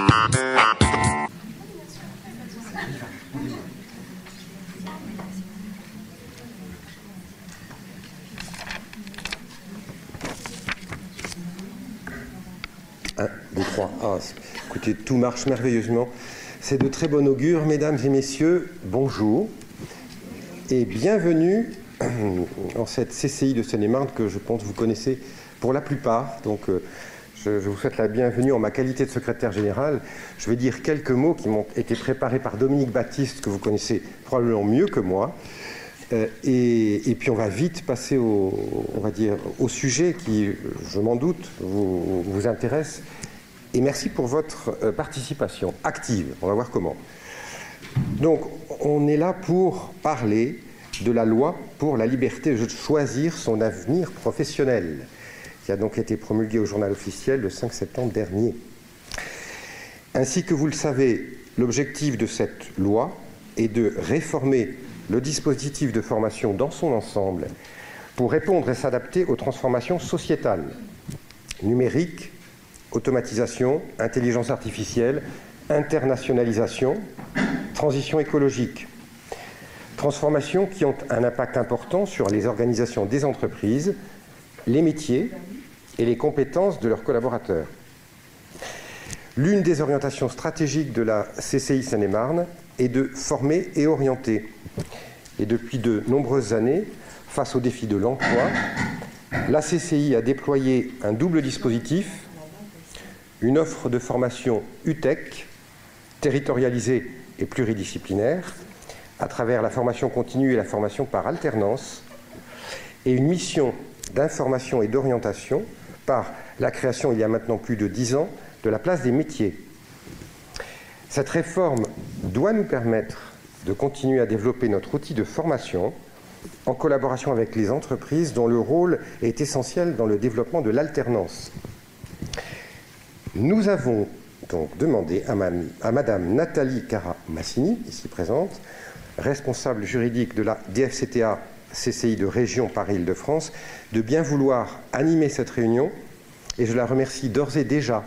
Un, deux, trois. Ah, écoutez, tout marche merveilleusement. C'est de très bon augure, mesdames et messieurs. Bonjour et bienvenue en cette CCI de Seine-et-Marne que je pense vous connaissez pour la plupart. Donc, je vous souhaite la bienvenue en ma qualité de secrétaire général. Je vais dire quelques mots qui m'ont été préparés par Dominique Baptiste, que vous connaissez probablement mieux que moi. Et puis on va vite passer au sujet qui, je m'en doute, vous intéresse. Et merci pour votre participation active. On va voir comment. Donc, on est là pour parler de la loi pour la liberté de choisir son avenir professionnel, qui a donc été promulguée au journal officiel le 5 septembre dernier. Ainsi que vous le savez, l'objectif de cette loi est de réformer le dispositif de formation dans son ensemble pour répondre et s'adapter aux transformations sociétales, numériques, automatisation, intelligence artificielle, internationalisation, transition écologique. Transformations qui ont un impact important sur les organisations des entreprises, les métiers et les compétences de leurs collaborateurs. L'une des orientations stratégiques de la CCI Seine-et-Marne est de former et orienter. Et depuis de nombreuses années, face aux défis de l'emploi, la CCI a déployé un double dispositif, une offre de formation UTEC, territorialisée et pluridisciplinaire, à travers la formation continue et la formation par alternance, et une mission d'information et d'orientation par la création, il y a maintenant plus de 10 ans, de la place des métiers. Cette réforme doit nous permettre de continuer à développer notre outil de formation en collaboration avec les entreprises dont le rôle est essentiel dans le développement de l'alternance. Nous avons donc demandé à Madame Nathalie Cara-Massini, ici présente, responsable juridique de la DFCTA CCI de région Paris-Île-de-France, de bien vouloir animer cette réunion et je la remercie d'ores et déjà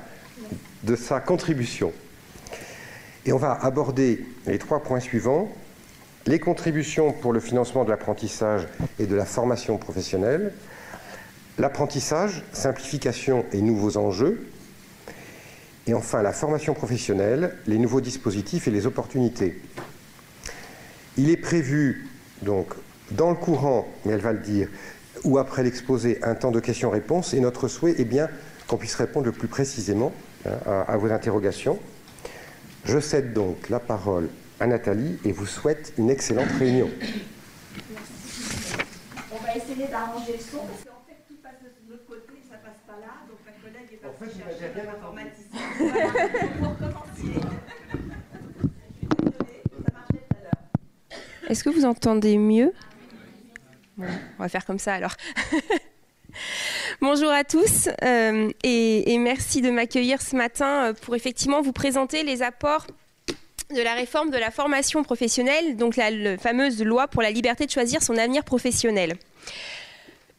de sa contribution. Et on va aborder les 3 points suivants. Les contributions pour le financement de l'apprentissage et de la formation professionnelle, l'apprentissage, simplification et nouveaux enjeux, et enfin la formation professionnelle, les nouveaux dispositifs et les opportunités. Il est prévu, donc, dans le courant, mais elle va le dire, ou après l'exposé, un temps de questions-réponses, et notre souhait est bien qu'on puisse répondre le plus précisément à vos interrogations. Je cède donc la parole à Nathalie et vous souhaite une excellente réunion. On va essayer d'arranger le son parce qu'en fait tout passe de l'autre côté, ça passe pas là, donc ma collègue est partie chercher l'informaticien. Voilà, pour recommencer. Je suis désolée, ça marchait tout à l'heure. Est-ce que vous entendez mieux? Bon, on va faire comme ça alors. Bonjour à tous et merci de m'accueillir ce matin pour effectivement vous présenter les apports de la réforme de la formation professionnelle, donc la fameuse loi pour la liberté de choisir son avenir professionnel.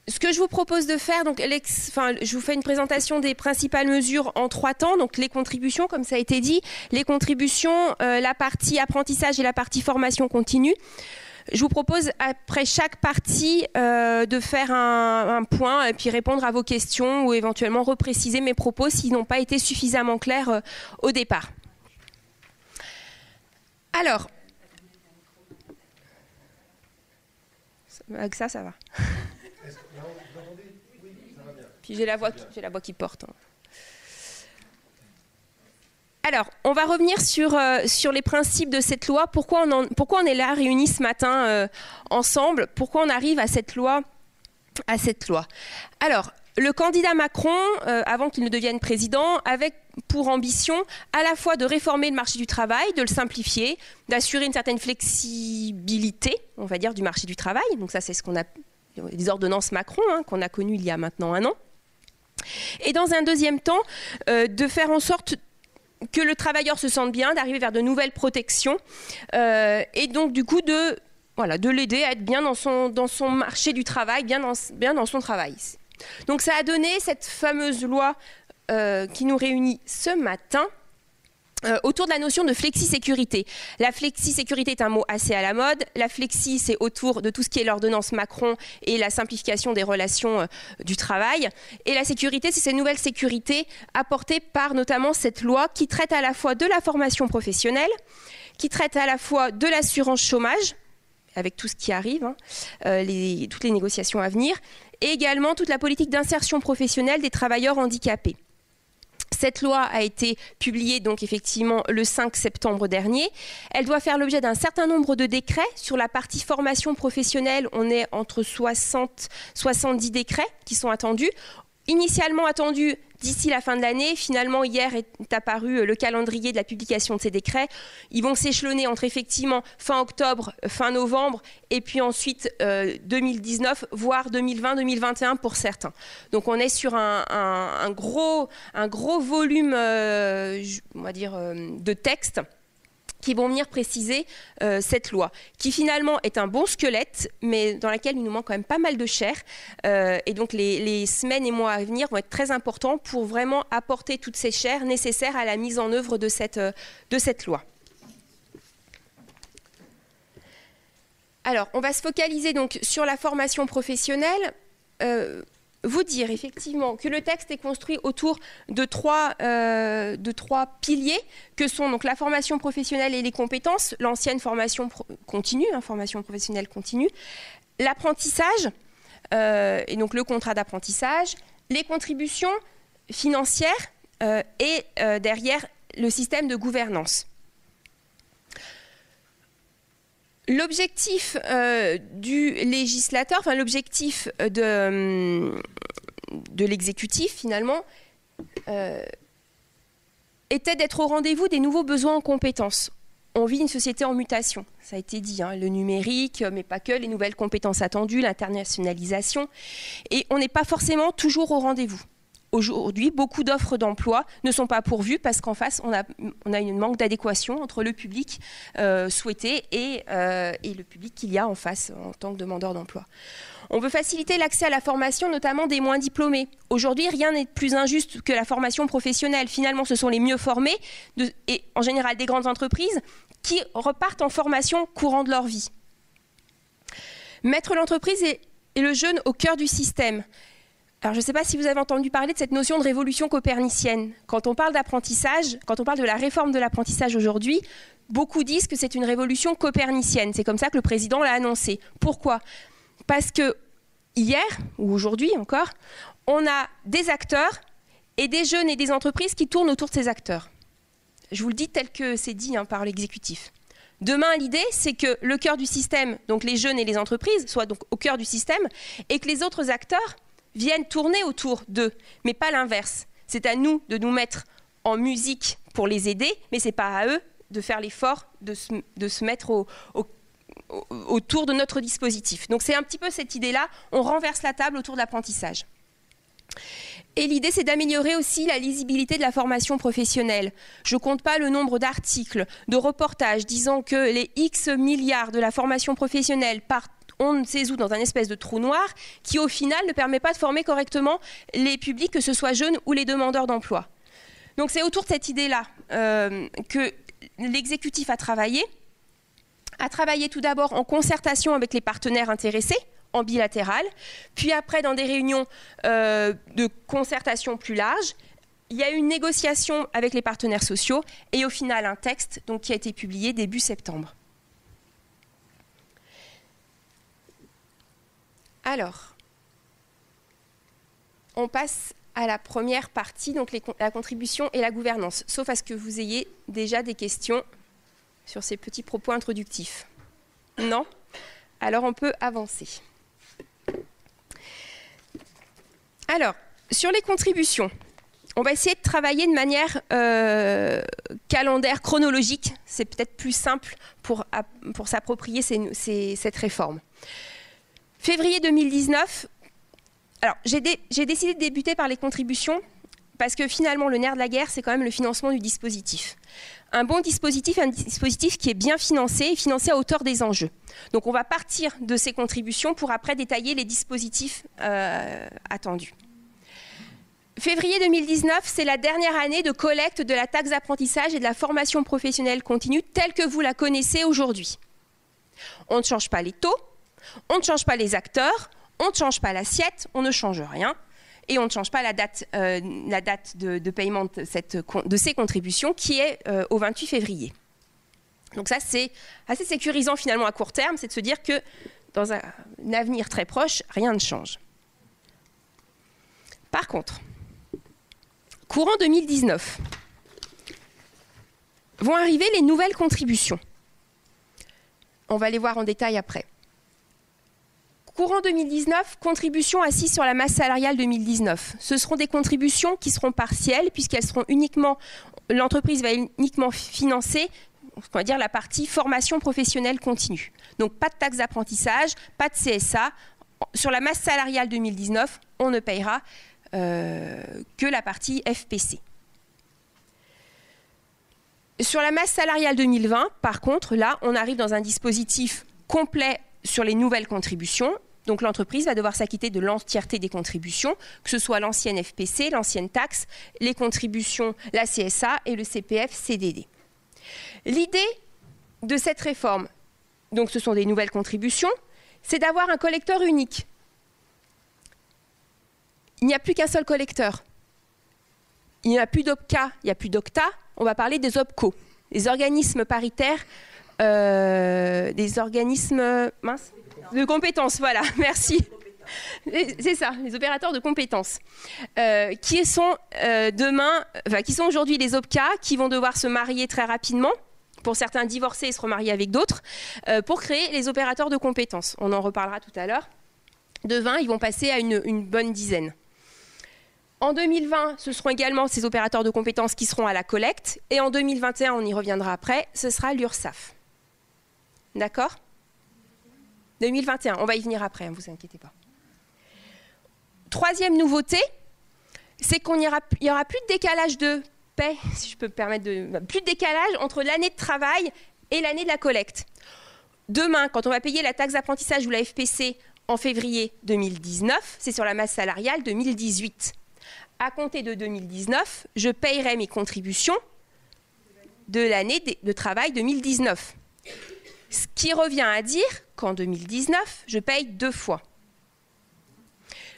Ce que je vous propose de faire, donc, je vous fais une présentation des principales mesures en 3 temps, donc les contributions, comme ça a été dit, les contributions, la partie apprentissage et la partie formation continue. Je vous propose, après chaque partie, de faire un point et puis répondre à vos questions ou éventuellement repréciser mes propos s'ils n'ont pas été suffisamment clairs au départ. Alors, avec ça va. Puis j'ai la voix qui porte. Alors, on va revenir sur les principes de cette loi. Pourquoi on est là réunis ce matin ensemble? Pourquoi on arrive à cette loi? Alors, le candidat Macron, avant qu'il ne devienne président, avait pour ambition à la fois de réformer le marché du travail, de le simplifier, d'assurer une certaine flexibilité, on va dire, du marché du travail. Donc ça, c'est ce qu'on a les ordonnances Macron, qu'on a connues il y a maintenant 1 an. Et dans un deuxième temps, de faire en sorte que le travailleur se sente bien, d'arriver vers de nouvelles protections, et donc du coup de l'aider à être bien dans son marché du travail, bien dans son travail. Donc ça a donné cette fameuse loi qui nous réunit ce matin autour de la notion de flexi-sécurité. La flexi-sécurité est un mot assez à la mode. La flexi, c'est autour de tout ce qui est l'ordonnance Macron et la simplification des relations du travail. Et la sécurité, c'est cette nouvelle sécurité apportée par notamment cette loi qui traite à la fois de la formation professionnelle, qui traite à la fois de l'assurance chômage, avec tout ce qui arrive, toutes les négociations à venir, et également toute la politique d'insertion professionnelle des travailleurs handicapés. Cette loi a été publiée donc effectivement le 5 septembre dernier. Elle doit faire l'objet d'un certain nombre de décrets. Sur la partie formation professionnelle, on est entre 60-70 décrets qui sont attendus. Initialement attendus d'ici la fin de l'année, finalement hier est apparu le calendrier de la publication de ces décrets. Ils vont s'échelonner entre effectivement fin octobre, fin novembre et puis ensuite 2019, voire 2020-2021 pour certains. Donc on est sur un gros volume on va dire, de textes qui vont venir préciser cette loi, qui finalement est un bon squelette, mais dans laquelle il nous manque quand même pas mal de chair. Et donc les semaines et mois à venir vont être très importants pour vraiment apporter toutes ces chairs nécessaires à la mise en œuvre de cette loi. Alors, on va se focaliser donc sur la formation professionnelle. Vous dire effectivement que le texte est construit autour de trois piliers que sont donc la formation professionnelle et les compétences, l'ancienne formation continue, formation professionnelle continue, l'apprentissage et donc le contrat d'apprentissage, les contributions financières et derrière le système de gouvernance. L'objectif du législateur, enfin l'objectif de l'exécutif finalement, était d'être au rendez-vous des nouveaux besoins en compétences. On vit une société en mutation, ça a été dit, le numérique, mais pas que, les nouvelles compétences attendues, l'internationalisation, et on n'est pas forcément toujours au rendez-vous. Aujourd'hui, beaucoup d'offres d'emploi ne sont pas pourvues parce qu'en face, on a un manque d'adéquation entre le public souhaité et le public qu'il y a en face en tant que demandeur d'emploi. On veut faciliter l'accès à la formation, notamment des moins diplômés. Aujourd'hui, rien n'est plus injuste que la formation professionnelle. Finalement, ce sont les mieux formés, et en général des grandes entreprises, qui repartent en formation courant de leur vie. Mettre l'entreprise et le jeune au cœur du système. Alors, je ne sais pas si vous avez entendu parler de cette notion de révolution copernicienne. Quand on parle d'apprentissage, quand on parle de la réforme de l'apprentissage aujourd'hui, beaucoup disent que c'est une révolution copernicienne. C'est comme ça que le président l'a annoncé. Pourquoi ? Parce que hier, ou aujourd'hui encore, on a des acteurs et des jeunes et des entreprises qui tournent autour de ces acteurs. Je vous le dis tel que c'est dit par l'exécutif. Demain, l'idée, c'est que le cœur du système, donc les jeunes et les entreprises, soient donc au cœur du système et que les autres acteurs viennent tourner autour d'eux, mais pas l'inverse. C'est à nous de nous mettre en musique pour les aider, mais ce n'est pas à eux de faire l'effort de se mettre autour de notre dispositif. Donc c'est un petit peu cette idée-là, on renverse la table autour de l'apprentissage. Et l'idée, c'est d'améliorer aussi la lisibilité de la formation professionnelle. Je ne compte pas le nombre d'articles, de reportages disant que les X milliards de la formation professionnelle partent on ne sait où dans un espèce de trou noir qui, au final, ne permet pas de former correctement les publics, que ce soit jeunes ou les demandeurs d'emploi. Donc c'est autour de cette idée-là que l'exécutif a travaillé tout d'abord en concertation avec les partenaires intéressés, en bilatéral, puis après dans des réunions de concertation plus larges. Il y a eu une négociation avec les partenaires sociaux et au final un texte donc, qui a été publié début septembre. Alors, on passe à la première partie, donc la contribution et la gouvernance, sauf à ce que vous ayez déjà des questions sur ces petits propos introductifs. Non ? Alors on peut avancer. Alors, sur les contributions, on va essayer de travailler de manière calendaire, chronologique. C'est peut-être plus simple pour s'approprier cette réforme. Février 2019, alors j'ai décidé de débuter par les contributions parce que finalement le nerf de la guerre, c'est quand même le financement du dispositif. Un bon dispositif, un dispositif qui est bien financé et financé à hauteur des enjeux. Donc on va partir de ces contributions pour après détailler les dispositifs attendus. Février 2019, c'est la dernière année de collecte de la taxe d'apprentissage et de la formation professionnelle continue telle que vous la connaissez aujourd'hui. On ne change pas les taux, on ne change pas les acteurs, on ne change pas l'assiette, on ne change rien et on ne change pas la date de paiement de ces contributions qui est au 28 février. Donc ça, c'est assez sécurisant finalement à court terme, c'est de se dire que dans un avenir très proche, rien ne change. Par contre, courant 2019, vont arriver les nouvelles contributions. On va les voir en détail après. Courant 2019, contributions assises sur la masse salariale 2019. Ce seront des contributions qui seront partielles puisqu'elles seront uniquement, l'entreprise va uniquement financer, on va dire, la partie formation professionnelle continue. Donc pas de taxe d'apprentissage, pas de CSA. Sur la masse salariale 2019, on ne payera que la partie FPC. Sur la masse salariale 2020, par contre, là, on arrive dans un dispositif complet sur les nouvelles contributions. Donc l'entreprise va devoir s'acquitter de l'entièreté des contributions, que ce soit l'ancienne FPC, l'ancienne taxe, les contributions, la CSA et le CPF-CDD. L'idée de cette réforme, donc ce sont des nouvelles contributions, c'est d'avoir un collecteur unique. Il n'y a plus qu'un seul collecteur. Il n'y a plus d'OPCA, il n'y a plus d'OCTA, on va parler des OPCO, les organismes paritaires, des organismes de compétences, voilà, merci. C'est ça, les opérateurs de compétences, qui sont qui sont aujourd'hui les OPCA, qui vont devoir se marier très rapidement, pour certains divorcer et se remarier avec d'autres, pour créer les opérateurs de compétences. On en reparlera tout à l'heure. De 20, ils vont passer à une bonne dizaine. En 2020, ce seront également ces opérateurs de compétences qui seront à la collecte. Et en 2021, on y reviendra après, ce sera l'URSSAF. D'accord ? 2021, on va y venir après, ne vous inquiétez pas. Troisième nouveauté, c'est qu'il n'y aura plus de décalage de paie, si je peux me permettre plus de décalage entre l'année de travail et l'année de la collecte. Demain, quand on va payer la taxe d'apprentissage ou la FPC en février 2019, c'est sur la masse salariale 2018. À compter de 2019, je payerai mes contributions de l'année de travail 2019. Ce qui revient à dire qu'en 2019, je paye 2 fois.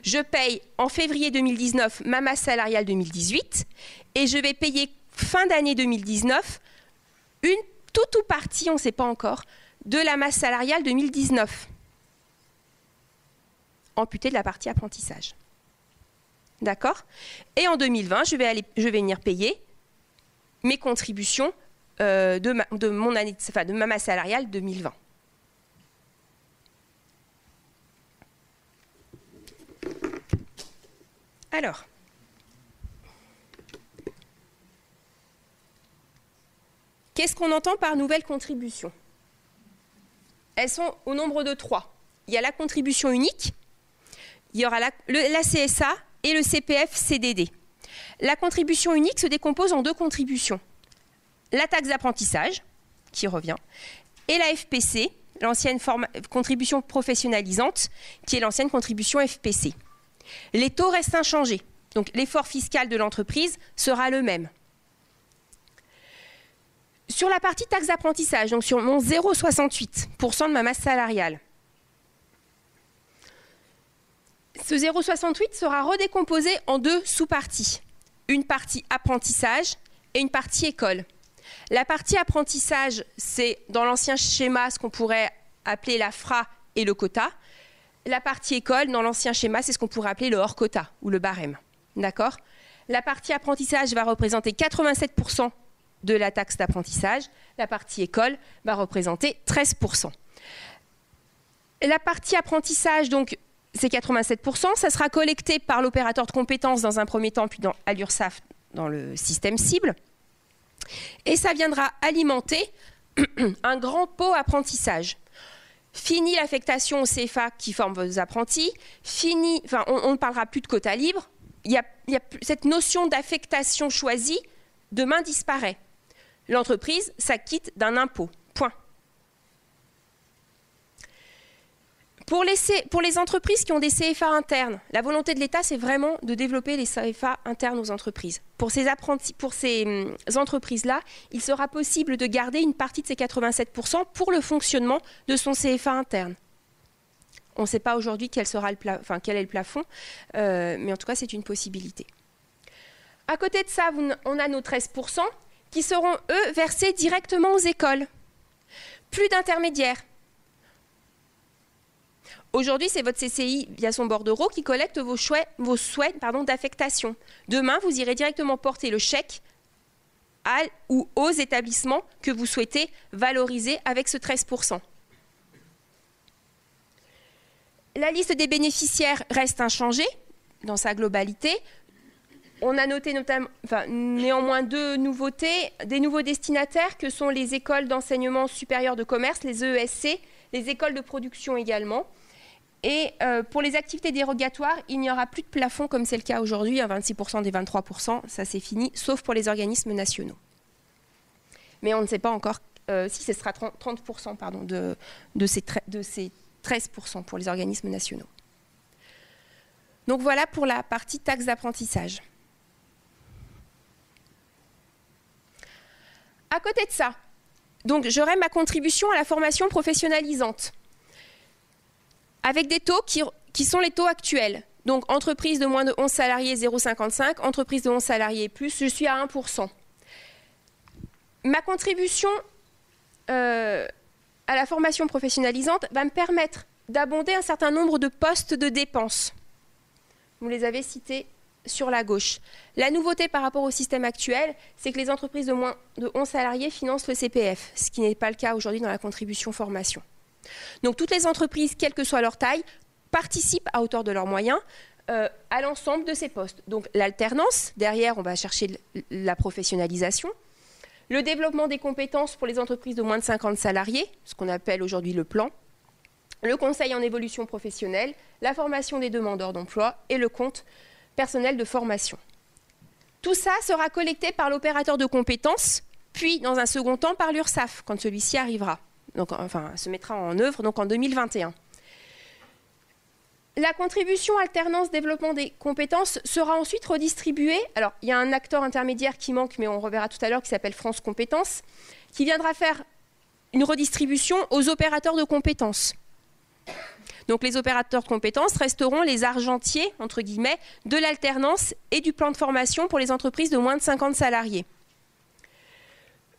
Je paye en février 2019 ma masse salariale 2018 et je vais payer fin d'année 2019 une toute ou partie, on ne sait pas encore, de la masse salariale 2019, amputée de la partie apprentissage. D'accord ? Et en 2020, je vais venir payer mes contributions de ma masse salariale 2020. Alors, qu'est-ce qu'on entend par nouvelle contribution ? Elles sont au nombre de 3. Il y a la contribution unique, il y aura la CSA et le CPF-CDD. La contribution unique se décompose en 2 contributions. La taxe d'apprentissage, qui revient, et la FPC, l'ancienne contribution professionnalisante, qui est l'ancienne contribution FPC. Les taux restent inchangés, donc l'effort fiscal de l'entreprise sera le même. Sur la partie taxe d'apprentissage, donc sur mon 0,68% de ma masse salariale, ce 0,68 sera redécomposé en 2 sous-parties. Une partie apprentissage et une partie école. La partie apprentissage, c'est dans l'ancien schéma ce qu'on pourrait appeler la FRA et le quota. La partie école, dans l'ancien schéma, c'est ce qu'on pourrait appeler le hors quota ou le barème. D'accord ? La partie apprentissage va représenter 87% de la taxe d'apprentissage. La partie école va représenter 13%. La partie apprentissage, donc, c'est 87%. Ça sera collecté par l'opérateur de compétences dans un premier temps, puis à l'URSSAF dans le système cible. Et ça viendra alimenter un grand pot apprentissage. Fini l'affectation au CFA qui forme vos apprentis. Fini, on ne parlera plus de quota libre. Cette notion d'affectation choisie, demain disparaît. L'entreprise s'acquitte d'un impôt. Point. Pour les entreprises qui ont des CFA internes, la volonté de l'État, c'est vraiment de développer les CFA internes aux entreprises. Pour ces entreprises-là, il sera possible de garder une partie de ces 87% pour le fonctionnement de son CFA interne. On ne sait pas aujourd'hui quel est le plafond, mais en tout cas, c'est une possibilité. À côté de ça, on a nos 13% qui seront, eux, versés directement aux écoles. Plus d'intermédiaires. Aujourd'hui, c'est votre CCI via son bordereau qui collecte vos souhaits d'affectation. Demain, vous irez directement porter le chèque ou aux établissements que vous souhaitez valoriser avec ce 13%. La liste des bénéficiaires reste inchangée dans sa globalité. On a noté néanmoins deux nouveautés, des nouveaux destinataires que sont les écoles d'enseignement supérieur de commerce, les EESC, les écoles de production également. Et pour les activités dérogatoires, il n'y aura plus de plafond comme c'est le cas aujourd'hui, à 26% des 23%, ça c'est fini, sauf pour les organismes nationaux. Mais on ne sait pas encore si ce sera 30% de ces 13% pour les organismes nationaux. Donc voilà pour la partie taxe d'apprentissage. À côté de ça, donc j'aurai ma contribution à la formation professionnalisante, avec des taux qui sont les taux actuels. Donc entreprise de moins de 11 salariés, 0,55, entreprise de 11 salariés et plus, je suis à 1%. Ma contribution à la formation professionnalisante va me permettre d'abonder un certain nombre de postes de dépenses. Vous les avez cités sur la gauche. La nouveauté par rapport au système actuel, c'est que les entreprises de moins de 11 salariés financent le CPF, ce qui n'est pas le cas aujourd'hui dans la contribution formation. Donc toutes les entreprises, quelle que soit leur taille, participent à hauteur de leurs moyens à l'ensemble de ces postes. Donc l'alternance, derrière on va chercher la professionnalisation, le développement des compétences pour les entreprises de moins de 50 salariés, ce qu'on appelle aujourd'hui le plan, le conseil en évolution professionnelle, la formation des demandeurs d'emploi et le compte personnel de formation. Tout ça sera collecté par l'opérateur de compétences, puis dans un second temps par l'URSSAF, quand celui-ci arrivera. Donc, enfin, se mettra en œuvre donc en 2021. La contribution alternance développement des compétences sera ensuite redistribuée. Alors, il y a un acteur intermédiaire qui manque, mais on reverra tout à l'heure, qui s'appelle France Compétences, qui viendra faire une redistribution aux opérateurs de compétences. Donc, les opérateurs de compétences resteront les argentiers, entre guillemets, de l'alternance et du plan de formation pour les entreprises de moins de 50 salariés.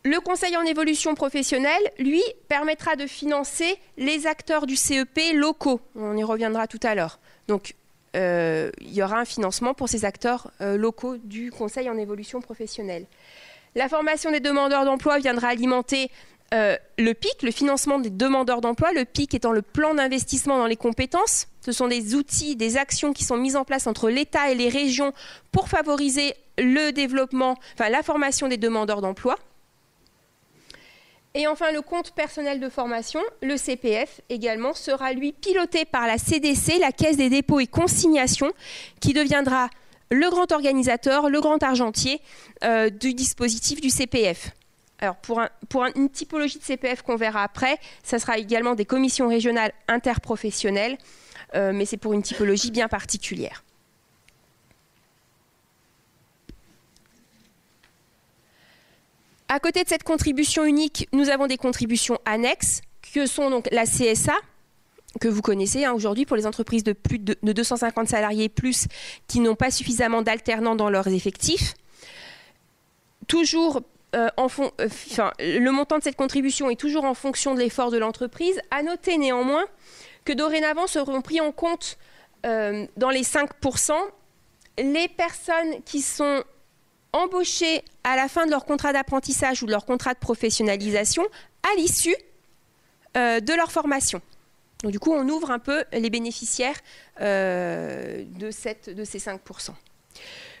Le conseil en évolution professionnelle, lui, permettra de financer les acteurs du CEP locaux. On y reviendra tout à l'heure. Donc, il y aura un financement pour ces acteurs locaux du conseil en évolution professionnelle. La formation des demandeurs d'emploi viendra alimenter le PIC, le financement des demandeurs d'emploi. Le PIC étant le plan d'investissement dans les compétences. Ce sont des outils, des actions qui sont mises en place entre l'État et les régions pour favoriser le développement, la formation des demandeurs d'emploi. Et enfin, le compte personnel de formation, le CPF également, sera lui piloté par la CDC, la Caisse des dépôts et consignations, qui deviendra le grand organisateur, le grand argentier du dispositif du CPF. Alors pour une typologie de CPF qu'on verra après, ça sera également des commissions régionales interprofessionnelles, mais c'est pour une typologie bien particulière. À côté de cette contribution unique, nous avons des contributions annexes, que sont donc la CSA, que vous connaissez aujourd'hui pour les entreprises de plus de 250 salariés et plus qui n'ont pas suffisamment d'alternants dans leurs effectifs. Toujours, le montant de cette contribution est toujours en fonction de l'effort de l'entreprise. À noter néanmoins que dorénavant seront pris en compte dans les 5% les personnes qui sont embauchés à la fin de leur contrat d'apprentissage ou de leur contrat de professionnalisation à l'issue de leur formation. Donc du coup, on ouvre un peu les bénéficiaires de ces 5%.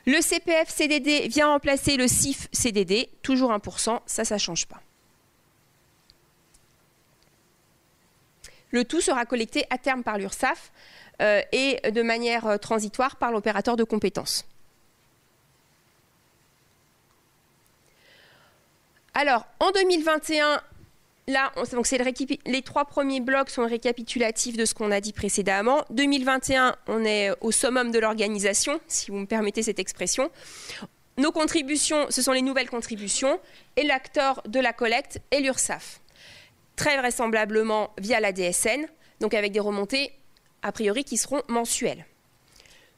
Le CPF-CDD vient remplacer le CIF-CDD, toujours 1%, ça ne change pas. Le tout sera collecté à terme par l'URSSAF et de manière transitoire par l'opérateur de compétences. Alors, en 2021, là, donc les 3 premiers blocs sont récapitulatifs de ce qu'on a dit précédemment. 2021, on est au summum de l'organisation, si vous me permettez cette expression. Nos contributions, ce sont les nouvelles contributions, et l'acteur de la collecte est l'URSSAF. Très vraisemblablement via la DSN, donc avec des remontées a priori qui seront mensuelles.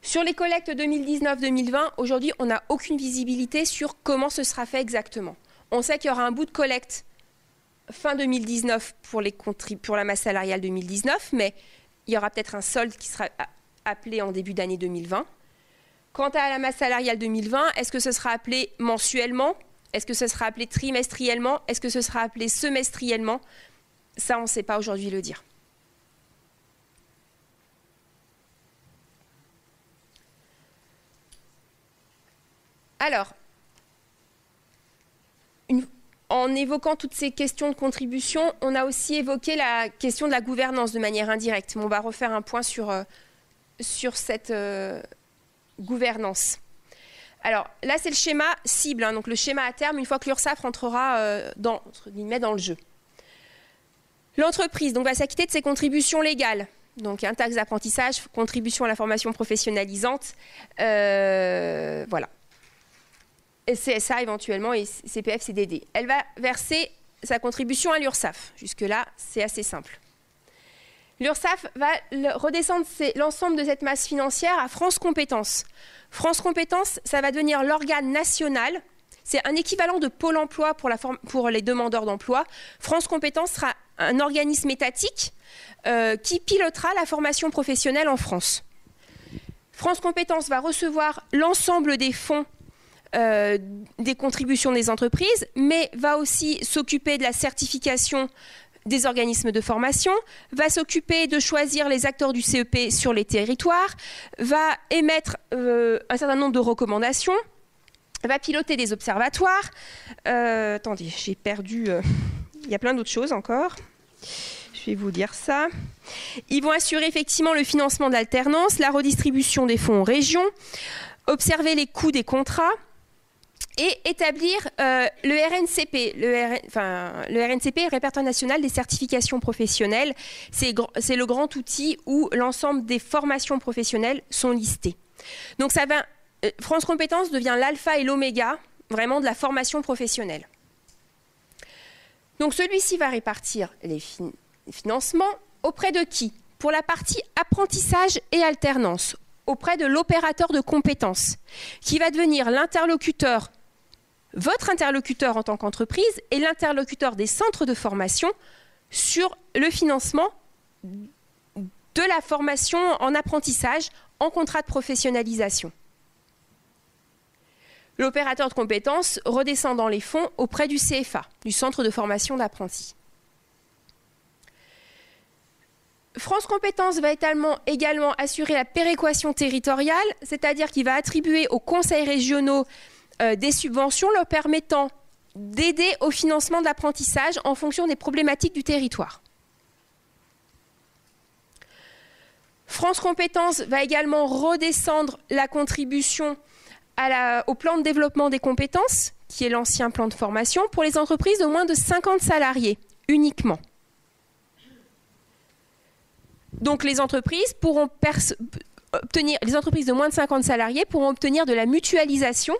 Sur les collectes 2019-2020, aujourd'hui, on n'a aucune visibilité sur comment ce sera fait exactement. On sait qu'il y aura un bout de collecte fin 2019 pour la masse salariale 2019, mais il y aura peut-être un solde qui sera appelé en début d'année 2020. Quant à la masse salariale 2020, est-ce que ce sera appelé mensuellement? Est-ce que ce sera appelé trimestriellement? Est-ce que ce sera appelé semestriellement? Ça, on ne sait pas aujourd'hui le dire. Alors, en évoquant toutes ces questions de contribution, on a aussi évoqué la question de la gouvernance de manière indirecte. Mais on va refaire un point sur cette gouvernance. Alors là, c'est le schéma cible, donc le schéma à terme, une fois que l'URSSAF rentrera entre guillemets, dans le jeu. L'entreprise va s'acquitter de ses contributions légales. Donc, taxe d'apprentissage, contribution à la formation professionnalisante, voilà. Et CSA éventuellement et CPF, CDD. Elle va verser sa contribution à l'URSSAF. Jusque-là, c'est assez simple. L'URSSAF va redescendre l'ensemble de cette masse financière à France Compétences. France Compétences, ça va devenir l'organe national. C'est un équivalent de Pôle emploi pour les demandeurs d'emploi. France Compétences sera un organisme étatique qui pilotera la formation professionnelle en France. France Compétences va recevoir l'ensemble des fonds des contributions des entreprises, mais va aussi s'occuper de la certification des organismes de formation, va s'occuper de choisir les acteurs du CEP sur les territoires, va émettre un certain nombre de recommandations, va piloter des observatoires. Attendez, j'ai perdu... il y a plein d'autres choses encore. Je vais vous dire ça. Ils vont assurer effectivement le financement de l'alternance, la redistribution des fonds aux régions, observer les coûts des contrats, et établir le RNCP. Le RNCP, Répertoire national des certifications professionnelles. C'est le grand outil où l'ensemble des formations professionnelles sont listées. Donc France Compétences devient l'alpha et l'oméga vraiment de la formation professionnelle. Donc celui-ci va répartir les financements auprès de qui? Pour la partie apprentissage et alternance, auprès de l'opérateur de compétences, qui va devenir l'interlocuteur, votre interlocuteur en tant qu'entreprise et l'interlocuteur des centres de formation sur le financement de la formation en apprentissage en contrat de professionnalisation. L'opérateur de compétences redescend dans les fonds auprès du CFA, du centre de formation d'apprentis. France Compétences va également assurer la péréquation territoriale, c'est-à-dire qu'il va attribuer aux conseils régionaux des subventions leur permettant d'aider au financement de l'apprentissage en fonction des problématiques du territoire. France Compétences va également redescendre la contribution au plan de développement des compétences, qui est l'ancien plan de formation, pour les entreprises de moins de 50 salariés uniquement. Donc les entreprises de moins de 50 salariés pourront obtenir de la mutualisation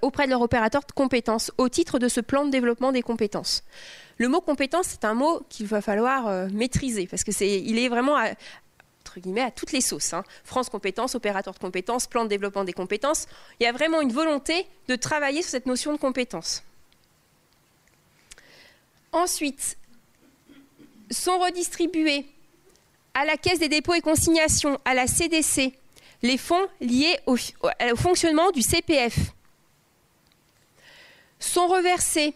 auprès de leur opérateur de compétences au titre de ce plan de développement des compétences. Le mot compétence, c'est un mot qu'il va falloir maîtriser parce qu'il est vraiment entre guillemets à toutes les sauces. France Compétences, opérateur de compétences, plan de développement des compétences. Il y a vraiment une volonté de travailler sur cette notion de compétence. Ensuite, sont redistribués à la Caisse des dépôts et consignations, à la CDC, les fonds liés au fonctionnement du CPF. Sont reversés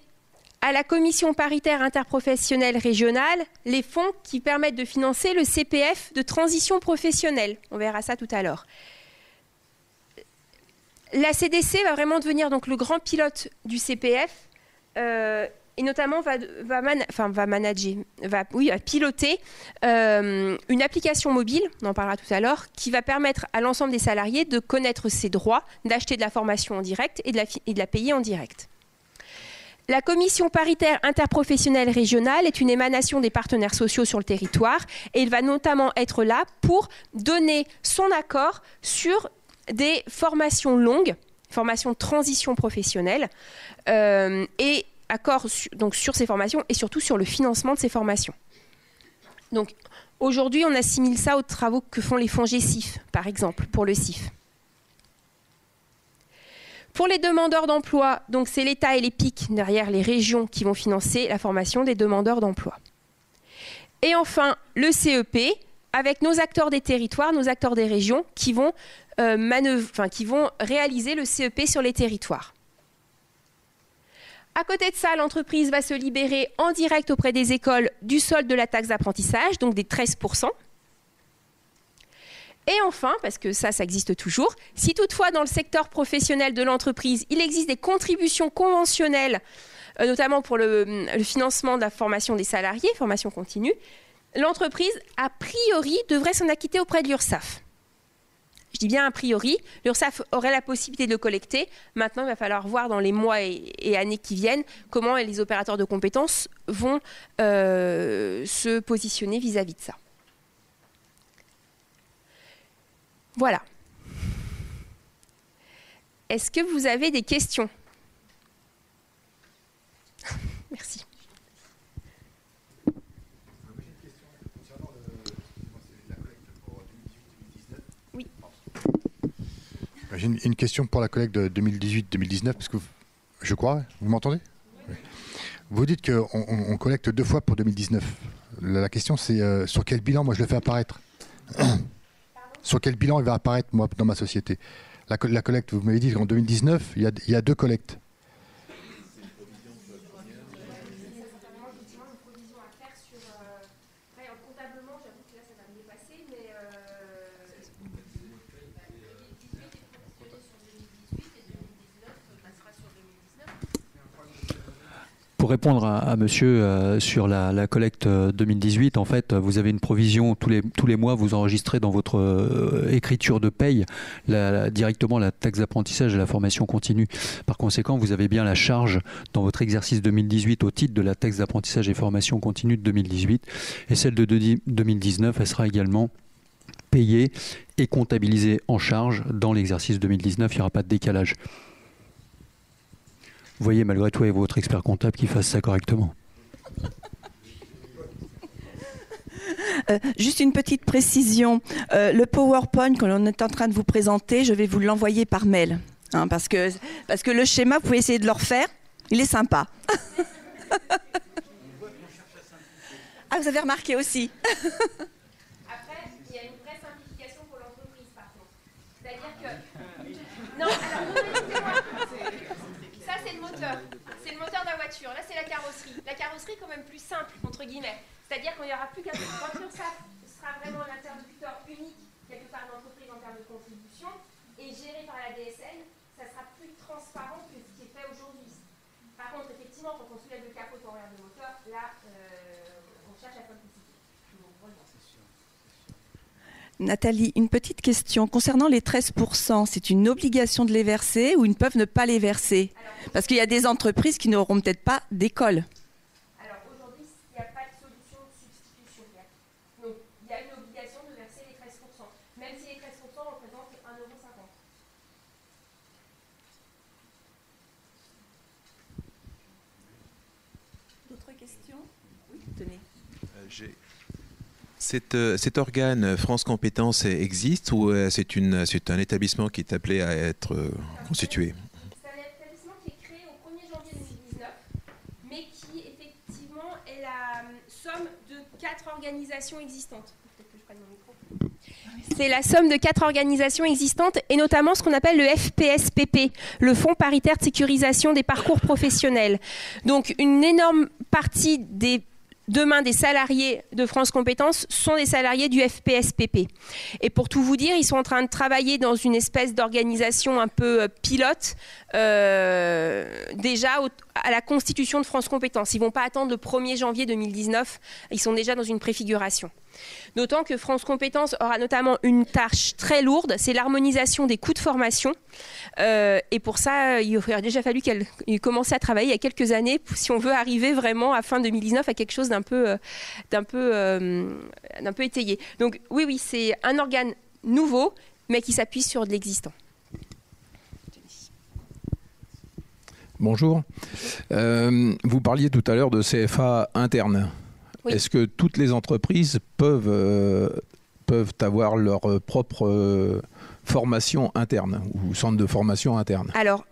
à la Commission paritaire interprofessionnelle régionale les fonds qui permettent de financer le CPF de transition professionnelle. On verra ça tout à l'heure. La CDC va vraiment devenir donc le grand pilote du CPF et notamment va piloter une application mobile, on en parlera tout à l'heure, qui va permettre à l'ensemble des salariés de connaître ses droits, d'acheter de la formation en direct et de la payer en direct. La commission paritaire interprofessionnelle régionale est une émanation des partenaires sociaux sur le territoire et il va notamment être là pour donner son accord sur des formations longues, formations de transition professionnelle, et accord donc sur ces formations et surtout sur le financement de ces formations. Donc aujourd'hui, on assimile ça aux travaux que font les fonds GESIF, par exemple, pour le CIF. Pour les demandeurs d'emploi, donc c'est l'État et les PIC derrière les régions qui vont financer la formation des demandeurs d'emploi. Et enfin, le CEP, avec nos acteurs des territoires, nos acteurs des régions, qui vont, qui vont réaliser le CEP sur les territoires. À côté de ça, l'entreprise va se libérer en direct auprès des écoles du solde de la taxe d'apprentissage, donc des 13%. Et enfin, parce que ça existe toujours, si toutefois dans le secteur professionnel de l'entreprise, il existe des contributions conventionnelles, notamment pour le financement de la formation des salariés, formation continue, l'entreprise, a priori, devrait s'en acquitter auprès de l'URSSAF. Je dis bien a priori, l'URSSAF aurait la possibilité de le collecter. Maintenant, il va falloir voir dans les mois et années qui viennent comment les opérateurs de compétences vont se positionner vis-à-vis de ça. Voilà. Est-ce que vous avez des questions? Merci. Oui. J'ai une question pour la collecte de 2018-2019, parce que je crois, vous m'entendez? Oui. Vous dites qu'on collecte 2 fois pour 2019. La question, c'est sur quel bilan moi je le fais apparaître? Sur quel bilan il va apparaître, moi, dans ma société? La collecte, vous m'avez dit qu'en 2019, il y a 2 collectes. Pour répondre à monsieur sur la collecte 2018, en fait, vous avez une provision tous les mois, vous enregistrez dans votre écriture de paye directement la taxe d'apprentissage et la formation continue. Par conséquent, vous avez bien la charge dans votre exercice 2018 au titre de la taxe d'apprentissage et formation continue de 2018. Et celle de 2019, elle sera également payée et comptabilisée en charge dans l'exercice 2019. Il n'y aura pas de décalage. Vous voyez, malgré tout, avec votre expert comptable qui fasse ça correctement. Juste une petite précision. Le PowerPoint que l'on est en train de vous présenter, je vais vous l'envoyer par mail. Hein, parce que le schéma, vous pouvez essayer de le refaire. Il est sympa. Ah, vous avez remarqué aussi. Après, il y a une vraie simplification pour l'entreprise, par contre. C'est-à-dire que... Non, alors, ça, c'est le moteur. C'est le moteur de la voiture. Là, c'est la carrosserie. La carrosserie est quand même plus simple, entre guillemets. C'est-à-dire qu'il n'y aura plus qu'à une voiture, ça sera vraiment un interlocuteur unique, quelque part, d'entreprise en termes de contribution, et géré par la DSN, ça sera plus transparent que ce qui est fait aujourd'hui. Par contre, effectivement, quand on soulève le capot pour regarder le moteur, là, on cherche la simplicité. Nathalie, une petite question. Concernant les 13%, c'est une obligation de les verser ou ils peuvent ne pas les verser? Parce qu'il y a des entreprises qui n'auront peut-être pas d'école. Alors aujourd'hui, il n'y a pas de solution de substitution. Donc il y a une obligation de verser les 13%, même si les 13% représentent 1,50 €. D'autres questions? Oui, tenez. Cet organe France Compétences existe ou c'est un établissement qui est appelé à être constitué? C'est un établissement qui est créé au 1er janvier 2019, mais qui effectivement est la somme de 4 organisations existantes. Peut-être que je prenne mon micro. C'est la somme de 4 organisations existantes et notamment ce qu'on appelle le FPSPP, le Fonds paritaire de sécurisation des parcours professionnels. Donc une énorme partie demain, des salariés de France Compétences sont des salariés du FPSPP. Et pour tout vous dire, ils sont en train de travailler dans une espèce d'organisation un peu pilote, déjà à la constitution de France Compétences. Ils ne vont pas attendre le 1er janvier 2019, ils sont déjà dans une préfiguration. D'autant que France Compétences aura notamment une tâche très lourde, c'est l'harmonisation des coûts de formation. Et pour ça, il aurait déjà fallu qu'elle commence à travailler il y a quelques années si on veut arriver vraiment à fin 2019 à quelque chose d'un peu étayé. Donc oui, c'est un organe nouveau, mais qui s'appuie sur de l'existant. Bonjour. Vous parliez tout à l'heure de CFA interne. Oui. Est-ce que toutes les entreprises peuvent avoir leur propre formation interne ou centre de formation interne? Alors,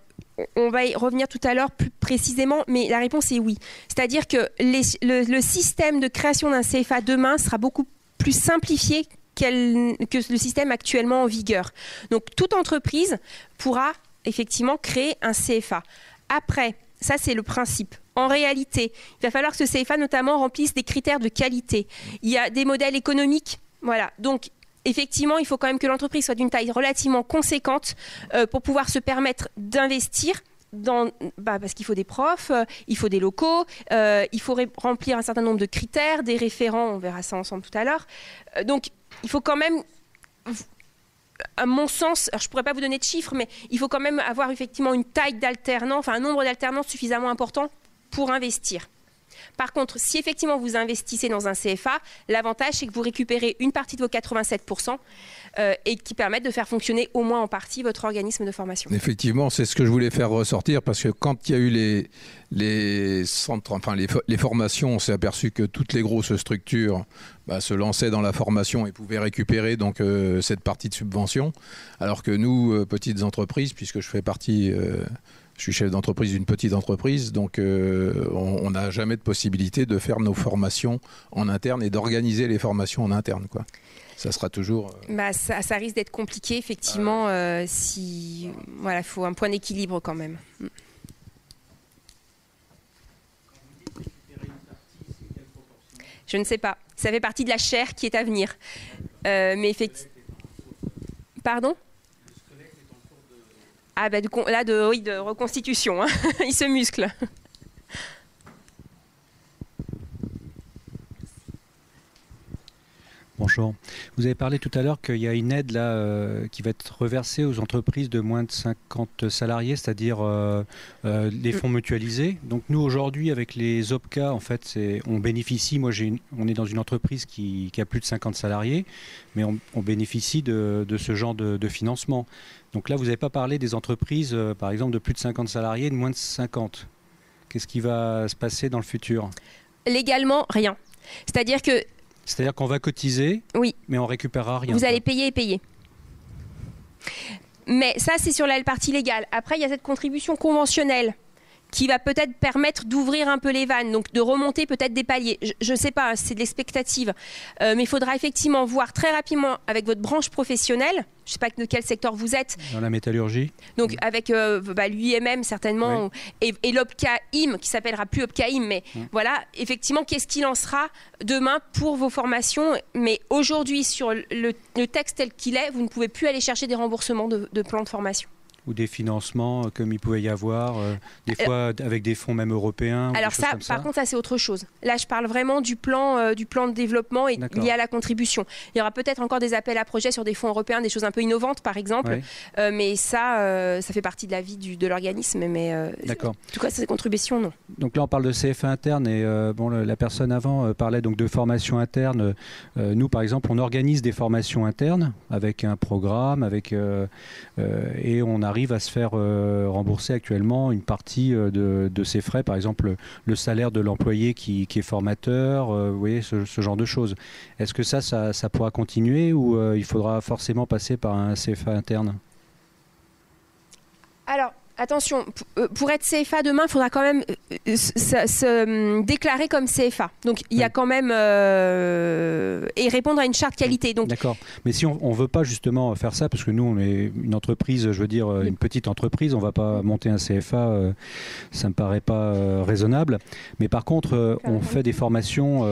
on va y revenir tout à l'heure plus précisément, mais la réponse est oui. C'est-à-dire que le système de création d'un CFA demain sera beaucoup plus simplifié que le système actuellement en vigueur. Donc, toute entreprise pourra effectivement créer un CFA. Après, ça c'est le principe. En réalité, il va falloir que ce CFA notamment remplisse des critères de qualité. Il y a des modèles économiques. Voilà. Donc, effectivement, il faut quand même que l'entreprise soit d'une taille relativement conséquente pour pouvoir se permettre d'investir. Parce qu'il faut des profs, il faut des locaux, il faut remplir un certain nombre de critères, des référents, on verra ça ensemble tout à l'heure. Donc, il faut quand même... À mon sens, alors je ne pourrais pas vous donner de chiffres, mais il faut quand même avoir effectivement une taille d'alternants, enfin un nombre d'alternants suffisamment important pour investir. Par contre, si effectivement vous investissez dans un CFA, l'avantage c'est que vous récupérez une partie de vos 87% et qui permettent de faire fonctionner au moins en partie votre organisme de formation. Effectivement, c'est ce que je voulais faire ressortir parce que quand il y a eu les centres, enfin les formations, on s'est aperçu que toutes les grosses structures se lançaient dans la formation et pouvaient récupérer donc cette partie de subvention, alors que nous, petites entreprises, puisque je fais partie... je suis chef d'entreprise d'une petite entreprise, donc on n'a jamais de possibilité de faire nos formations en interne et d'organiser les formations en interne, quoi. Ça sera toujours... Ça risque d'être compliqué, effectivement, il faut un point d'équilibre quand même. Je ne sais pas. Ça fait partie de la chair qui est à venir. Mais effectivement... Pardon ? De reconstitution, hein. Il se muscle. Bonjour. Vous avez parlé tout à l'heure qu'il y a une aide là qui va être reversée aux entreprises de moins de 50 salariés, c'est-à-dire les fonds mutualisés. Donc nous aujourd'hui avec les OPCA, en fait, on bénéficie. On est dans une entreprise qui a plus de 50 salariés, mais on bénéficie de ce genre de financement. Donc là, vous n'avez pas parlé des entreprises, par exemple, de plus de 50 salariés, de moins de 50. Qu'est-ce qui va se passer dans le futur? Légalement, rien. C'est-à-dire qu'on va cotiser, oui, mais on récupérera rien. Vous allez payer et payer. Mais ça, c'est sur la partie légale. Après, il y a cette contribution conventionnelle qui va peut-être permettre d'ouvrir un peu les vannes, donc de remonter peut-être des paliers. Je ne sais pas, c'est de l'expectative. Mais il faudra effectivement voir très rapidement avec votre branche professionnelle, je ne sais pas de quel secteur vous êtes. Dans la métallurgie. Donc avec l'UIMM certainement, oui. et l'OPCA-IM, qui s'appellera plus OPCA-IM, mais voilà, effectivement, qu'est-ce qu'il en sera demain pour vos formations. Mais aujourd'hui, sur le texte tel qu'il est, vous ne pouvez plus aller chercher des remboursements de plans de formation. Ou des financements comme il pouvait y avoir, des fois avec des fonds même européens. Alors ça, par contre, ça c'est autre chose. Là, je parle vraiment du plan de développement et lié à la contribution. Il y aura peut-être encore des appels à projets sur des fonds européens, des choses un peu innovantes, par exemple. Ouais. Mais ça fait partie de la vie de l'organisme. Mais en tout cas, ces contributions, non. Donc là, on parle de CFA interne et la personne avant parlait donc de formation interne. Nous, par exemple, on organise des formations internes avec un programme, et on arrive à se faire rembourser actuellement une partie de ses frais, par exemple le salaire de l'employé qui est formateur, vous voyez, ce genre de choses. Est-ce que ça pourra continuer ou il faudra forcément passer par un CFA interne? Alors, attention, pour être CFA demain, il faudra quand même se déclarer comme CFA. Donc, il y a quand même... et répondre à une charte qualité. D'accord. Mais si on ne veut pas justement faire ça, parce que nous, on est une entreprise, je veux dire, une petite entreprise, on ne va pas monter un CFA, ça ne me paraît pas raisonnable. Mais par contre, on fait des formations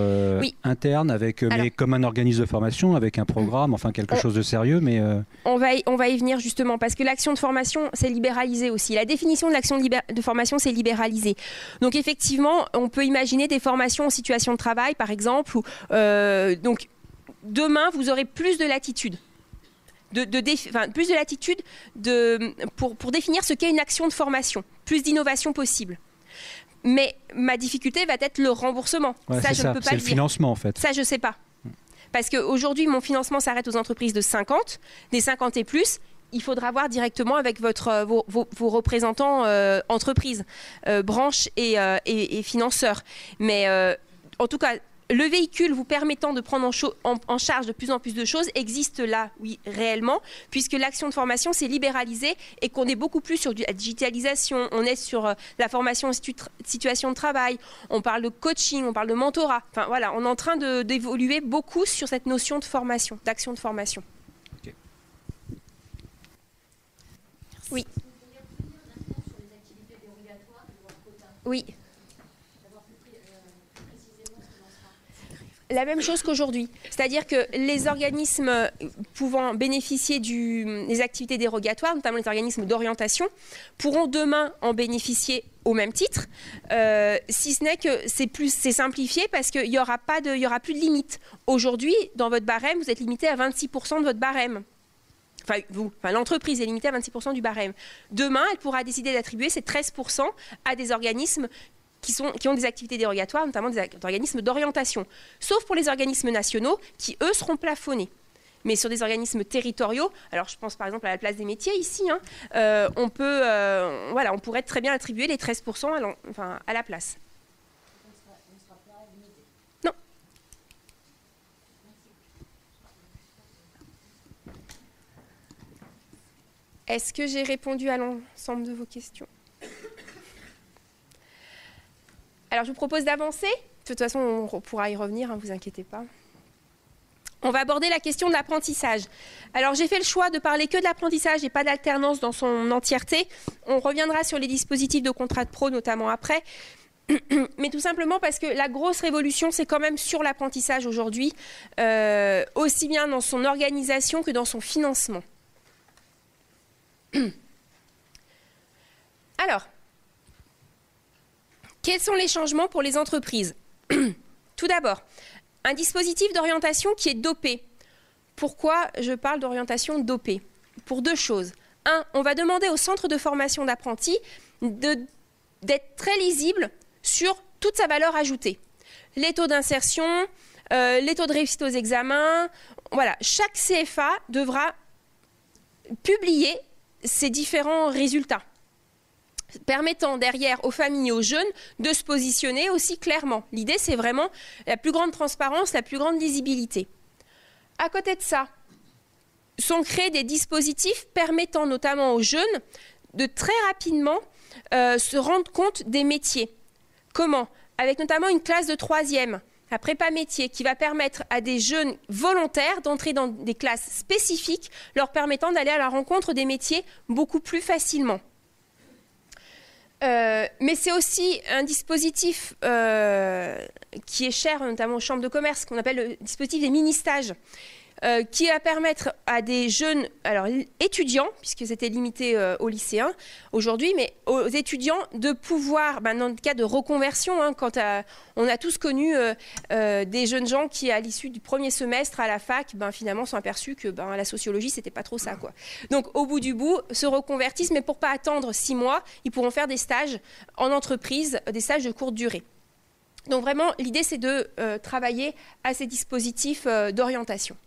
internes, mais comme un organisme de formation, avec un programme, enfin quelque chose de sérieux. Mais on va y venir justement, parce que l'action de formation, c'est libéralisé aussi. La définition de l'action de formation, c'est libéralisé. Donc effectivement, on peut imaginer des formations en situation de travail, par exemple, donc demain, vous aurez plus de latitude. Plus de latitude pour définir ce qu'est une action de formation, plus d'innovation possible. Mais ma difficulté va être le remboursement. Ouais, ça, je ne peux pas c'est le le dire. financement en fait. Ça, je ne sais pas. Parce qu'aujourd'hui, mon financement s'arrête aux entreprises de 50, des 50 et plus. Il faudra voir directement avec vos représentants entreprises, branches et financeurs. Mais en tout cas, le véhicule vous permettant de prendre en charge de plus en plus de choses existe là, oui, réellement, puisque l'action de formation s'est libéralisée et qu'on est beaucoup plus sur la digitalisation, on est sur la formation en situation de travail, on parle de coaching, on parle de mentorat. Enfin voilà, on est en train d'évoluer beaucoup sur cette notion de formation, d'action de formation. Okay. Oui. Oui. La même chose qu'aujourd'hui. C'est-à-dire que les organismes pouvant bénéficier des activités dérogatoires, notamment les organismes d'orientation, pourront demain en bénéficier au même titre, si ce n'est que c'est simplifié parce qu'il n'y aura plus de limite. Aujourd'hui, dans votre barème, vous êtes limité à 26% de votre barème. L'entreprise est limitée à 26% du barème. Demain, elle pourra décider d'attribuer ces 13% à des organismes qui ont des activités dérogatoires, notamment des organismes d'orientation. Sauf pour les organismes nationaux qui, eux, seront plafonnés. Mais sur des organismes territoriaux, alors je pense par exemple à la place des métiers ici, on pourrait très bien attribuer les 13% à la place. Non. Est-ce que j'ai répondu à l'ensemble de vos questions ? Alors, je vous propose d'avancer. De toute façon, on pourra y revenir, ne vous inquiétez pas. On va aborder la question de l'apprentissage. Alors, j'ai fait le choix de parler que de l'apprentissage et pas d'alternance dans son entièreté. On reviendra sur les dispositifs de contrat de pro, notamment après. Mais tout simplement parce que la grosse révolution, c'est quand même sur l'apprentissage aujourd'hui, aussi bien dans son organisation que dans son financement. Alors, quels sont les changements pour les entreprises ? Tout d'abord, un dispositif d'orientation qui est dopé. Pourquoi je parle d'orientation dopée ? Pour deux choses. Un, on va demander au centre de formation d'apprentis d'être très lisible sur toute sa valeur ajoutée. Les taux d'insertion, les taux de réussite aux examens. Voilà, chaque CFA devra publier ses différents résultats, permettant derrière aux familles et aux jeunes de se positionner aussi clairement. L'idée, c'est vraiment la plus grande transparence, la plus grande lisibilité. À côté de ça, sont créés des dispositifs permettant notamment aux jeunes de très rapidement se rendre compte des métiers. Comment ? Avec notamment une classe de 3e, la prépa métier, qui va permettre à des jeunes volontaires d'entrer dans des classes spécifiques, leur permettant d'aller à la rencontre des métiers beaucoup plus facilement. Mais c'est aussi un dispositif qui est cher, notamment aux chambres de commerce, qu'on appelle le dispositif des mini-stages, qui va permettre à des jeunes, alors étudiants, puisque c'était limité aux lycéens aujourd'hui, mais aux étudiants de pouvoir, dans le cas de reconversion, quand on a tous connu des jeunes gens qui, à l'issue du premier semestre à la fac, finalement sont aperçus que la sociologie, c'était pas trop ça, quoi. Donc, au bout du bout, se reconvertissent, mais pour pas attendre 6 mois, ils pourront faire des stages en entreprise, des stages de courte durée. Donc, vraiment, l'idée, c'est de travailler à ces dispositifs d'orientation.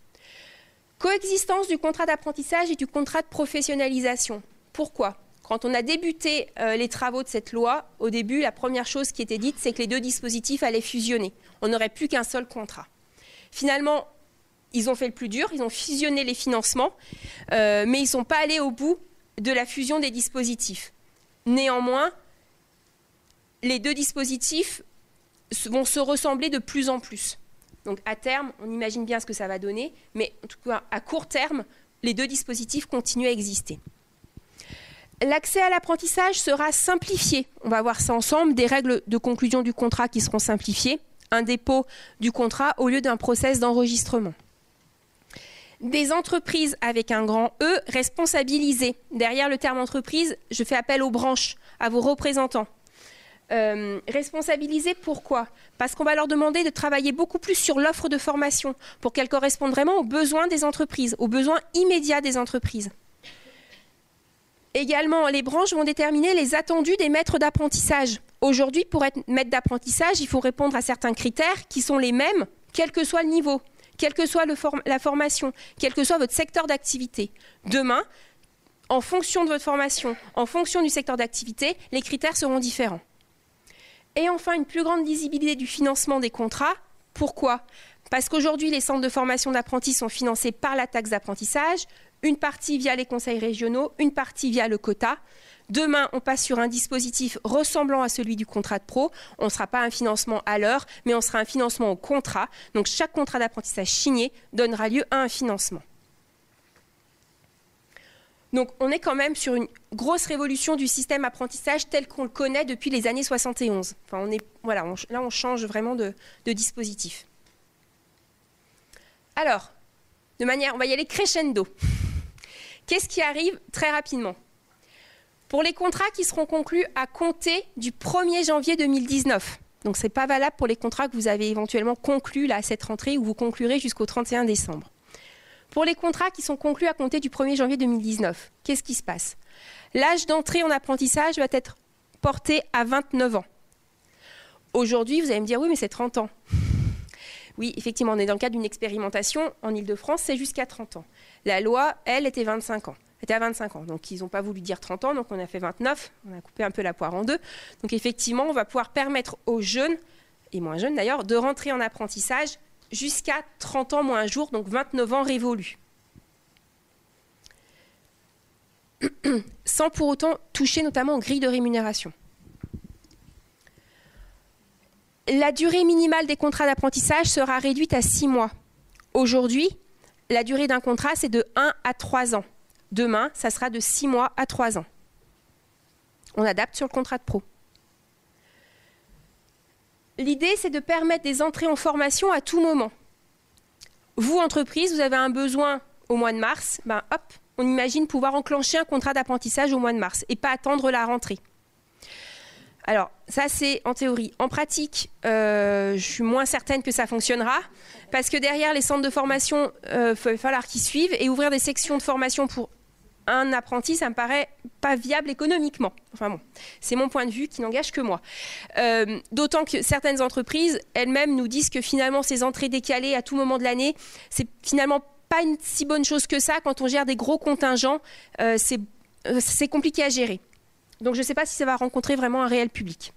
Coexistence du contrat d'apprentissage et du contrat de professionnalisation. Pourquoi ? Quand on a débuté les travaux de cette loi, au début, la première chose qui était dite, c'est que les deux dispositifs allaient fusionner. On n'aurait plus qu'un seul contrat. Finalement, ils ont fait le plus dur, ils ont fusionné les financements, mais ils ne sont pas allés au bout de la fusion des dispositifs. Néanmoins, les deux dispositifs vont se ressembler de plus en plus. Donc à terme, on imagine bien ce que ça va donner, mais en tout cas à court terme, les deux dispositifs continuent à exister. L'accès à l'apprentissage sera simplifié. On va voir ça ensemble, des règles de conclusion du contrat qui seront simplifiées, un dépôt du contrat au lieu d'un process d'enregistrement. Des entreprises avec un grand E responsabilisées. Derrière le terme entreprise, je fais appel aux branches, à vos représentants. Responsabiliser, pourquoi? Parce qu'on va leur demander de travailler beaucoup plus sur l'offre de formation pour qu'elle corresponde vraiment aux besoins des entreprises, aux besoins immédiats des entreprises. Également, les branches vont déterminer les attendus des maîtres d'apprentissage. Aujourd'hui, pour être maître d'apprentissage, il faut répondre à certains critères qui sont les mêmes, quel que soit le niveau, quelle que soit la formation, quel que soit votre secteur d'activité. Demain, en fonction de votre formation, en fonction du secteur d'activité, les critères seront différents. Et enfin, une plus grande lisibilité du financement des contrats. Pourquoi? Parce qu'aujourd'hui, les centres de formation d'apprentis sont financés par la taxe d'apprentissage, une partie via les conseils régionaux, une partie via le quota. Demain, on passe sur un dispositif ressemblant à celui du contrat de pro. On ne sera pas un financement à l'heure, mais on sera un financement au contrat. Donc, chaque contrat d'apprentissage signé donnera lieu à un financement. Donc, on est quand même sur une grosse révolution du système apprentissage tel qu'on le connaît depuis les années 71. Enfin, là, on change vraiment de dispositif. Alors, on va y aller crescendo. Qu'est-ce qui arrive très rapidement? Pour les contrats qui seront conclus à compter du 1er janvier 2019, donc ce n'est pas valable pour les contrats que vous avez éventuellement conclus là, à cette rentrée ou vous conclurez jusqu'au 31 décembre. Pour les contrats qui sont conclus à compter du 1er janvier 2019, qu'est-ce qui se passe? L'âge d'entrée en apprentissage va être porté à 29 ans. Aujourd'hui, vous allez me dire, oui, mais c'est 30 ans. Oui, effectivement, on est dans le cadre d'une expérimentation. En Ile-de-France, c'est jusqu'à 30 ans. La loi, elle, était 25 ans. Était à 25 ans. Donc, ils n'ont pas voulu dire 30 ans, donc on a fait 29. On a coupé un peu la poire en deux. Donc, effectivement, on va pouvoir permettre aux jeunes, et moins jeunes d'ailleurs, de rentrer en apprentissage jusqu'à 30 ans moins un jour, donc 29 ans révolus. Sans pour autant toucher notamment aux grilles de rémunération. La durée minimale des contrats d'apprentissage sera réduite à 6 mois. Aujourd'hui, la durée d'un contrat, c'est de 1 à 3 ans. Demain, ça sera de 6 mois à 3 ans. On adapte sur le contrat de pro. L'idée, c'est de permettre des entrées en formation à tout moment. Vous, entreprise, vous avez un besoin au mois de mars, hop, on imagine pouvoir enclencher un contrat d'apprentissage au mois de mars et pas attendre la rentrée. Alors, ça, c'est en théorie. En pratique, je suis moins certaine que ça fonctionnera parce que derrière les centres de formation, il va falloir qu'ils suivent et ouvrir des sections de formation pour un apprenti, ça me paraît pas viable économiquement. Enfin bon, c'est mon point de vue qui n'engage que moi. D'autant que certaines entreprises elles-mêmes nous disent que finalement ces entrées décalées à tout moment de l'année, c'est finalement pas une si bonne chose que ça. Quand on gère des gros contingents, c'est compliqué à gérer. Donc je ne sais pas si ça va rencontrer vraiment un réel public.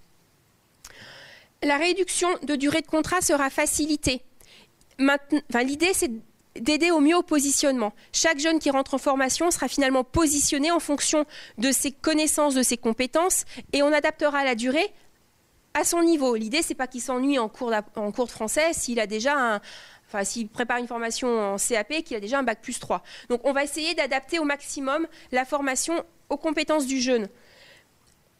La réduction de durée de contrat sera facilitée. L'idée, c'est d'aider au mieux au positionnement. Chaque jeune qui rentre en formation sera finalement positionné en fonction de ses connaissances, de ses compétences, et on adaptera la durée à son niveau. L'idée, c'est pas qu'il s'ennuie en cours de français s'il a déjà s'il prépare une formation en CAP, qu'il a déjà un bac plus 3. Donc on va essayer d'adapter au maximum la formation aux compétences du jeune.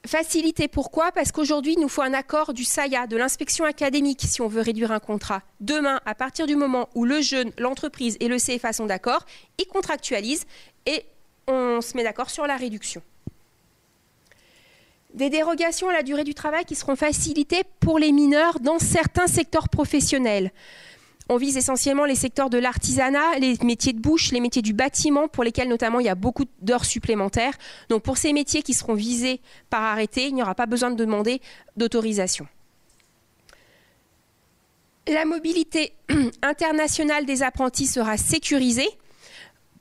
Facilité, pourquoi? Parce qu'aujourd'hui, il nous faut un accord du SAIA, de l'inspection académique, si on veut réduire un contrat. Demain, à partir du moment où le jeune, l'entreprise et le CFA sont d'accord, ils contractualisent et on se met d'accord sur la réduction. Des dérogations à la durée du travail qui seront facilitées pour les mineurs dans certains secteurs professionnels. On vise essentiellement les secteurs de l'artisanat, les métiers de bouche, les métiers du bâtiment, pour lesquels notamment il y a beaucoup d'heures supplémentaires. Donc pour ces métiers qui seront visés par arrêté, il n'y aura pas besoin de demander d'autorisation. La mobilité internationale des apprentis sera sécurisée.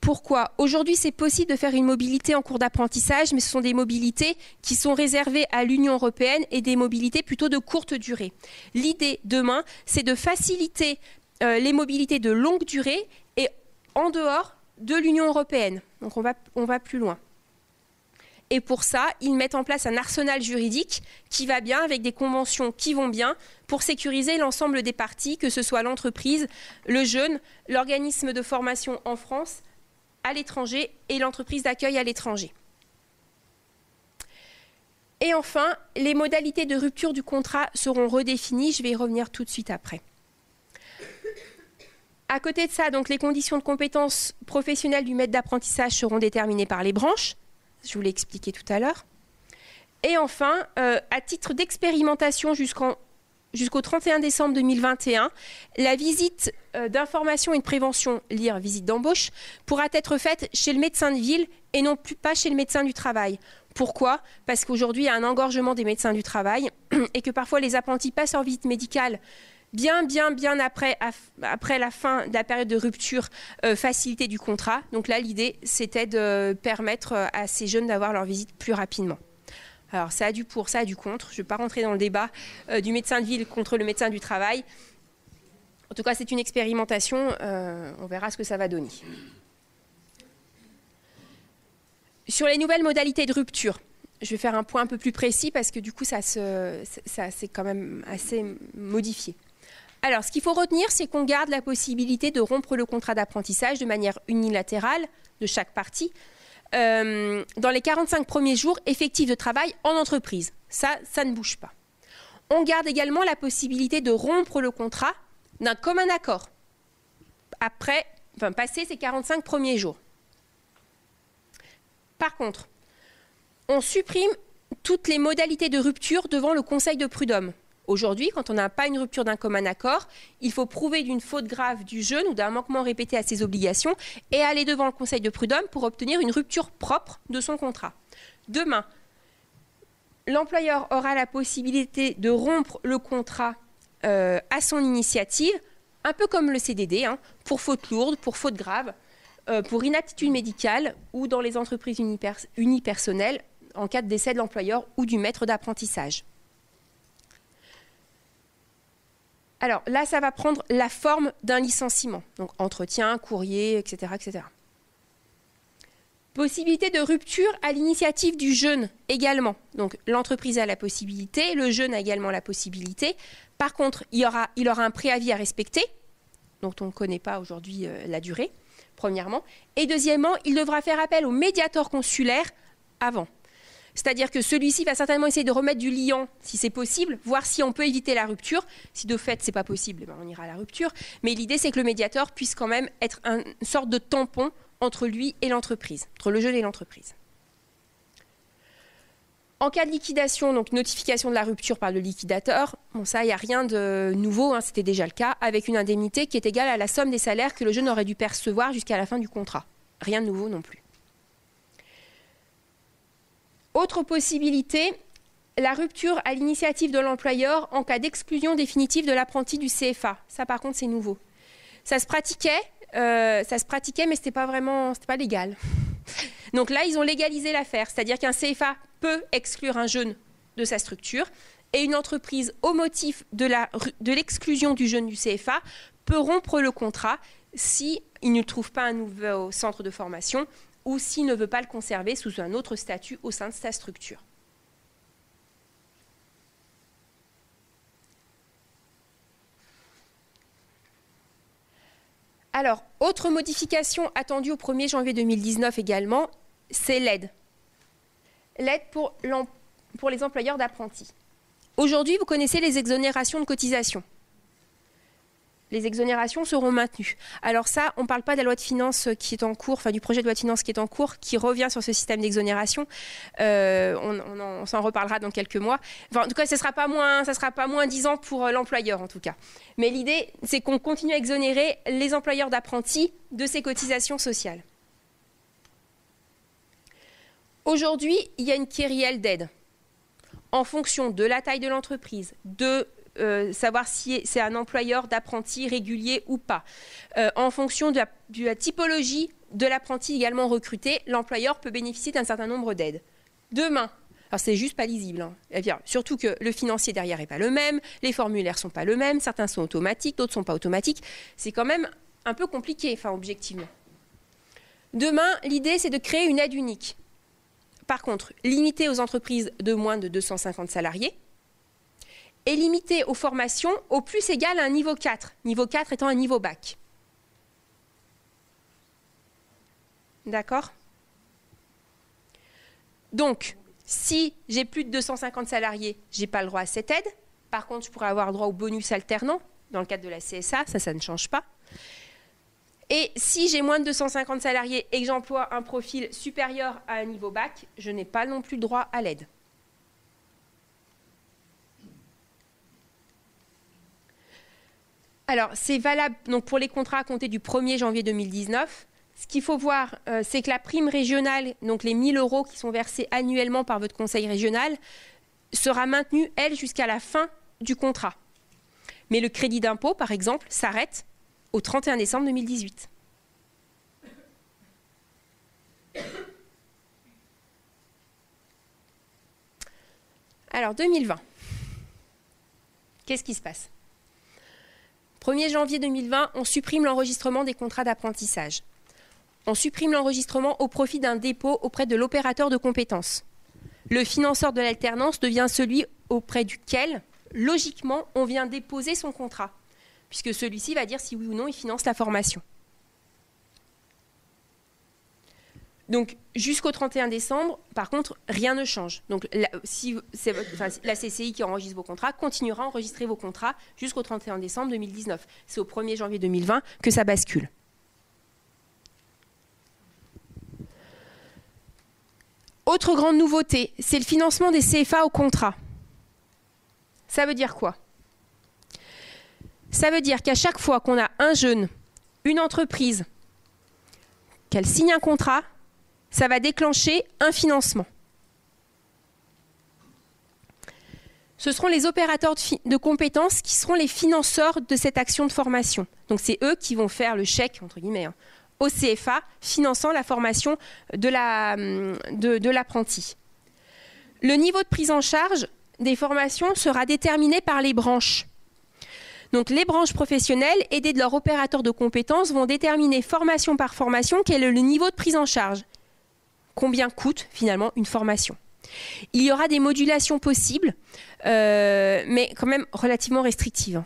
Pourquoi? Aujourd'hui, c'est possible de faire une mobilité en cours d'apprentissage, mais ce sont des mobilités qui sont réservées à l'Union européenne et des mobilités plutôt de courte durée. L'idée demain, c'est de faciliter les mobilités de longue durée et en dehors de l'Union européenne. Donc on va plus loin. Et pour ça, ils mettent en place un arsenal juridique qui va bien, avec des conventions qui vont bien, pour sécuriser l'ensemble des parties, que ce soit l'entreprise, le jeune, l'organisme de formation en France, à l'étranger et l'entreprise d'accueil à l'étranger. Et enfin, les modalités de rupture du contrat seront redéfinies. Je vais y revenir tout de suite après. À côté de ça, donc, les conditions de compétences professionnelles du maître d'apprentissage seront déterminées par les branches. Je vous l'ai expliqué tout à l'heure. Et enfin, à titre d'expérimentation jusqu'au 31 décembre 2021, la visite d'information et de prévention, lire visite d'embauche, pourra être faite chez le médecin de ville et non plus pas chez le médecin du travail. Pourquoi? Parce qu'aujourd'hui, il y a un engorgement des médecins du travail et que parfois les apprentis passent leur visite médicale bien après la fin de la période de rupture facilitée du contrat. Donc là, l'idée, c'était de permettre à ces jeunes d'avoir leur visite plus rapidement. Alors, ça a du pour, ça a du contre. Je ne vais pas rentrer dans le débat du médecin de ville contre le médecin du travail. En tout cas, c'est une expérimentation. On verra ce que ça va donner. Sur les nouvelles modalités de rupture, je vais faire un point un peu plus précis parce que du coup, ça c'est quand même assez modifié. Alors, ce qu'il faut retenir, c'est qu'on garde la possibilité de rompre le contrat d'apprentissage de manière unilatérale de chaque partie dans les 45 premiers jours effectifs de travail en entreprise. Ça ne bouge pas. On garde également la possibilité de rompre le contrat d'un commun accord passer ces 45 premiers jours. Par contre, on supprime toutes les modalités de rupture devant le Conseil de prud'homme. Aujourd'hui, quand on n'a pas une rupture d'un commun accord, il faut prouver d'une faute grave du jeune ou d'un manquement répété à ses obligations et aller devant le Conseil de prud'homme pour obtenir une rupture propre de son contrat. Demain, l'employeur aura la possibilité de rompre le contrat à son initiative, un peu comme le CDD, pour faute lourde, pour faute grave, pour inaptitude médicale ou dans les entreprises unipersonnelles en cas de décès de l'employeur ou du maître d'apprentissage. Alors là, ça va prendre la forme d'un licenciement, donc entretien, courrier, etc., etc. Possibilité de rupture à l'initiative du jeune également. Donc l'entreprise a la possibilité, le jeune a également la possibilité. Par contre, il aura un préavis à respecter, dont on ne connaît pas aujourd'hui la durée, premièrement. Et deuxièmement, il devra faire appel au médiateur consulaire avant. C'est-à-dire que celui-ci va certainement essayer de remettre du liant, si c'est possible, voir si on peut éviter la rupture. Si de fait, ce n'est pas possible, on ira à la rupture. Mais l'idée, c'est que le médiateur puisse quand même être une sorte de tampon entre lui et l'entreprise, entre le jeune et l'entreprise. En cas de liquidation, donc notification de la rupture par le liquidateur, bon ça, il n'y a rien de nouveau, c'était déjà le cas, avec une indemnité qui est égale à la somme des salaires que le jeune aurait dû percevoir jusqu'à la fin du contrat. Rien de nouveau non plus. Autre possibilité, la rupture à l'initiative de l'employeur en cas d'exclusion définitive de l'apprenti du CFA. Ça, par contre, c'est nouveau. Ça se pratiquait, mais c'était pas légal. Donc là, ils ont légalisé l'affaire, c'est-à-dire qu'un CFA peut exclure un jeune de sa structure et une entreprise, au motif de l'exclusion du jeune du CFA, peut rompre le contrat s'il ne trouve pas un nouveau centre de formation ou s'il ne veut pas le conserver sous un autre statut au sein de sa structure. Alors, autre modification attendue au 1er janvier 2019 également, c'est l'aide. L'aide pour les employeurs d'apprentis. Aujourd'hui, vous connaissez les exonérations de cotisation. Les exonérations seront maintenues. Alors ça, on ne parle pas de la loi de finances qui est en cours, du projet de loi de finances qui est en cours, qui revient sur ce système d'exonération. On s'en reparlera dans quelques mois. En tout cas, ça ne sera pas moins 10 ans pour l'employeur, en tout cas. Mais l'idée, c'est qu'on continue à exonérer les employeurs d'apprentis de ces cotisations sociales. Aujourd'hui, il y a une kyrielle d'aide. En fonction de la taille de l'entreprise, savoir si c'est un employeur d'apprentis régulier ou pas. En fonction de la typologie de l'apprenti également recruté, l'employeur peut bénéficier d'un certain nombre d'aides. Demain, alors c'est juste pas lisible, surtout que le financier derrière n'est pas le même, les formulaires ne sont pas le même, certains sont automatiques, d'autres ne sont pas automatiques. C'est quand même un peu compliqué, objectivement. Demain, l'idée, c'est de créer une aide unique. Par contre, limitée aux entreprises de moins de 250 salariés, et limité aux formations au plus égal à un niveau 4, niveau 4 étant un niveau bac. D'accord ? Donc, si j'ai plus de 250 salariés, je n'ai pas le droit à cette aide. Par contre, je pourrais avoir le droit au bonus alternant dans le cadre de la CSA, ça ne change pas. Et si j'ai moins de 250 salariés et que j'emploie un profil supérieur à un niveau bac, je n'ai pas non plus le droit à l'aide. Alors, c'est valable donc, pour les contrats à compter du 1er janvier 2019. Ce qu'il faut voir, c'est que la prime régionale, donc les 1 000 € qui sont versés annuellement par votre conseil régional, sera maintenue, elle, jusqu'à la fin du contrat. Mais le crédit d'impôt, par exemple, s'arrête au 31 décembre 2018. Alors, 2020. Qu'est-ce qui se passe ? 1er janvier 2020, on supprime l'enregistrement des contrats d'apprentissage. On supprime l'enregistrement au profit d'un dépôt auprès de l'opérateur de compétences. Le financeur de l'alternance devient celui auprès duquel, logiquement, on vient déposer son contrat, puisque celui-ci va dire si oui ou non il finance la formation. Donc, jusqu'au 31 décembre, par contre, rien ne change. Donc, la CCI qui enregistre vos contrats continuera à enregistrer vos contrats jusqu'au 31 décembre 2019. C'est au 1er janvier 2020 que ça bascule. Autre grande nouveauté, c'est le financement des CFA au contrat. Ça veut dire quoi ? Ça veut dire qu'à chaque fois qu'on a un jeune, une entreprise, qu'elle signe un contrat, ça va déclencher un financement. Ce seront les opérateurs de compétences qui seront les financeurs de cette action de formation. Donc c'est eux qui vont faire le chèque, entre guillemets, au CFA, finançant la formation de l'apprenti. Le niveau de prise en charge des formations sera déterminé par les branches. Donc les branches professionnelles, aidées de leurs opérateurs de compétences, vont déterminer formation par formation quel est le niveau de prise en charge. Combien coûte finalement une formation ? Il y aura des modulations possibles, mais quand même relativement restrictives.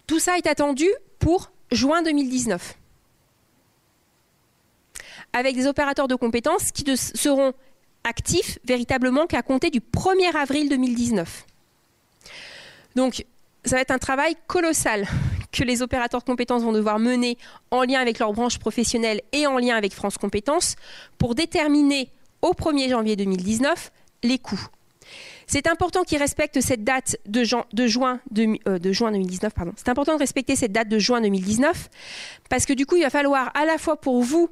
Tout ça est attendu pour juin 2019, avec des opérateurs de compétences qui ne seront actifs véritablement qu'à compter du 1er avril 2019. Donc, ça va être un travail colossal que les opérateurs de compétences vont devoir mener en lien avec leur branche professionnelle et en lien avec France Compétences pour déterminer au 1er janvier 2019 les coûts. C'est important qu'ils respectent cette date de juin 2019. C'est important de respecter cette date de juin 2019 parce que du coup, il va falloir à la fois pour vous,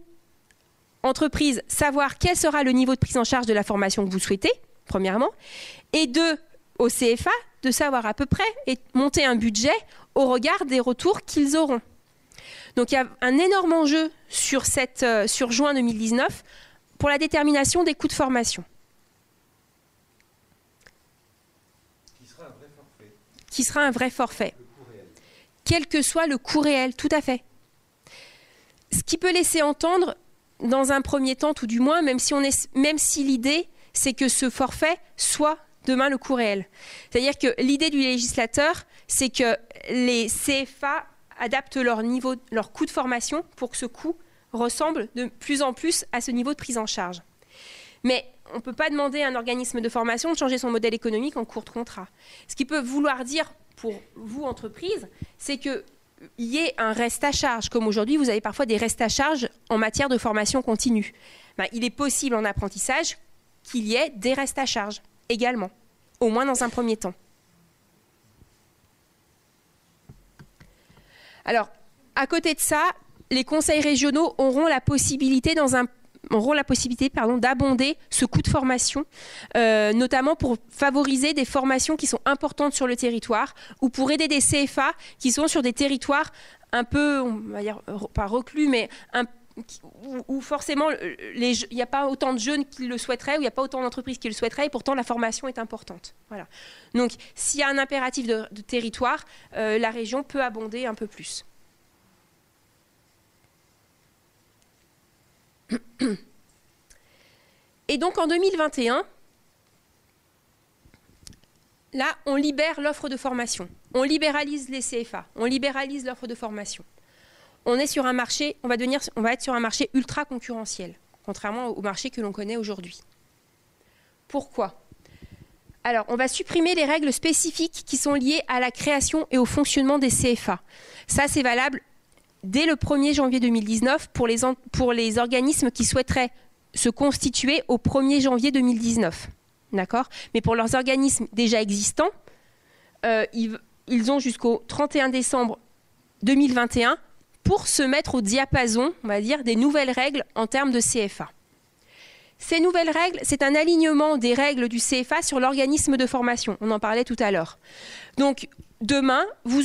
entreprise, savoir quel sera le niveau de prise en charge de la formation que vous souhaitez, premièrement, et deux, au CFA, de savoir à peu près et monter un budget au regard des retours qu'ils auront. Donc il y a un énorme enjeu sur juin 2019 pour la détermination des coûts de formation. Qui sera un vrai forfait. Quel que soit le coût réel, tout à fait. Ce qui peut laisser entendre, dans un premier temps, tout du moins, même si l'idée, c'est que ce forfait soit demain le coût réel. C'est-à-dire que l'idée du législateur, c'est que les CFA adaptent leur coût de formation pour que ce coût ressemble de plus en plus à ce niveau de prise en charge. Mais on ne peut pas demander à un organisme de formation de changer son modèle économique en cours de contrat. Ce qui peut vouloir dire pour vous, entreprise, c'est qu'il y ait un reste à charge. Comme aujourd'hui, vous avez parfois des restes à charge en matière de formation continue. Il est possible en apprentissage qu'il y ait des restes à charge également, au moins dans un premier temps. Alors, à côté de ça, les conseils régionaux auront la possibilité d'abonder ce coût de formation, notamment pour favoriser des formations qui sont importantes sur le territoire ou pour aider des CFA qui sont sur des territoires un peu, on va dire, pas reclus, mais où forcément il n'y a pas autant de jeunes qui le souhaiteraient, où il n'y a pas autant d'entreprises qui le souhaiteraient, et pourtant la formation est importante. Voilà. Donc, s'il y a un impératif de territoire, la région peut abonder un peu plus. Et donc en 2021, là, on libère l'offre de formation. On libéralise les CFA. On libéralise l'offre de formation. On est sur un marché, on va être sur un marché ultra concurrentiel, contrairement au marché que l'on connaît aujourd'hui. Pourquoi ? Alors, on va supprimer les règles spécifiques qui sont liées à la création et au fonctionnement des CFA. Ça, c'est valable dès le 1er janvier 2019 pour les organismes qui souhaiteraient se constituer au 1er janvier 2019. D'accord ? Mais pour leurs organismes déjà existants, ils ont jusqu'au 31 décembre 2021 pour se mettre au diapason, on va dire, des nouvelles règles en termes de CFA. Ces nouvelles règles, c'est un alignement des règles du CFA sur l'organisme de formation. On en parlait tout à l'heure. Donc, demain, vous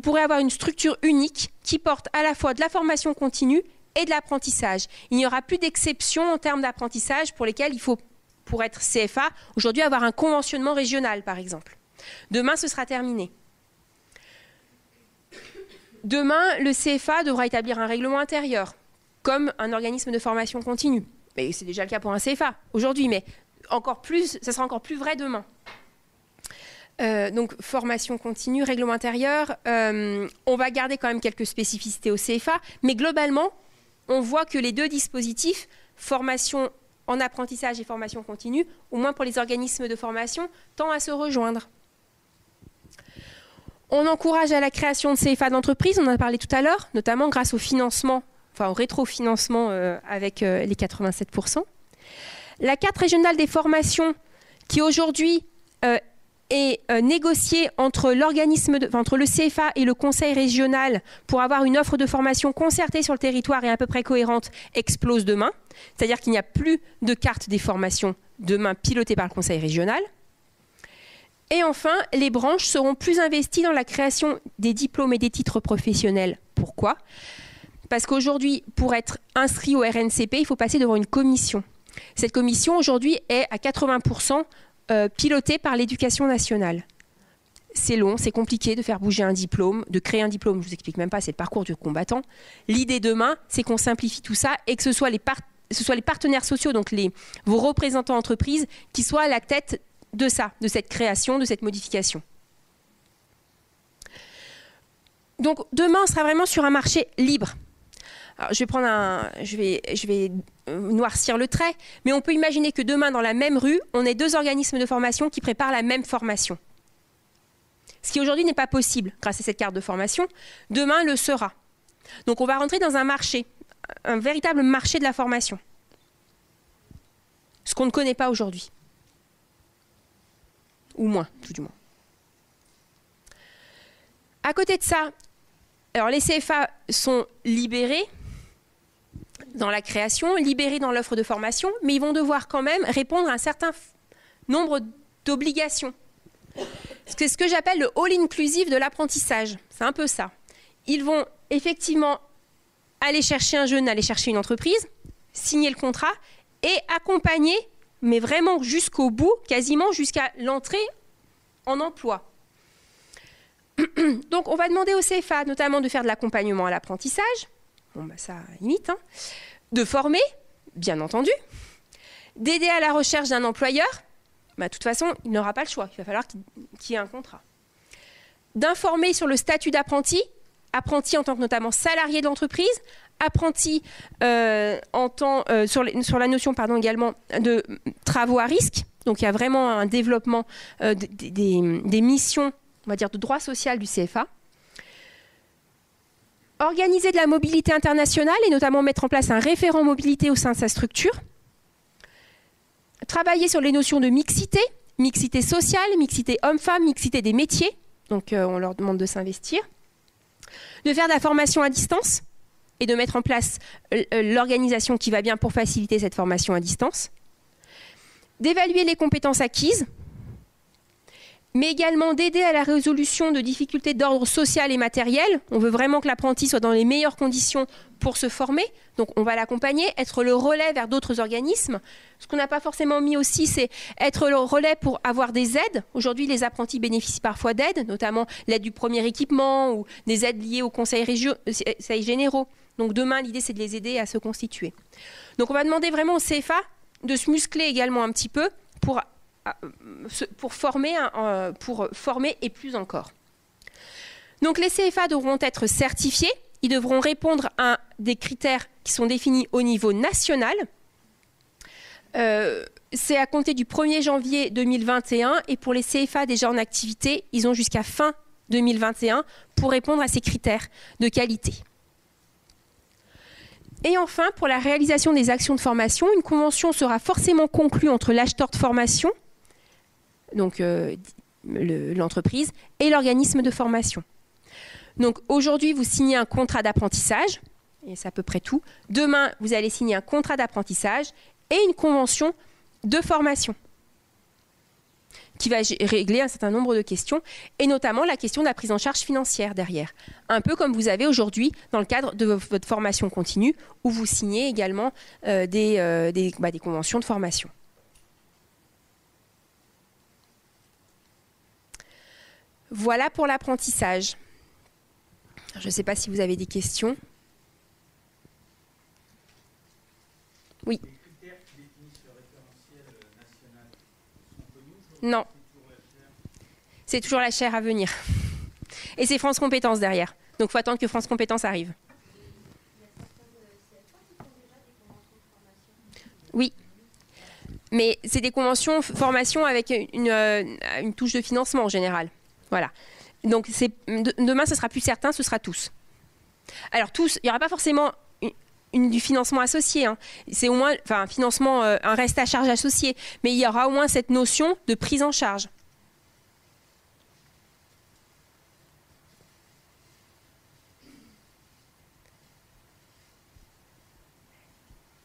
pourrez avoir une structure unique qui porte à la fois de la formation continue et de l'apprentissage. Il n'y aura plus d'exception en termes d'apprentissage pour lesquels il faut, pour être CFA, aujourd'hui avoir un conventionnement régional, par exemple. Demain, ce sera terminé. Demain, le CFA devra établir un règlement intérieur, comme un organisme de formation continue. Mais c'est déjà le cas pour un CFA aujourd'hui, mais encore plus, ça sera encore plus vrai demain. Donc, formation continue, règlement intérieur. On va garder quand même quelques spécificités au CFA, mais globalement, on voit que les deux dispositifs, formation en apprentissage et formation continue, au moins pour les organismes de formation, tendent à se rejoindre. On encourage à la création de CFA d'entreprise, on en a parlé tout à l'heure, notamment grâce au financement, enfin au rétrofinancement avec les 87%. La carte régionale des formations qui aujourd'hui est négociée entre entre le CFA et le conseil régional pour avoir une offre de formation concertée sur le territoire et à peu près cohérente, explose demain. C'est-à-dire qu'il n'y a plus de carte des formations demain pilotée par le conseil régional. Et enfin, les branches seront plus investies dans la création des diplômes et des titres professionnels. Pourquoi ? Parce qu'aujourd'hui, pour être inscrit au RNCP, il faut passer devant une commission. Cette commission, aujourd'hui, est à 80% pilotée par l'Éducation nationale. C'est long, c'est compliqué de faire bouger un diplôme, de créer un diplôme, je ne vous explique même pas, c'est le parcours du combattant. L'idée demain, c'est qu'on simplifie tout ça et que ce soit les partenaires sociaux, donc vos représentants entreprises, qui soient à la tête de ça, de cette création, de cette modification. Donc demain, on sera vraiment sur un marché libre. Alors, je vais noircir le trait, mais on peut imaginer que demain, dans la même rue, on ait deux organismes de formation qui préparent la même formation. Ce qui aujourd'hui n'est pas possible grâce à cette carte de formation. Demain le sera. Donc on va rentrer dans un marché, un véritable marché de la formation. Ce qu'on ne connaît pas aujourd'hui. Ou moins, tout du moins. À côté de ça, alors les CFA sont libérés dans la création, libérés dans l'offre de formation, mais ils vont devoir quand même répondre à un certain nombre d'obligations. C'est ce que j'appelle le all inclusive de l'apprentissage. C'est un peu ça. Ils vont effectivement aller chercher un jeune, aller chercher une entreprise, signer le contrat et accompagner, mais vraiment jusqu'au bout, quasiment jusqu'à l'entrée en emploi. Donc on va demander au CFA notamment de faire de l'accompagnement à l'apprentissage, bon bah ça limite, hein. De former, bien entendu, d'aider à la recherche d'un employeur, bah, de toute façon il n'aura pas le choix, il va falloir qu'il y ait un contrat, d'informer sur le statut d'apprenti, apprenti en tant que notamment salarié de l'entreprise, apprenti sur la notion également de travaux à risque, donc il y a vraiment un développement des missions, on va dire, de droit social du CFA. Organiser de la mobilité internationale et notamment mettre en place un référent mobilité au sein de sa structure. Travailler sur les notions de mixité, mixité sociale, mixité homme-femme, mixité des métiers. Donc on leur demande de s'investir. De faire de la formation à distance et de mettre en place l'organisation qui va bien pour faciliter cette formation à distance. D'évaluer les compétences acquises, mais également d'aider à la résolution de difficultés d'ordre social et matériel. On veut vraiment que l'apprenti soit dans les meilleures conditions pour se former. Donc on va l'accompagner, être le relais vers d'autres organismes. Ce qu'on n'a pas forcément mis aussi, c'est être le relais pour avoir des aides. Aujourd'hui, les apprentis bénéficient parfois d'aides, notamment l'aide du premier équipement ou des aides liées aux conseils généraux. Donc demain, l'idée, c'est de les aider à se constituer. Donc on va demander vraiment au CFA de se muscler également un petit peu pour former et plus encore. Donc les CFA devront être certifiés, ils devront répondre à des critères qui sont définis au niveau national. C'est à compter du 1er janvier 2021 et pour les CFA déjà en activité, ils ont jusqu'à fin 2021 pour répondre à ces critères de qualité. Et enfin, pour la réalisation des actions de formation, une convention sera forcément conclue entre l'acheteur de formation, donc l'entreprise et l'organisme de formation. Donc aujourd'hui, vous signez un contrat d'apprentissage, et c'est à peu près tout. Demain, vous allez signer un contrat d'apprentissage et une convention de formation qui va régler un certain nombre de questions, et notamment la question de la prise en charge financière derrière. Un peu comme vous avez aujourd'hui dans le cadre de votre formation continue, où vous signez également des conventions de formation. Voilà pour l'apprentissage. Je ne sais pas si vous avez des questions. Oui. Non. C'est toujours la chaire à venir. Et c'est France Compétences derrière. Donc il faut attendre que France Compétences arrive. Oui. Mais c'est des conventions formation avec une touche de financement en général. Voilà. Donc demain, ce sera plus certain, ce sera tous. Alors tous, il n'y aura pas forcément du financement associé. Hein. C'est au moins un financement, un reste à charge associé. Mais il y aura au moins cette notion de prise en charge.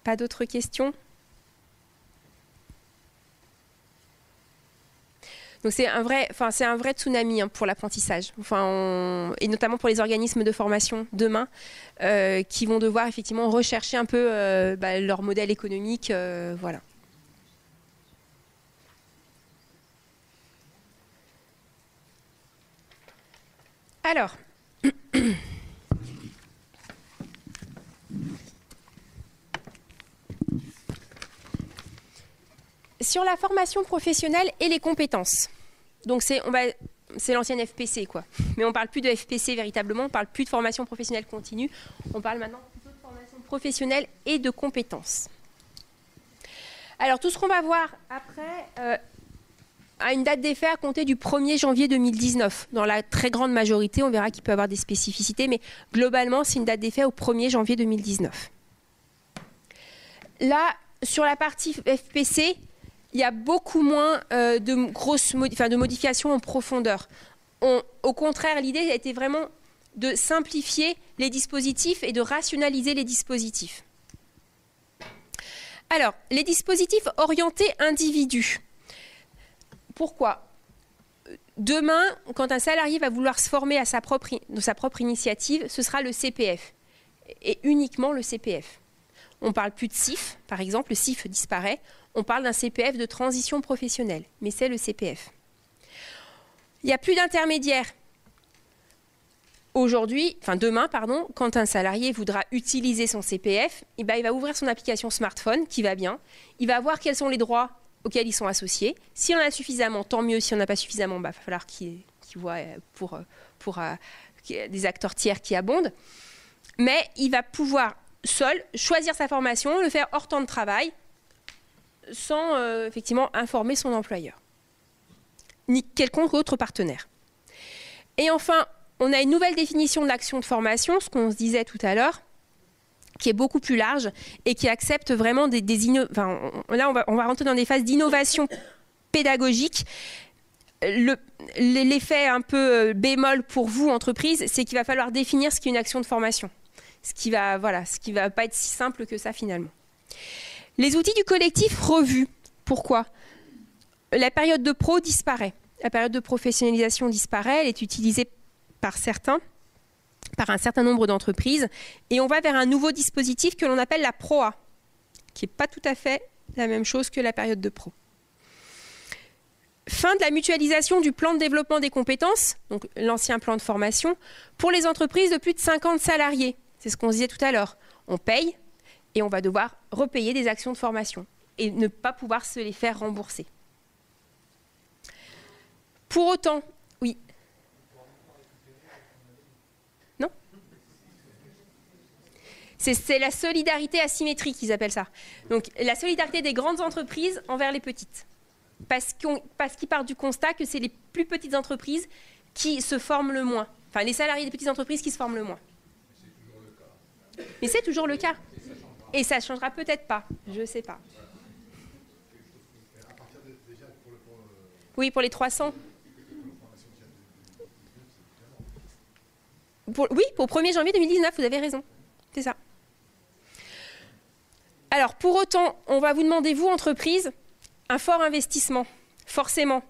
Pas d'autres questions ? Donc c'est un vrai tsunami pour l'apprentissage, et notamment pour les organismes de formation demain, qui vont devoir effectivement rechercher un peu leur modèle économique, voilà. Alors, sur la formation professionnelle et les compétences. Donc c'est l'ancienne FPC, quoi. Mais on ne parle plus de FPC véritablement, on ne parle plus de formation professionnelle continue, on parle maintenant plutôt de formation professionnelle et de compétences. Alors tout ce qu'on va voir après a une date d'effet à compter du 1er janvier 2019. Dans la très grande majorité, on verra qu'il peut y avoir des spécificités, mais globalement c'est une date d'effet au 1er janvier 2019. Là, sur la partie FPC, il y a beaucoup moins de modifications en profondeur. Au contraire, l'idée a été vraiment de simplifier les dispositifs et de rationaliser les dispositifs. Alors, les dispositifs orientés individus. Pourquoi ? Demain, quand un salarié va vouloir se former de sa propre initiative, ce sera le CPF, et uniquement le CPF. On ne parle plus de CIF, par exemple, le CIF disparaît. On parle d'un CPF de transition professionnelle, mais c'est le CPF. Il n'y a plus d'intermédiaire. Demain, quand un salarié voudra utiliser son CPF, il va ouvrir son application smartphone, qui va bien. Il va voir quels sont les droits auxquels ils sont associés. S'il en a suffisamment, tant mieux. S'il n'en a pas suffisamment, il va falloir qu'il voit pour des acteurs tiers qui abondent. Mais il va pouvoir seul choisir sa formation, le faire hors temps de travail, sans effectivement informer son employeur, ni quelconque autre partenaire. Et enfin, on a une nouvelle définition de l'action de formation, ce qu'on se disait tout à l'heure, qui est beaucoup plus large et qui accepte vraiment là, on va rentrer dans des phases d'innovation pédagogique. L'effet un peu bémol pour vous, entreprise, c'est qu'il va falloir définir ce qu'est une action de formation. Ce qui va pas être si simple que ça finalement. Les outils du collectif revus. Pourquoi ? La période de pro disparaît. La période de professionnalisation disparaît. Elle est utilisée par un certain nombre d'entreprises. Et on va vers un nouveau dispositif que l'on appelle la PROA, qui n'est pas tout à fait la même chose que la période de pro. Fin de la mutualisation du plan de développement des compétences, donc l'ancien plan de formation, pour les entreprises de plus de 50 salariés. C'est ce qu'on se disait tout à l'heure. On paye et on va devoir repayer des actions de formation et ne pas pouvoir se les faire rembourser. Pour autant, oui. Non ? C'est la solidarité asymétrique, ils appellent ça. Donc la solidarité des grandes entreprises envers les petites. Parce qu'ils partent du constat que c'est les plus petites entreprises qui se forment le moins. Enfin, les salariés des petites entreprises qui se forment le moins. Mais c'est toujours le cas. Et ça ne changera peut-être pas. Je ne sais pas. Oui, pour les 300. Oui, pour 1er janvier 2019, vous avez raison. C'est ça. Alors, pour autant, on va vous demander, vous, entreprise, un fort investissement, forcément.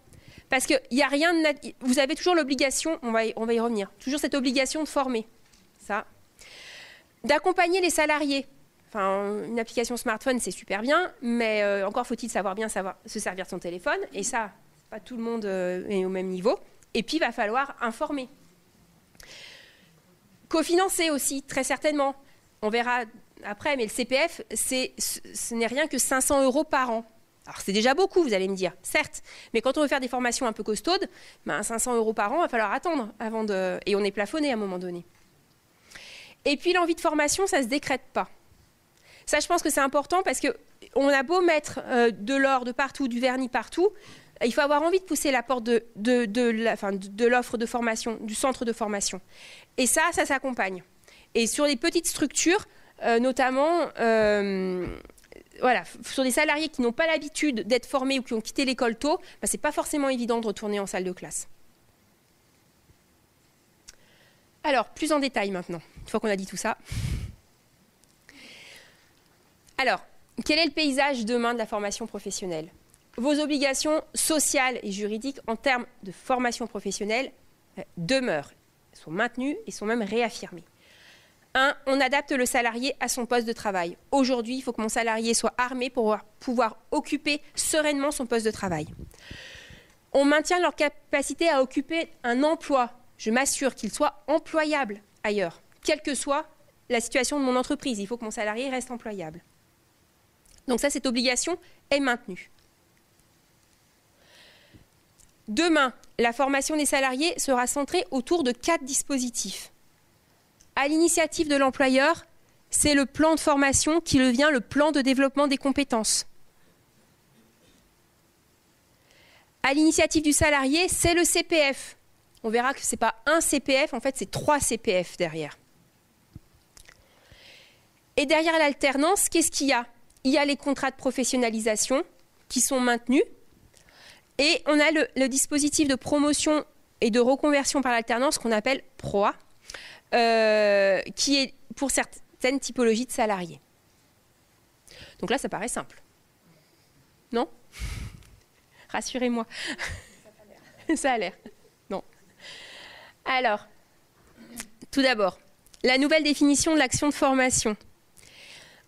Parce qu'il n'y a rien de... Vous avez toujours l'obligation, on va y revenir, toujours cette obligation de former, ça. D'accompagner les salariés. Enfin, une application smartphone, c'est super bien, mais encore faut-il savoir se servir de son téléphone. Et ça, pas tout le monde est au même niveau. Et puis, il va falloir informer. Cofinancer aussi, très certainement. On verra après, mais le CPF, ce n'est rien que 500 € par an. Alors, c'est déjà beaucoup, vous allez me dire, certes. Mais quand on veut faire des formations un peu costaudes, 500 € par an, il va falloir attendre avant de... Et on est plafonné à un moment donné. Et puis, l'envie de formation, ça ne se décrète pas. Ça, je pense que c'est important parce qu'on a beau mettre de l'or de partout, du vernis partout, il faut avoir envie de pousser la porte de l'offre de formation, du centre de formation. Et ça s'accompagne. Et sur les petites structures, notamment... Voilà, sur des salariés qui n'ont pas l'habitude d'être formés ou qui ont quitté l'école tôt, ce n'est pas forcément évident de retourner en salle de classe. Alors, plus en détail maintenant, une fois qu'on a dit tout ça. Alors, quel est le paysage demain de la formation professionnelle? Vos obligations sociales et juridiques en termes de formation professionnelle demeurent, sont maintenues et sont même réaffirmées. 1. On adapte le salarié à son poste de travail. Aujourd'hui, il faut que mon salarié soit armé pour pouvoir occuper sereinement son poste de travail. On maintient leur capacité à occuper un emploi. Je m'assure qu'il soit employable ailleurs, quelle que soit la situation de mon entreprise. Il faut que mon salarié reste employable. Donc ça, cette obligation est maintenue. Demain, la formation des salariés sera centrée autour de 4 dispositifs. À l'initiative de l'employeur, c'est le plan de formation qui devient le plan de développement des compétences. À l'initiative du salarié, c'est le CPF. On verra que ce n'est pas un CPF, en fait, c'est 3 CPF derrière. Et derrière l'alternance, qu'est-ce qu'il y a? Il y a les contrats de professionnalisation qui sont maintenus. Et on a le dispositif de promotion et de reconversion par l'alternance qu'on appelle PROA. Qui est pour certaines typologies de salariés. Donc là, ça paraît simple. Non? Rassurez-moi. Ça a l'air. Non. Alors, tout d'abord, la nouvelle définition de l'action de formation.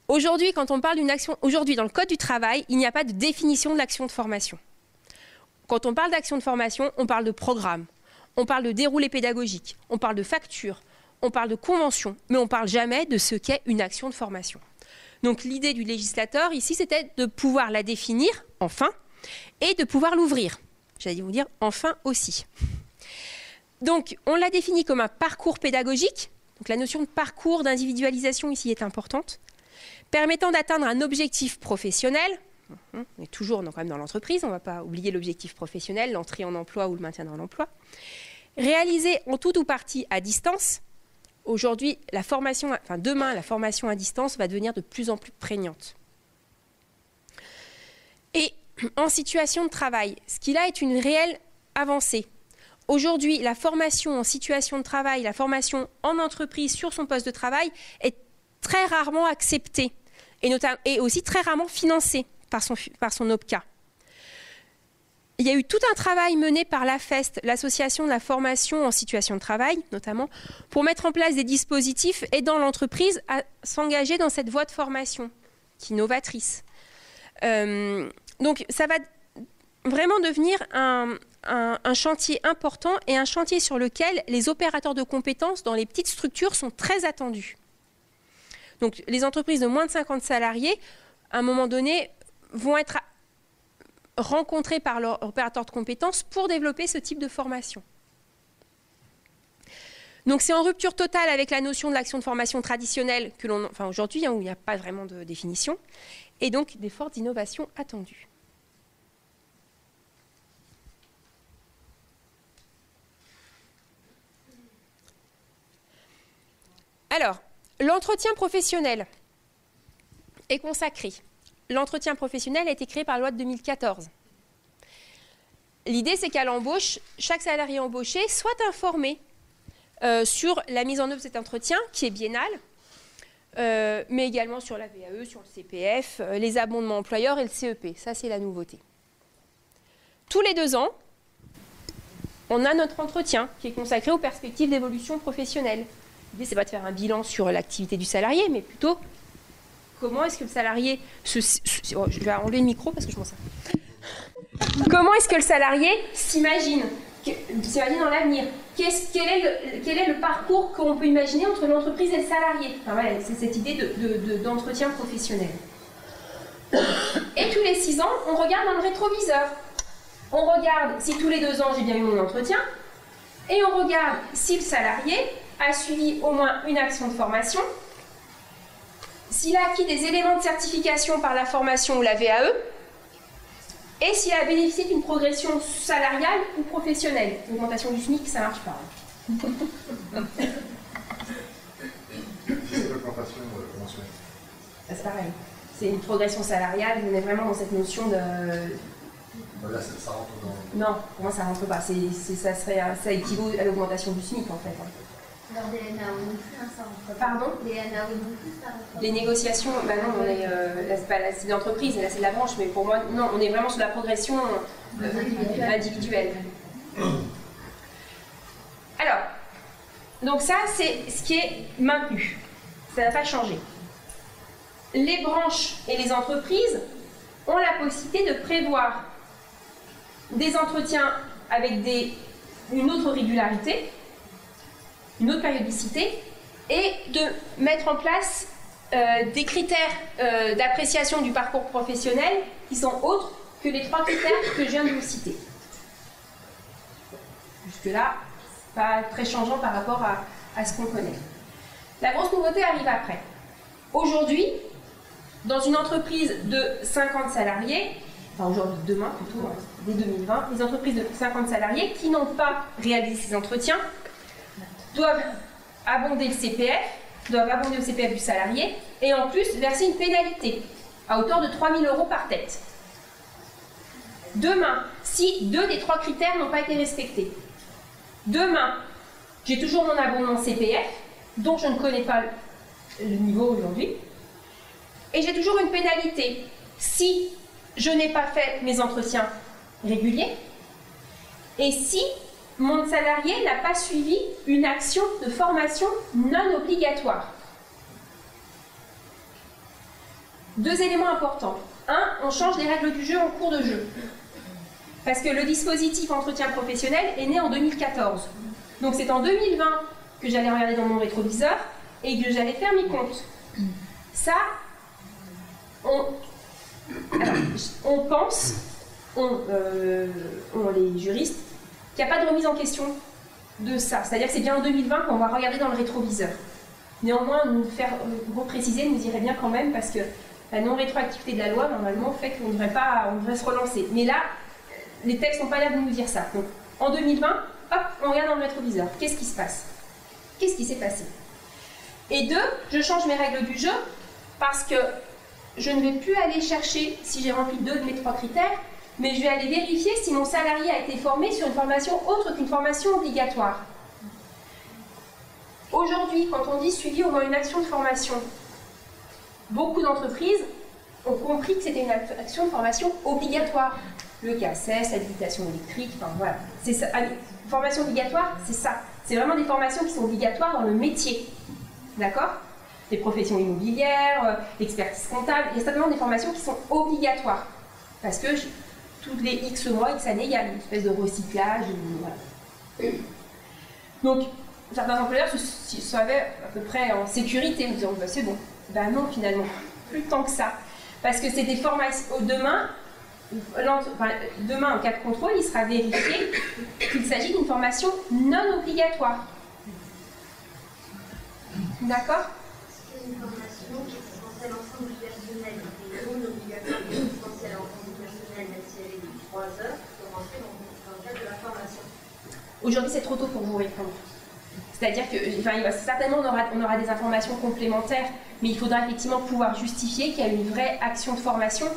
Aujourd'hui, quand on parle d'une action... Aujourd'hui, dans le Code du travail, il n'y a pas de définition de l'action de formation. Quand on parle d'action de formation, on parle de programme, on parle de déroulé pédagogique, on parle de facture, on parle de convention, mais on ne parle jamais de ce qu'est une action de formation. Donc l'idée du législateur ici, c'était de pouvoir la définir, enfin, et de pouvoir l'ouvrir. J'allais vous dire, enfin aussi. Donc on l'a défini comme un parcours pédagogique, donc la notion de parcours d'individualisation ici est importante, permettant d'atteindre un objectif professionnel. On est toujours quand même dans l'entreprise, on ne va pas oublier l'objectif professionnel, l'entrée en emploi ou le maintien dans l'emploi. Réalisé en tout ou partie à distance. Aujourd'hui, demain, la formation à distance va devenir de plus en plus prégnante. Et en situation de travail, ce qui là est une réelle avancée. Aujourd'hui, la formation en situation de travail, la formation en entreprise sur son poste de travail est très rarement acceptée et aussi très rarement financée par son OPCA. Il y a eu tout un travail mené par l'AFEST, l'association de la formation en situation de travail, notamment, pour mettre en place des dispositifs aidant l'entreprise à s'engager dans cette voie de formation, qui est novatrice. Donc, ça va vraiment devenir un chantier important et un chantier sur lequel les opérateurs de compétences dans les petites structures sont très attendus. Donc, les entreprises de moins de 50 salariés, à un moment donné, vont être rencontrés par leur opérateur de compétences pour développer ce type de formation. Donc c'est en rupture totale avec la notion de l'action de formation traditionnelle que aujourd'hui, où il n'y a pas vraiment de définition, et donc des fortes innovations attendues. Alors, l'entretien professionnel est consacré. L'entretien professionnel a été créé par la loi de 2014. L'idée, c'est qu'à l'embauche, chaque salarié embauché soit informé sur la mise en œuvre de cet entretien qui est biennal, mais également sur la VAE, sur le CPF, les abondements employeurs et le CEP. Ça, c'est la nouveauté. Tous les 2 ans, on a notre entretien qui est consacré aux perspectives d'évolution professionnelle. L'idée, c'est pas de faire un bilan sur l'activité du salarié, mais plutôt comment est-ce que le salarié je vais enlever le micro parce que je m'en sers. Comment est-ce que le salarié s'imagine dans l'avenir? Quel est le parcours qu'on peut imaginer entre l'entreprise et le salarié? Enfin, voilà, c'est cette idée d'entretien professionnel. Et tous les 6 ans, on regarde dans le rétroviseur. On regarde si tous les 2 ans j'ai bien eu mon entretien, et on regarde si le salarié a suivi au moins une action de formation, s'il a acquis des éléments de certification par la formation ou la VAE, et s'il a bénéficié d'une progression salariale ou professionnelle. L'augmentation du SMIC, ça ne marche pas. C'est l'augmentation mensuelle. C'est pareil. C'est une progression salariale, on est vraiment dans cette notion de... Là, ça rentre dans... Non, pour moi, ça ne rentre pas. Ça équivaut à l'augmentation du SMIC, en fait. Alors des NAO non plus, ça rentre. Pardon? Les NAO non plus, ça rentre. Les négociations, bah non, on est, là, c'est l'entreprise, là c'est la branche, mais pour moi, non, on est vraiment sur la progression individuelle. Alors, donc ça, c'est ce qui est maintenu. Ça n'a pas changé. Les branches et les entreprises ont la possibilité de prévoir des entretiens avec une autre régularité, une autre périodicité, et de mettre en place des critères d'appréciation du parcours professionnel qui sont autres que les 3 critères que je viens de vous citer. Jusque-là, pas très changeant par rapport à ce qu'on connaît. La grosse nouveauté arrive après. Aujourd'hui, dans une entreprise de 50 salariés, enfin aujourd'hui, demain plutôt, dès 2020, les entreprises de 50 salariés qui n'ont pas réalisé ces entretiens doivent abonder le CPF, doivent abonder le CPF du salarié et en plus verser une pénalité à hauteur de 3 000 € par tête. Demain, si 2 des 3 critères n'ont pas été respectés, demain, j'ai toujours mon abondement CPF, dont je ne connais pas le niveau aujourd'hui, et j'ai toujours une pénalité si je n'ai pas fait mes entretiens réguliers et si mon salarié n'a pas suivi une action de formation non obligatoire. 2 éléments importants. 1, on change les règles du jeu en cours de jeu. Parce que le dispositif entretien professionnel est né en 2014. Donc c'est en 2020 que j'allais regarder dans mon rétroviseur et que j'allais faire mes comptes. Ça, on pense, les juristes, qu'il n'y a pas de remise en question de ça. C'est-à-dire que c'est bien en 2020 qu'on va regarder dans le rétroviseur. Néanmoins, nous faire repréciser nous irait bien quand même parce que la non-rétroactivité de la loi, normalement, fait qu'on devrait se relancer. Mais là, les textes n'ont pas l'air de nous dire ça. Donc, en 2020, hop, on regarde dans le rétroviseur. Qu'est-ce qui se passe? Qu'est-ce qui s'est passé? Et 2, je change mes règles du jeu parce que je ne vais plus aller chercher si j'ai rempli 2 de mes 3 critères, mais je vais aller vérifier si mon salarié a été formé sur une formation autre qu'une formation obligatoire. Aujourd'hui, quand on dit suivi au moins une action de formation, beaucoup d'entreprises ont compris que c'était une action de formation obligatoire. Le CACES, l'habilitation électrique, enfin voilà. C'est ça. Formation obligatoire, c'est ça. C'est vraiment des formations qui sont obligatoires dans le métier. D'accord? Les professions immobilières, l'expertise comptable, il y a certainement des formations qui sont obligatoires. Parce que toutes les X mois, X années, il y a une espèce de recyclage. Voilà. Donc, certains employeurs se savaient à peu près en sécurité, en disant bah, c'est bon. Ben non, finalement, plus tant que ça. Parce que c'est des formations. Demain, en cas de contrôle, il sera vérifié qu'il s'agit d'une formation non obligatoire. D'accord? C'est une formation qui est dispensée à l'ensemble du personnel et non obligatoire, qui est dispensée à l'ensemble du personnel, même si elle est de 3 heures, pour rentrer dans le cadre de la formation. Aujourd'hui, c'est trop tôt pour vous répondre. C'est-à-dire que, certainement, on aura des informations complémentaires, mais il faudra effectivement pouvoir justifier qu'il y a une vraie action de formation.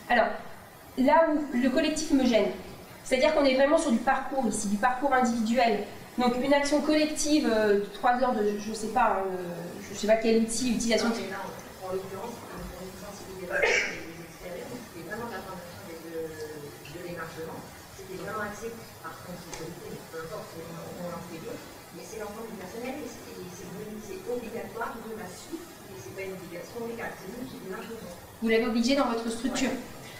Alors, là où le collectif me gêne, c'est-à-dire qu'on est vraiment sur du parcours ici, du parcours individuel, Donc une action collective de 3 heures de, je sais pas quel outil, utilisation. En l'occurrence, pour une sensibilisation des expériences, c'était vraiment la formation de l'émargement. C'était vraiment axé, par contre, peu importe, on lance les deux, mais c'est l'ensemble du personnel et c'est obligatoire de la suite, et c'est pas une obligation légale, c'est nous qui l'émargement. Vous l'avez obligé dans votre structure.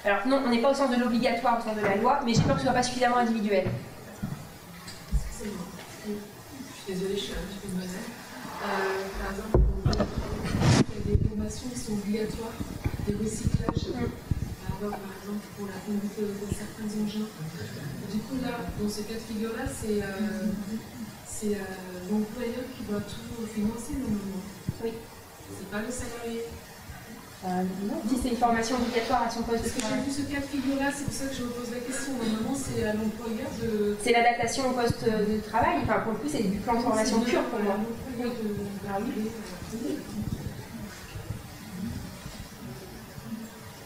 Alors non, on n'est pas au sens de l'obligatoire, au sens de la loi, mais j'ai peur que ce ne soit pas suffisamment individuel. Excusez-moi, je suis désolée, je suis un petit peu malade. Par exemple, il y a des formations qui sont obligatoires, des recyclages, par exemple pour la conduite de certains engins. Du coup, là, dans ce cas de figure-là, c'est l'employeur qui doit tout financer normalement. Oui. C'est pas le salarié. Si c'est une formation obligatoire à son poste de travail. Parce que j'ai vu ce cas de figure-là, c'est pour ça que je me pose la question. Normalement, c'est à l'employeur de... C'est l'adaptation au poste de travail. Enfin, pour le coup, c'est du plan de formation pur pour moi.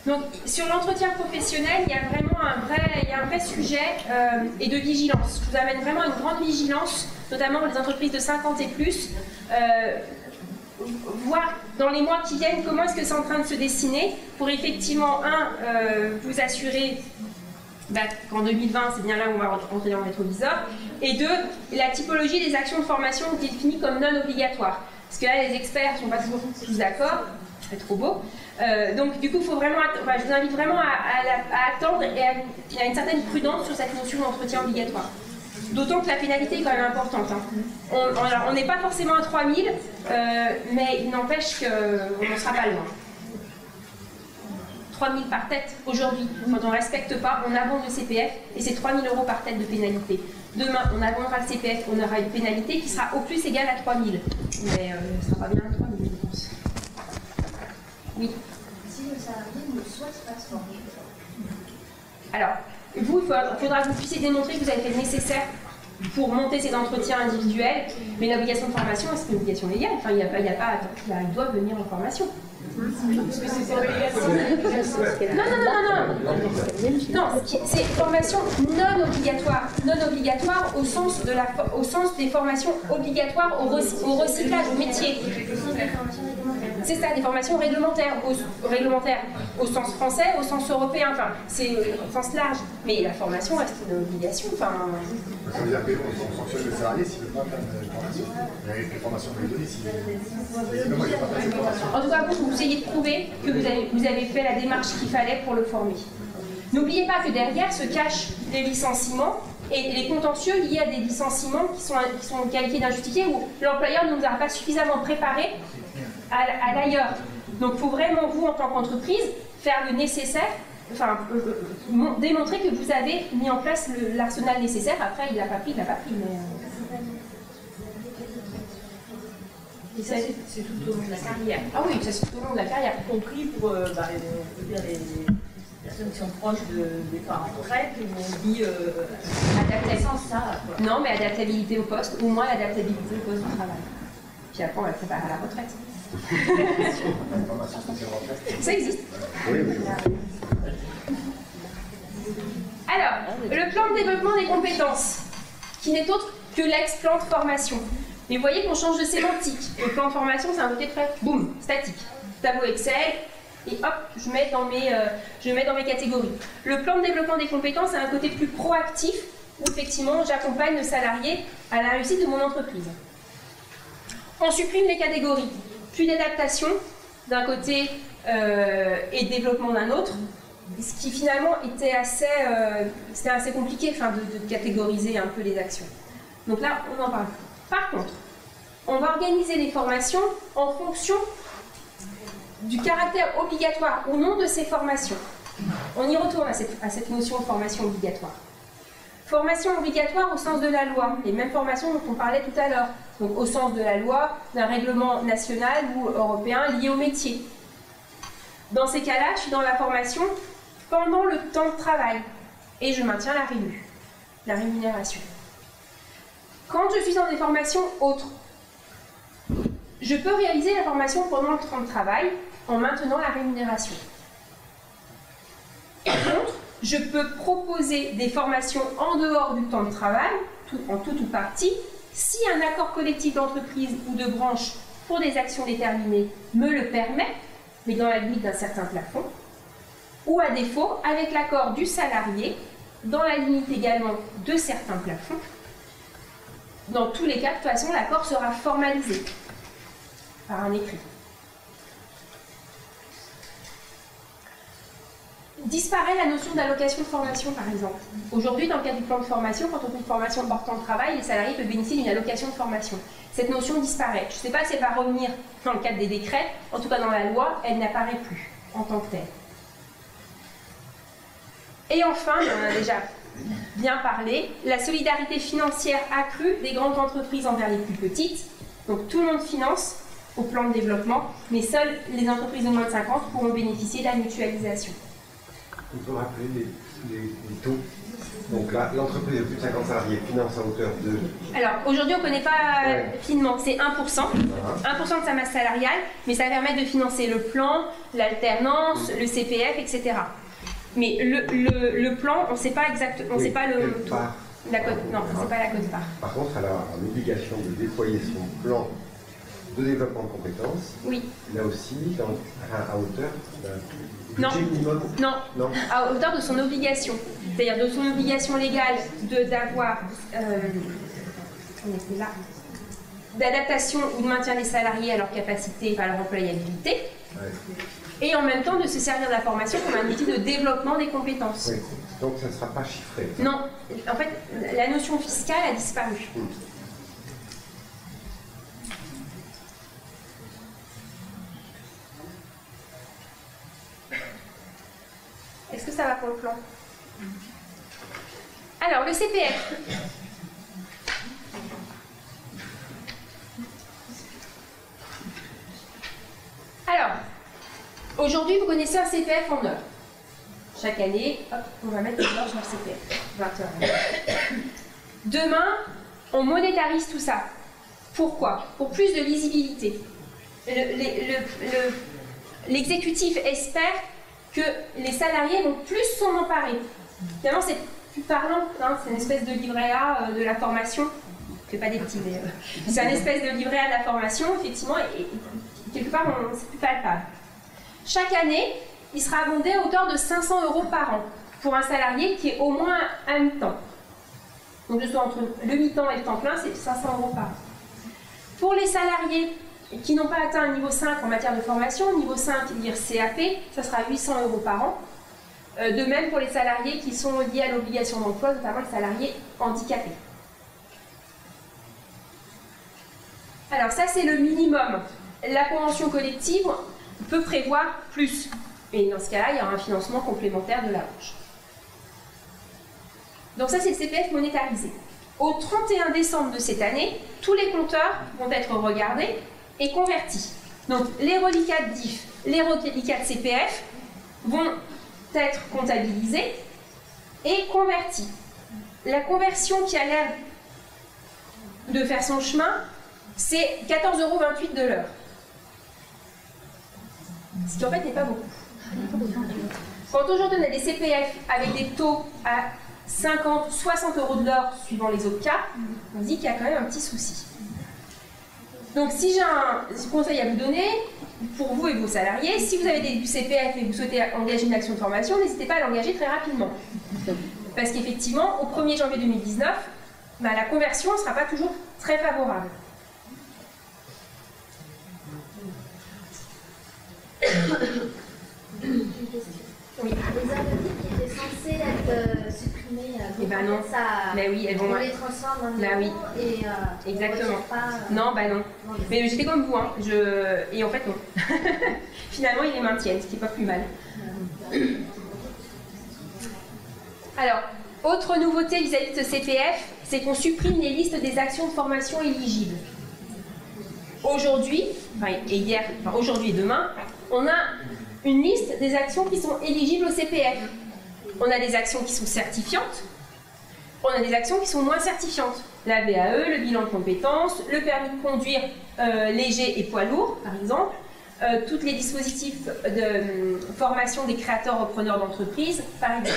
Donc, sur l'entretien professionnel, il y a vraiment un vrai sujet et de vigilance. Je vous amène vraiment une grande vigilance, notamment pour les entreprises de 50 et plus. Voir dans les mois qui viennent comment est-ce que c'est en train de se dessiner pour effectivement, vous assurer qu'en 2020, c'est bien là où on va rentrer dans le rétroviseur, et 2, la typologie des actions de formation définies comme non obligatoires. Parce que là, les experts ne sont pas toujours tous d'accord, c'est trop beau. Donc du coup, faut vraiment, je vous invite vraiment à attendre et à une certaine prudence sur cette notion d'entretien obligatoire. D'autant que la pénalité est quand même importante. On n'est pas forcément à 3000, mais il n'empêche qu'on n'en sera pas loin. 3000 par tête aujourd'hui, quand on ne respecte pas, on abonde le CPF et c'est 3000 € par tête de pénalité. Demain, on abondera le CPF, on aura une pénalité qui sera au plus égale à 3000. Mais ce ne sera pas bien à 3000, je pense. Oui. Si le salarié ne souhaite pas se former. Alors, vous, il faudra que vous puissiez démontrer que vous avez fait le nécessaire pour monter ces entretiens individuels, mais l'obligation de formation, c'est une obligation légale. Enfin, il doit venir en formation. Non, c'est formation non obligatoire. Non obligatoire au sens des formations obligatoires au recyclage, au métier. C'est ça, des formations réglementaires au sens français, au sens européen, enfin, c'est au sens large. Mais la formation reste une obligation. Enfin... Ça veut dire qu'on sanctionne le salarié s'il ne veut pas faire une formation. Avec les formations que vous donnez, En tout cas, vous essayez de prouver que vous avez fait la démarche qu'il fallait pour le former. N'oubliez pas que derrière se cachent les licenciements et les contentieux liés à des licenciements qui sont qualifiés d'injustifiés où l'employeur ne nous a pas suffisamment préparés à l'ailleurs. Donc il faut vraiment, vous, en tant qu'entreprise, faire le nécessaire, démontrer que vous avez mis en place l'arsenal nécessaire. Après, il ne l'a pas pris, mais... Et ça, c'est tout au long de la carrière. Ah oui, ça c'est tout au long de la carrière. Y compris pour les personnes qui sont proches des parents en retraite, qui m'ont dit adaptation, ça. Quoi. Non, mais adaptabilité au poste, au moins l'adaptabilité au poste du travail. Puis après, on va préparer à la retraite. Ça existe. Alors, le plan de développement des compétences, qui n'est autre que l'ex-plan de formation. Mais vous voyez qu'on change de sémantique. Le plan de formation, c'est un côté très boum, statique. Tableau Excel, et hop, je mets dans mes catégories. Le plan de développement des compétences a un côté plus proactif, où effectivement, j'accompagne le salarié à la réussite de mon entreprise. On supprime les catégories. Plus d'adaptation d'un côté et de développement d'un autre, ce qui finalement était assez compliqué de catégoriser un peu les actions. Donc là, on en parle. Par contre, on va organiser les formations en fonction du caractère obligatoire ou non de ces formations. On y retourne à cette notion de formation obligatoire. Formation obligatoire au sens de la loi, les mêmes formations dont on parlait tout à l'heure, donc au sens de la loi, d'un règlement national ou européen lié au métier. Dans ces cas-là, je suis dans la formation pendant le temps de travail et je maintiens la rémunération. Quand je suis dans des formations autres, je peux réaliser la formation pendant le temps de travail en maintenant la rémunération. Par contre, je peux proposer des formations en dehors du temps de travail, en tout ou partie, si un accord collectif d'entreprise ou de branche pour des actions déterminées me le permet, mais dans la limite d'un certain plafond, ou à défaut, avec l'accord du salarié, dans la limite également de certains plafonds. Dans tous les cas, de toute façon, l'accord sera formalisé par un écrit. Disparaît la notion d'allocation de formation, par exemple. Aujourd'hui, dans le cadre du plan de formation, quand on fait une formation hors temps de travail, les salariés peuvent bénéficier d'une allocation de formation. Cette notion disparaît. Je ne sais pas si elle va revenir dans le cadre des décrets, en tout cas dans la loi, elle n'apparaît plus en tant que telle. Et enfin, on en a déjà bien parlé, la solidarité financière accrue des grandes entreprises envers les plus petites. Donc tout le monde finance au plan de développement, mais seules les entreprises de moins de 50 pourront bénéficier de la mutualisation. On peut rappeler les taux. Donc là, l'entreprise de plus de 50 salariés finance à hauteur de... Alors, aujourd'hui, on ne connaît pas finement, c'est 1%. 1% de sa masse salariale, mais ça permet de financer le plan, l'alternance, le CPF, etc. Mais le plan, on ne sait pas exactement, on ne sait pas le taux. La cote, non, c'est pas la cote-part. Par contre, elle a l'obligation de déployer son plan de développement de compétences. Oui. Là aussi, à hauteur d'un non. budget minimum. Non, à hauteur de son obligation. C'est-à-dire de son obligation légale d'avoir d'adaptation ou de maintien des salariés à leur capacité, à leur employabilité. Ouais. Et en même temps de se servir de la formation comme un outil de développement des compétences. Oui. Donc ça ne sera pas chiffré. Non, en fait, la notion fiscale a disparu. Est-ce que ça va pour le plan? Alors, le CPF. Alors, aujourd'hui, vous connaissez un CPF en heures. Chaque année, hop, on va mettre une heure sur le CPF. 20 heures. Demain, on monétarise tout ça. Pourquoi? Pour plus de lisibilité. L'exécutif espère que les salariés vont plus s'en emparer. Finalement, c'est plus parlant. Hein, c'est une espèce de livret A de la formation. Je ne fais pas des petits, mais c'est une espèce de livret A de la formation, effectivement, et quelque part, c'est plus palpable. Chaque année, il sera abondé à hauteur de 500 € par an pour un salarié qui est au moins à mi-temps. Donc, je suis entre le mi-temps et le temps plein, c'est 500 € par an. Pour les salariés qui n'ont pas atteint un niveau 5 en matière de formation, niveau 5, dire CAP, ça sera 800 € par an. De même pour les salariés qui sont liés à l'obligation d'emploi, notamment les salariés handicapés. Alors ça, c'est le minimum. La convention collective peut prévoir plus. Et dans ce cas-là, il y aura un financement complémentaire de la branche. Donc ça, c'est le CPF monétarisé. Au 31 décembre de cette année, tous les compteurs vont être regardés et convertis. Donc les reliquats de DIF, les reliquats de CPF vont être comptabilisés et convertis. La conversion qui a l'air de faire son chemin, c'est 14,28 € de l'heure. Ce qui en fait n'est pas beaucoup. Quand aujourd'hui on a des CPF avec des taux à 50, 60 € de l'heure suivant les autres cas, on dit qu'il y a quand même un petit souci. Donc si j'ai un conseil à vous donner, pour vous et vos salariés, si vous avez du CPF et vous souhaitez engager une action de formation, n'hésitez pas à l'engager très rapidement. Parce qu'effectivement, au 1er janvier 2019, la conversion ne sera pas toujours très favorable. Oui. Les AVD qui étaient censées être supprimées, eh ben non. Ça, ben oui, elles vont... on les transforme en ben oui. Et exactement. Pas, non, bah non. Mais j'étais comme vous, hein. Et en fait non. Finalement, ils les maintiennent, ce qui n'est pas plus mal. Alors, autre nouveauté vis-à-vis de ce CPF, c'est qu'on supprime les listes des actions de formation éligibles. Aujourd'hui, et hier, aujourd'hui et demain, on a une liste des actions qui sont éligibles au CPF. On a des actions qui sont certifiantes, on a des actions qui sont moins certifiantes. La VAE, le bilan de compétences, le permis de conduire léger et poids lourd, par exemple, tous les dispositifs de formation des créateurs repreneurs d'entreprise, par exemple.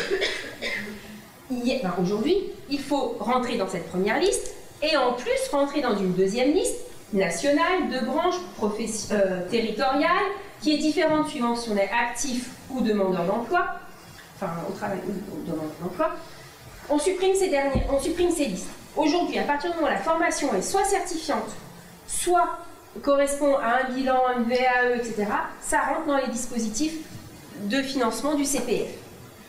Aujourd'hui, il faut rentrer dans cette première liste, et en plus rentrer dans une deuxième liste nationale de branches territoriales qui est différente suivant si on est actif ou demandeur d'emploi, enfin au travail ou demandeur d'emploi. On supprime ces listes. Aujourd'hui, à partir du moment où la formation est soit certifiante, soit correspond à un bilan, une VAE, etc., ça rentre dans les dispositifs de financement du CPF.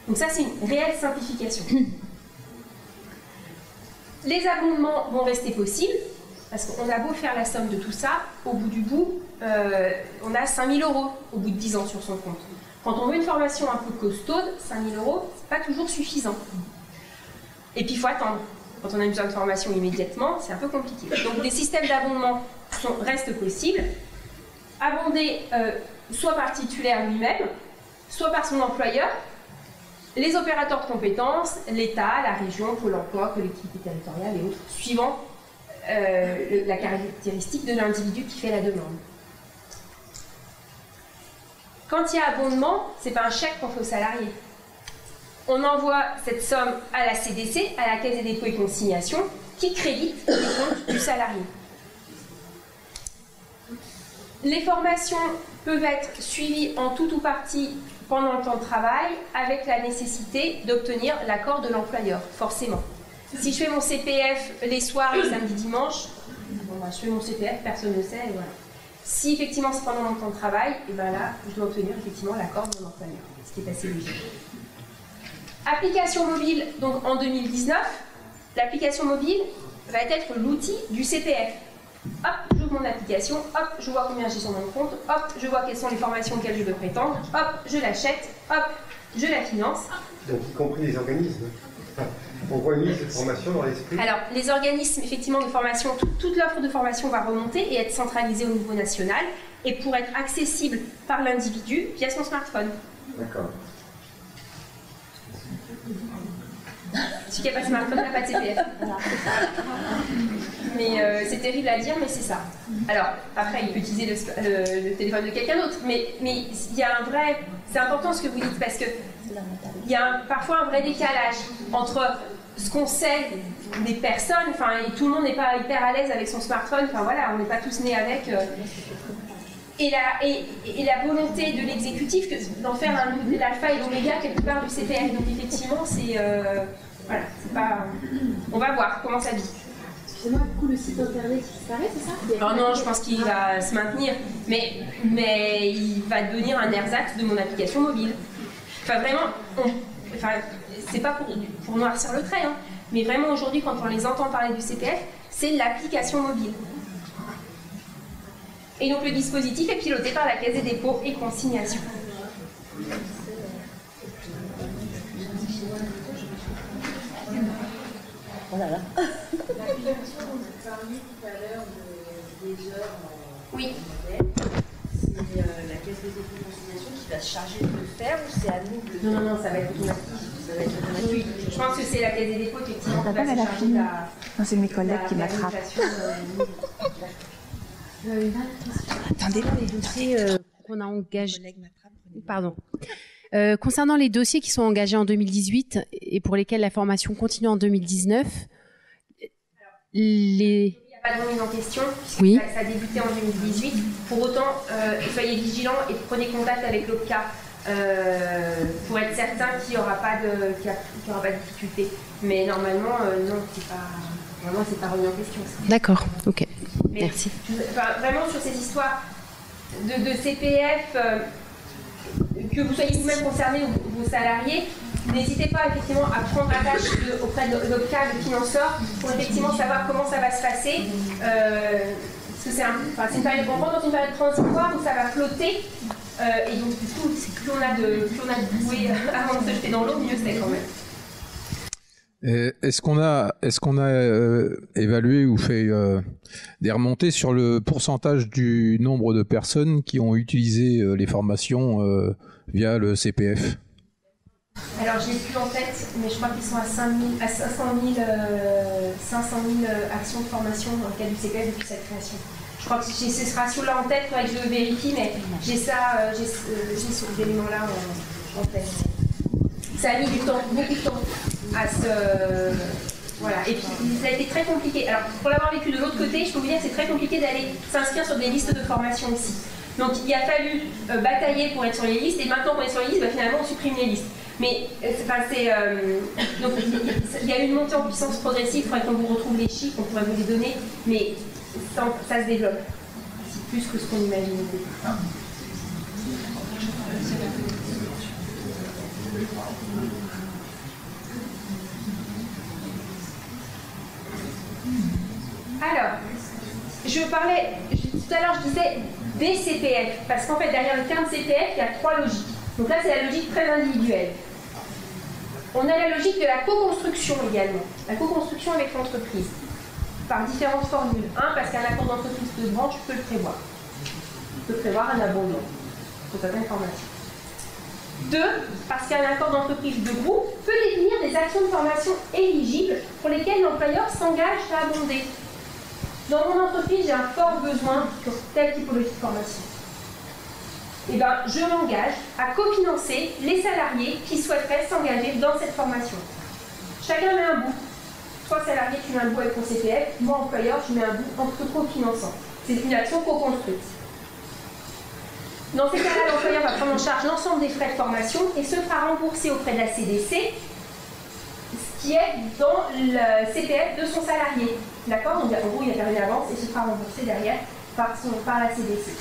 Donc ça, c'est une réelle simplification. Les abondements vont rester possibles, parce qu'on a beau faire la somme de tout ça, au bout du bout, on a 5 000 € au bout de 10 ans sur son compte. Quand on veut une formation un peu costaude, 5 000 €, c'est pas toujours suffisant. Et puis il faut attendre. Quand on a besoin de formation immédiatement, c'est un peu compliqué. Donc des systèmes d'abondement restent possibles, abondés soit par titulaire lui-même, soit par son employeur, les opérateurs de compétences, l'État, la région, Pôle emploi, collectivité territoriale et autres, suivant la caractéristique de l'individu qui fait la demande. Quand il y a abondement, ce n'est pas un chèque qu'on fait aux salariés. On envoie cette somme à la CDC, à la Caisse des dépôts et consignations, qui crédite les comptes du salarié. Les formations peuvent être suivies en tout ou partie pendant le temps de travail, avec la nécessité d'obtenir l'accord de l'employeur, forcément. Si je fais mon CPF les soirs, les samedis, dimanches, bon, bah, je fais mon CPF, personne ne sait, et voilà. Si effectivement c'est pendant mon temps de travail, et ben là, je dois obtenir effectivement l'accord de mon employeur, ce qui est assez logique. Application mobile, donc en 2019, l'application mobile va être l'outil du CPF. Hop, j'ouvre mon application, hop, je vois combien j'ai sur mon compte, hop, je vois quelles sont les formations auxquelles je veux prétendre, hop, je l'achète, hop, je la finance. Donc y compris les organismes. On voit une liste de formation dans l'esprit. Alors, les organismes, effectivement, de formation, toute l'offre de formation va remonter et être centralisée au niveau national et pour être accessible par l'individu via son smartphone. D'accord. Celui qui n'a pas de smartphone n'a pas de CPF. Mais c'est terrible à dire, mais c'est ça. Alors, après, il peut utiliser le téléphone de quelqu'un d'autre, mais il y a un vrai... C'est important ce que vous dites, parce que il y a parfois un vrai décalage entre ce qu'on sait des personnes, enfin, et tout le monde n'est pas hyper à l'aise avec son smartphone, enfin voilà, on n'est pas tous nés avec... Et la volonté de l'exécutif d'en faire l'alpha et l'oméga quelque part du CPF. Donc effectivement, c'est... voilà, c'est pas... On va voir comment ça vit. Excusez-moi, du coup, le site internet qui disparaît, c'est ça? Alors non, je pense qu'il va se maintenir, mais il va devenir un ersatz de mon application mobile. Enfin vraiment, c'est pas pour noircir le trait, hein, mais vraiment aujourd'hui, quand on les entend parler du CPF, c'est l'application mobile. Et donc le dispositif est piloté par la Caisse des dépôts et consignations. Oh là là. L'application, on a parlé tout à l'heure des heures en oui. C'est la Caisse des dépôts et consignations qui va se charger de le faire ou c'est à nous de le faire? Non, ça va être automatique. Ça va être automatique. Oui, je pense que c'est la Caisse des dépôts effectivement qui va se charger de la... Non, c'est mes collègues qui m'attrapent. Attendez, les dossiers qu'on a engagés. Pardon. Concernant les dossiers qui sont engagés en 2018 et pour lesquels la formation continue en 2019, il n'y a pas de remise en question, puisque oui. Ça a débuté en 2018. Pour autant, soyez vigilants et prenez contact avec l'OPCA pour être certain qu'il n'y aura pas de difficulté. Mais normalement, non, c'est pas remis en question. D'accord, ok. Mais, merci. Vraiment, sur ces histoires de CPF, que vous soyez vous-même concerné ou vos salariés, n'hésitez pas effectivement à prendre attache auprès de l'OPCA, le financeur, pour effectivement savoir comment ça va se passer. Parce que c'est une période, on rentre dans une période transitoire où ça va flotter. Et donc du coup, plus on a de bouées avant de se jeter dans l'eau, mieux c'est quand même. Est-ce qu'on a évalué ou fait des remontées sur le pourcentage du nombre de personnes qui ont utilisé les formations via le CPF? Alors j'ai plus en tête, mais je crois qu'ils sont à 500 000 actions de formation dans le cadre du CPF depuis cette création. Je crois que j'ai ce ratio-là en tête, il faudrait que je le vérifie, mais j'ai ce élément-là en tête. Ça a mis du temps, beaucoup de temps, Voilà, et puis ça a été très compliqué. Alors, pour l'avoir vécu de l'autre côté, je peux vous dire que c'est très compliqué d'aller s'inscrire sur des listes de formation aussi. Donc, il a fallu batailler pour être sur les listes, et maintenant qu'on est sur les listes, finalement, on supprime les listes. Mais, donc, il y a eu une montée en puissance progressive, il faudrait qu'on vous retrouve les chiffres, on pourrait vous les donner, mais ça se développe. C'est plus que ce qu'on imaginait. Alors, tout à l'heure je disais des CPF, parce qu'en fait derrière le terme CPF, il y a 3 logiques. Donc là c'est la logique très individuelle. On a la logique de la co-construction également, la co-construction avec l'entreprise, par différentes formules. 1, parce qu'un accord d'entreprise de branche peut le prévoir. Il peut prévoir un abondement pour certaines formations. 2, parce qu'un accord d'entreprise de groupe peut définir des actions de formation éligibles pour lesquelles l'employeur s'engage à abonder. Dans mon entreprise, j'ai un fort besoin pour telle typologie de formation. Eh bien, je m'engage à cofinancer les salariés qui souhaiteraient s'engager dans cette formation. Chacun met un bout. Toi, salarié, tu mets un bout avec ton CPF. Moi, employeur, je mets un bout en cofinançant. C'est une action co-construite. Dans ces cas-là, l'employeur va prendre en charge l'ensemble des frais de formation et se fera rembourser auprès de la CDC, ce qui est dans le CPF de son salarié. D'accord? Donc, en gros, il a perdu l'avance et se fera rembourser derrière par la CDC.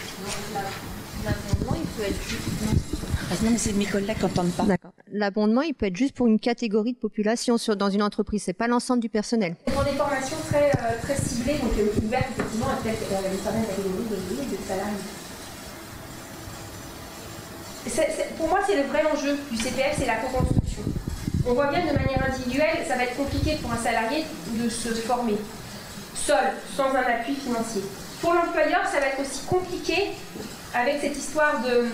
L'abondement, il peut être juste... Non, mais c'est mes collègues qui n'entendent pas. D'accord. L'abondement, il peut être juste pour une catégorie de population dans une entreprise. C'est pas l'ensemble du personnel. Pour des formations très ciblées, donc ouvertes effectivement à une certaine catégorie de salariés. Pour moi, c'est le vrai enjeu du CPF, c'est la co-construction. On voit bien que de manière individuelle, ça va être compliqué pour un salarié de se former, seul, sans un appui financier. Pour l'employeur, ça va être aussi compliqué avec cette histoire de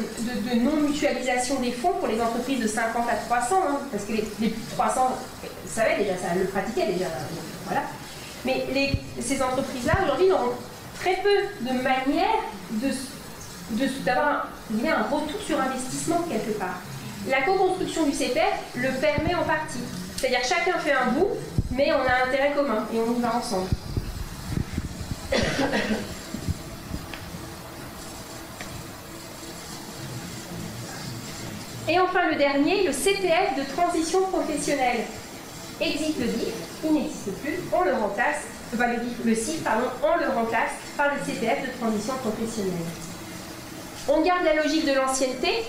non-mutualisation des fonds pour les entreprises de 50 à 300, hein, parce que les 300, vous savez déjà, ça le pratiquait déjà. Voilà. Mais ces entreprises-là, aujourd'hui, n'auront très peu de manières d'avoir un retour sur investissement quelque part. La co-construction du CPF le permet en partie. C'est-à-dire que chacun fait un bout, mais on a un intérêt commun et on y va ensemble. Et enfin le dernier, le CPF de transition professionnelle. Existe le DIF, il n'existe plus, on le remplace, le CIF, pardon, on le remplace par le CPF de transition professionnelle. On garde la logique de l'ancienneté,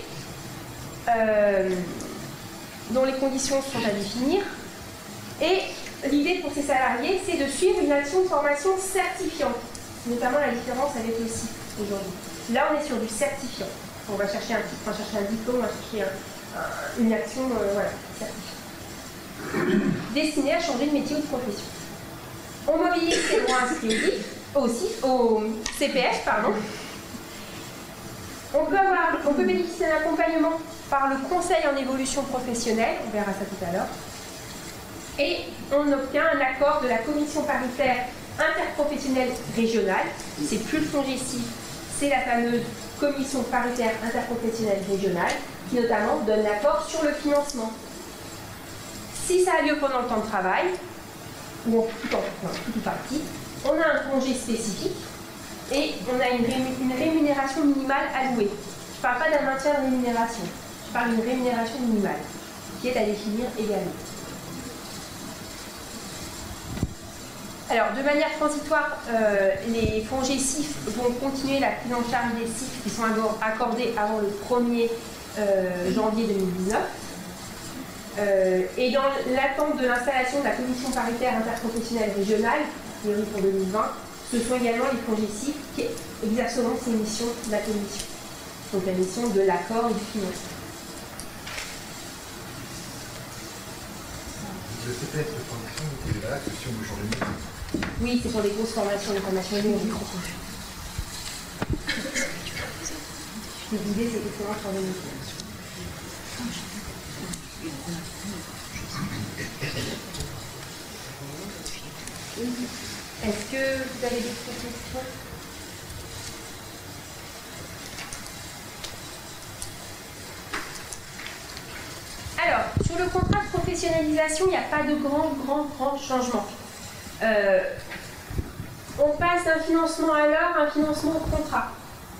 dont les conditions sont à définir. Et l'idée pour ces salariés, c'est de suivre une action de formation certifiante. C'est notamment la différence avec le CIF aujourd'hui. Là, on est sur du certifiant. On va chercher un titre, on va chercher un diplôme, on va chercher une action certifiante. Destinée à changer de métier ou de profession. On mobilise ses droits inscrits au CPF, pardon. On peut bénéficier d'un accompagnement par le conseil en évolution professionnelle, on verra ça tout à l'heure, et on obtient un accord de la commission paritaire interprofessionnelle régionale, c'est plus le FONGECIF, c'est la fameuse commission paritaire interprofessionnelle régionale, qui notamment donne l'accord sur le financement. Si ça a lieu pendant le temps de travail, ou en tout ou partie, on a un congé spécifique, et on a une rémunération minimale allouée. Je ne parle pas d'un maintien de rémunération, je parle d'une rémunération minimale, qui est à définir également. Alors, de manière transitoire, les FONGECIF vont continuer la prise en charge des CIF qui sont accordés avant le 1er janvier 2019. Et dans l'attente de l'installation de la commission paritaire interprofessionnelle régionale, priori pour 2020, ce sont également les FONGECIF qui exerceront ces missions de la commission. Donc la mission de l'accord et du financement. Le CPF de formation, c'est valable si on veut changer de métier. Oui, c'est pour les grosses formations, les formations longues. L'idée, c'est effectivement changer de métier. Est-ce que vous avez d'autres questions? Alors, sur le contrat de profession professionnalisation, il n'y a pas de grand changement. On passe d'un financement à l'heure à un financement au contrat.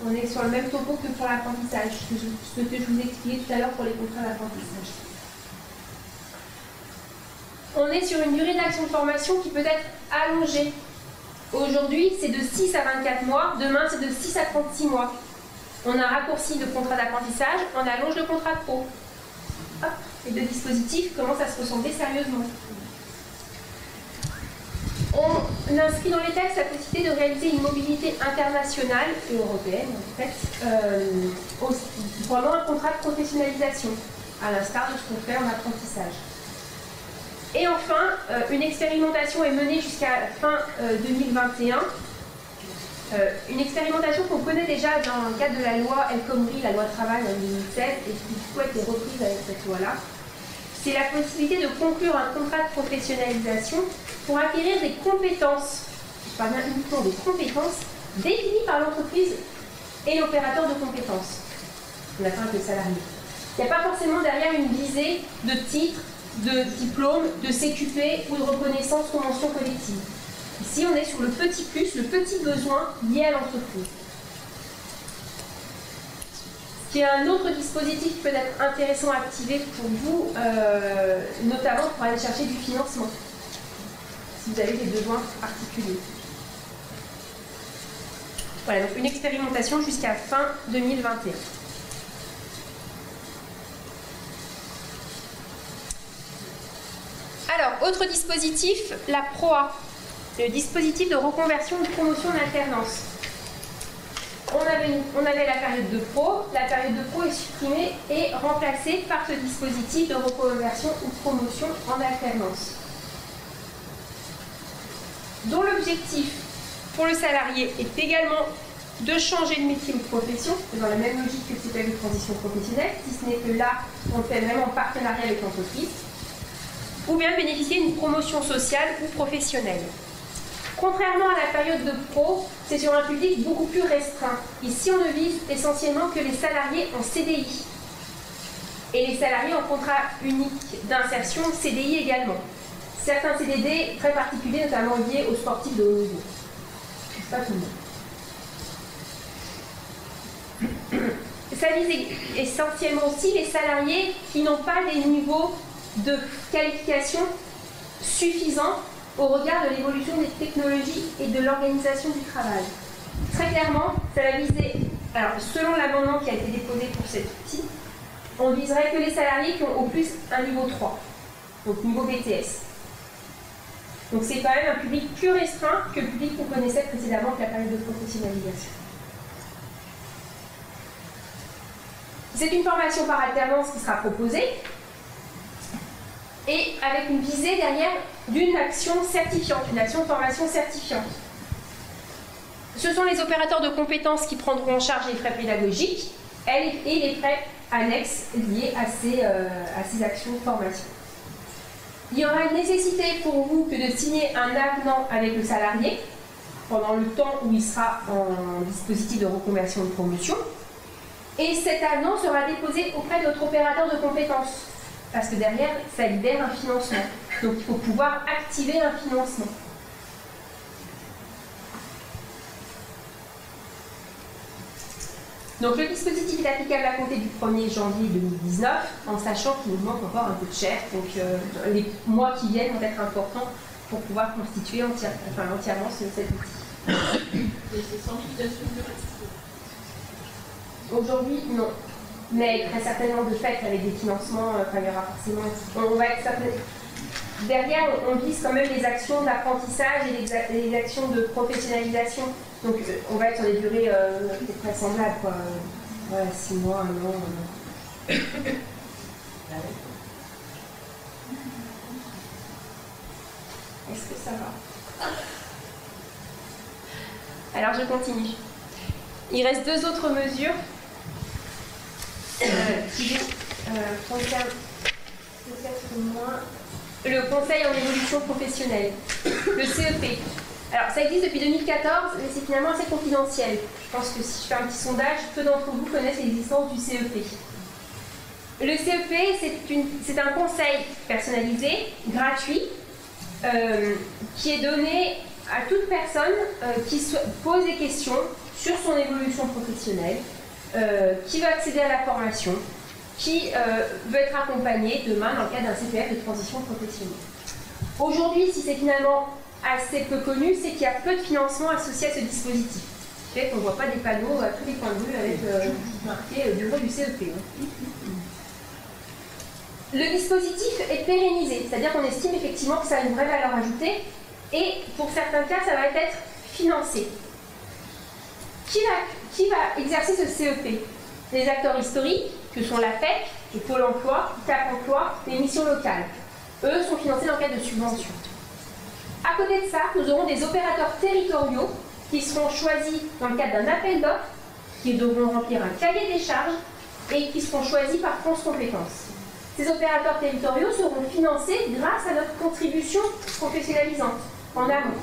On est sur le même topo que pour l'apprentissage, ce que je vous expliquais tout à l'heure pour les contrats d'apprentissage. On est sur une durée d'action de formation qui peut être allongée. Aujourd'hui, c'est de 6 à 24 mois, demain, c'est de 6 à 36 mois. On a raccourci le contrat d'apprentissage, on allonge le contrat de pro. Hop, les deux dispositifs commencent à se ressembler sérieusement. On inscrit dans les textes la possibilité de réaliser une mobilité internationale et européenne, en fait, pendant un contrat de professionnalisation, à l'instar de ce qu'on fait en apprentissage. Et enfin, une expérimentation est menée jusqu'à fin 2021. Une expérimentation qu'on connaît déjà dans le cadre de la loi El Khomri, la loi travail en 2016, et qui du coup a été reprise avec cette loi-là. C'est la possibilité de conclure un contrat de professionnalisation pour acquérir des compétences, je parle bien uniquement des compétences, définies par l'entreprise et l'opérateur de compétences. On n'a pas avec le salarié. Il n'y a pas forcément derrière une visée de titre, de diplôme, de CQP ou de reconnaissance convention collective. Ici, on est sur le petit plus, le petit besoin lié à l'entreprise. Il y a un autre dispositif qui peut être intéressant à activer pour vous, notamment pour aller chercher du financement, si vous avez des besoins particuliers. Voilà, donc une expérimentation jusqu'à fin 2021. Alors, autre dispositif, la PROA, le dispositif de reconversion de promotion d'alternance. On avait la période de pro, la période de pro est supprimée et remplacée par ce dispositif de reconversion ou de promotion en alternance, dont l'objectif pour le salarié est également de changer de métier ou de profession, dans la même logique que le CPF de transition professionnelle, si ce n'est que là, on le fait vraiment en partenariat avec l'entreprise, ou bien bénéficier d'une promotion sociale ou professionnelle. Contrairement à la période de pro, c'est sur un public beaucoup plus restreint. Ici, on ne vise essentiellement que les salariés en CDI. Et les salariés en contrat unique d'insertion, CDI également. Certains CDD très particuliers, notamment liés aux sportifs de haut niveau. Pas tout le monde. Ça vise essentiellement aussi les salariés qui n'ont pas des niveaux de qualification suffisants au regard de l'évolution des technologies et de l'organisation du travail. Très clairement, ça va viser, alors selon l'amendement qui a été déposé pour cet outil, on viserait que les salariés qui ont au plus un niveau 3, donc niveau BTS. Donc c'est quand même un public plus restreint que le public qu'on connaissait précédemment avec la période de professionnalisation. C'est une formation par alternance qui sera proposée, et avec une visée derrière d'une action certifiante, une action de formation certifiante. Ce sont les opérateurs de compétences qui prendront en charge les frais pédagogiques et les frais annexes liés à ces actions de formation. Il y aura une nécessité pour vous que de signer un avenant avec le salarié pendant le temps où il sera en dispositif de reconversion de promotion, et cet avenant sera déposé auprès de votre opérateur de compétences. Parce que derrière, ça libère un financement. Donc il faut pouvoir activer un financement. Donc le dispositif est applicable à compter du 1er janvier 2019, en sachant qu'il nous manque encore un peu de chair. Donc les mois qui viennent vont être importants pour pouvoir constituer entièrement cet outil. Et c'est sans liquidation de Aujourd'hui, non. Mais très certainement de fait, avec des financements, il y aura forcément. On va être derrière, on vise quand même les actions d'apprentissage et les actions de professionnalisation. Donc on va être sur des durées très semblables, quoi. Voilà, 6 mois, 1 an. Est-ce que ça va? Alors je continue. Il reste 2 autres mesures qui concernent peut-être moins le conseil en évolution professionnelle, le CEP. Alors ça existe depuis 2014, mais c'est finalement assez confidentiel. Je pense que si je fais un petit sondage, peu d'entre vous connaissent l'existence du CEP. Le CEP, c'est un conseil personnalisé, gratuit, qui est donné à toute personne qui pose des questions sur son évolution professionnelle, qui veut accéder à la formation, qui veut être accompagné demain dans le cadre d'un CPF de transition professionnelle. Aujourd'hui, si c'est finalement assez peu connu, c'est qu'il y a peu de financement associé à ce dispositif. Ce qui fait qu'on ne voit pas des panneaux à tous les coins de rue avec marqué bureau du CEP. Le dispositif est pérennisé, c'est-à-dire qu'on estime effectivement que ça a une vraie valeur ajoutée et pour certains cas, ça va être financé. Qui va exercer ce CEP? Les acteurs historiques, que sont la FEC, le Pôle emploi, Cap emploi, les missions locales. Eux sont financés dans le cadre de subventions. À côté de ça, nous aurons des opérateurs territoriaux qui seront choisis dans le cadre d'un appel d'offres, qui devront remplir un cahier des charges et qui seront choisis par France Compétences. Ces opérateurs territoriaux seront financés grâce à notre contribution professionnalisante en amont.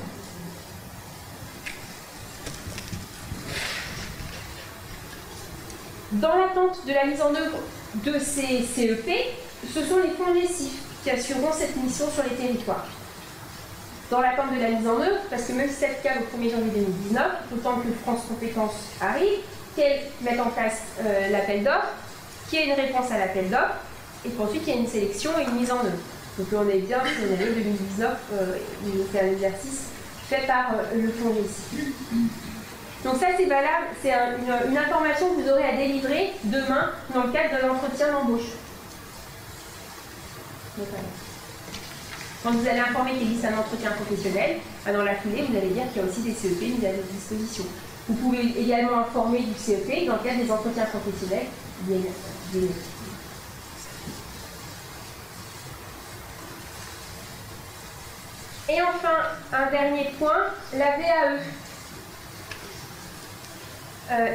Dans l'attente de la mise en œuvre de ces CEP, ce sont les fonds GESIF qui assureront cette mission sur les territoires. Dans l'attente de la mise en œuvre, parce que même si c'est le cas au 1er janvier 2019, autant que France Compétences arrive, qu'elle mette en place l'appel d'offres, qu'il y ait une réponse à l'appel d'offres, et qu'ensuite il y ait une sélection et une mise en œuvre. Donc on est bien, si on est en 2019, c'est un exercice fait par le fonds GESIF. Donc ça c'est valable, c'est une information que vous aurez à délivrer demain dans le cadre de l'entretien d'embauche. Quand vous allez informer qu'il existe un entretien professionnel, dans la foulée, vous allez dire qu'il y a aussi des CEP mis à votre disposition. Vous pouvez également informer du CEP dans le cadre des entretiens professionnels. Et enfin, un dernier point, la VAE.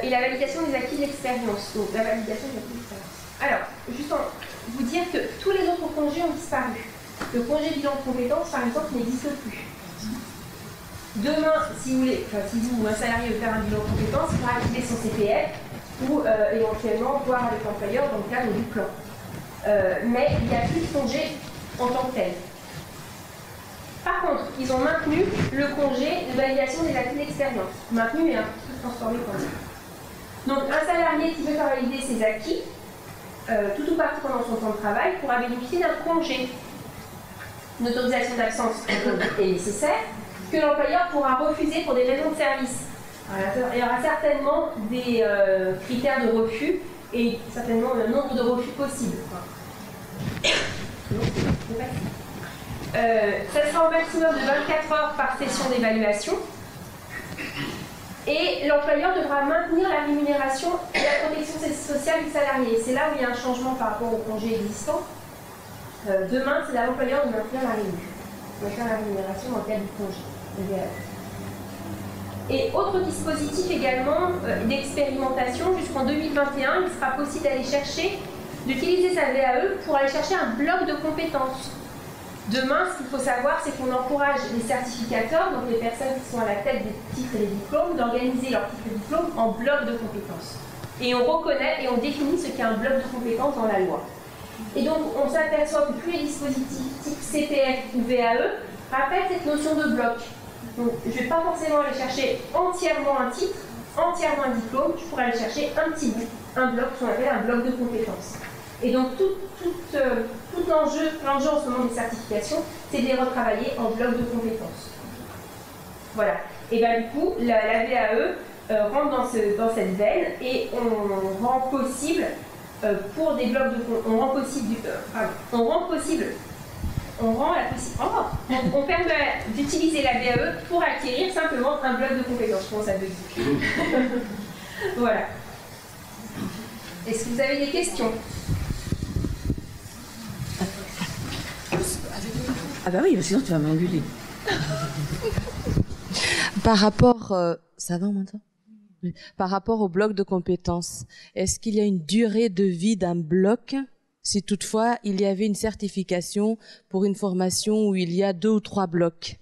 Et la validation des acquis de l'expérience. Donc la validation des acquis de l'expérience. Alors, juste vous dire que tous les autres congés ont disparu. Le congé bilan de compétences, par exemple, n'existe plus. Demain, si vous voulez, si vous ou un salarié veut faire un bilan de compétences, il faudra activer son CPF ou éventuellement voir avec l'employeur dans le cadre du plan. Mais il n'y a plus de congé en tant que tel. Par contre, ils ont maintenu le congé de validation des acquis d'expérience. Maintenu et un petit peu transformé quand même. Donc, un salarié qui veut faire valider ses acquis, tout ou partie pendant son temps de travail, pourra bénéficier d'un congé. Une autorisation d'absence est nécessaire, que l'employeur pourra refuser pour des raisons de service. Alors, il y aura certainement des critères de refus et certainement un nombre de refus possibles. Ça sera au maximum de 24 heures par session d'évaluation. Et l'employeur devra maintenir la rémunération et la protection sociale du salarié. C'est là où il y a un changement par rapport au congé existant. Demain, c'est à l'employeur de maintenir la rémunération dans le cadre du congé. Et autre dispositif également d'expérimentation, jusqu'en 2021, il sera possible d'aller chercher, d'utiliser sa VAE pour aller chercher un bloc de compétences. Demain, ce qu'il faut savoir, c'est qu'on encourage les certificateurs, donc les personnes qui sont à la tête des titres et des diplômes, d'organiser leurs titres et diplômes en blocs de compétences. Et on reconnaît et on définit ce qu'est un bloc de compétences dans la loi. Et donc, on s'aperçoit que tous les dispositifs type CPF ou VAE rappellent cette notion de bloc. Donc, je ne vais pas forcément aller chercher entièrement un titre, entièrement un diplôme, je pourrais aller chercher un petit bout, un bloc, ce qu'on appelle un bloc de compétences. Et donc, tout l'enjeu en ce moment des certifications, c'est de les retravailler en bloc de compétences. Voilà. Et bien, du coup, la VAE rentre dans cette veine et on rend possible, pour des blocs de on permet d'utiliser la VAE pour acquérir simplement un bloc de compétences. Je pense à deux. Voilà. Est-ce que vous avez des questions? Ah bah oui, sinon tu vas m'engueuler. Par rapport... ça va maintenant? Par rapport au bloc de compétences, est-ce qu'il y a une durée de vie d'un bloc si toutefois il y avait une certification pour une formation où il y a 2 ou 3 blocs?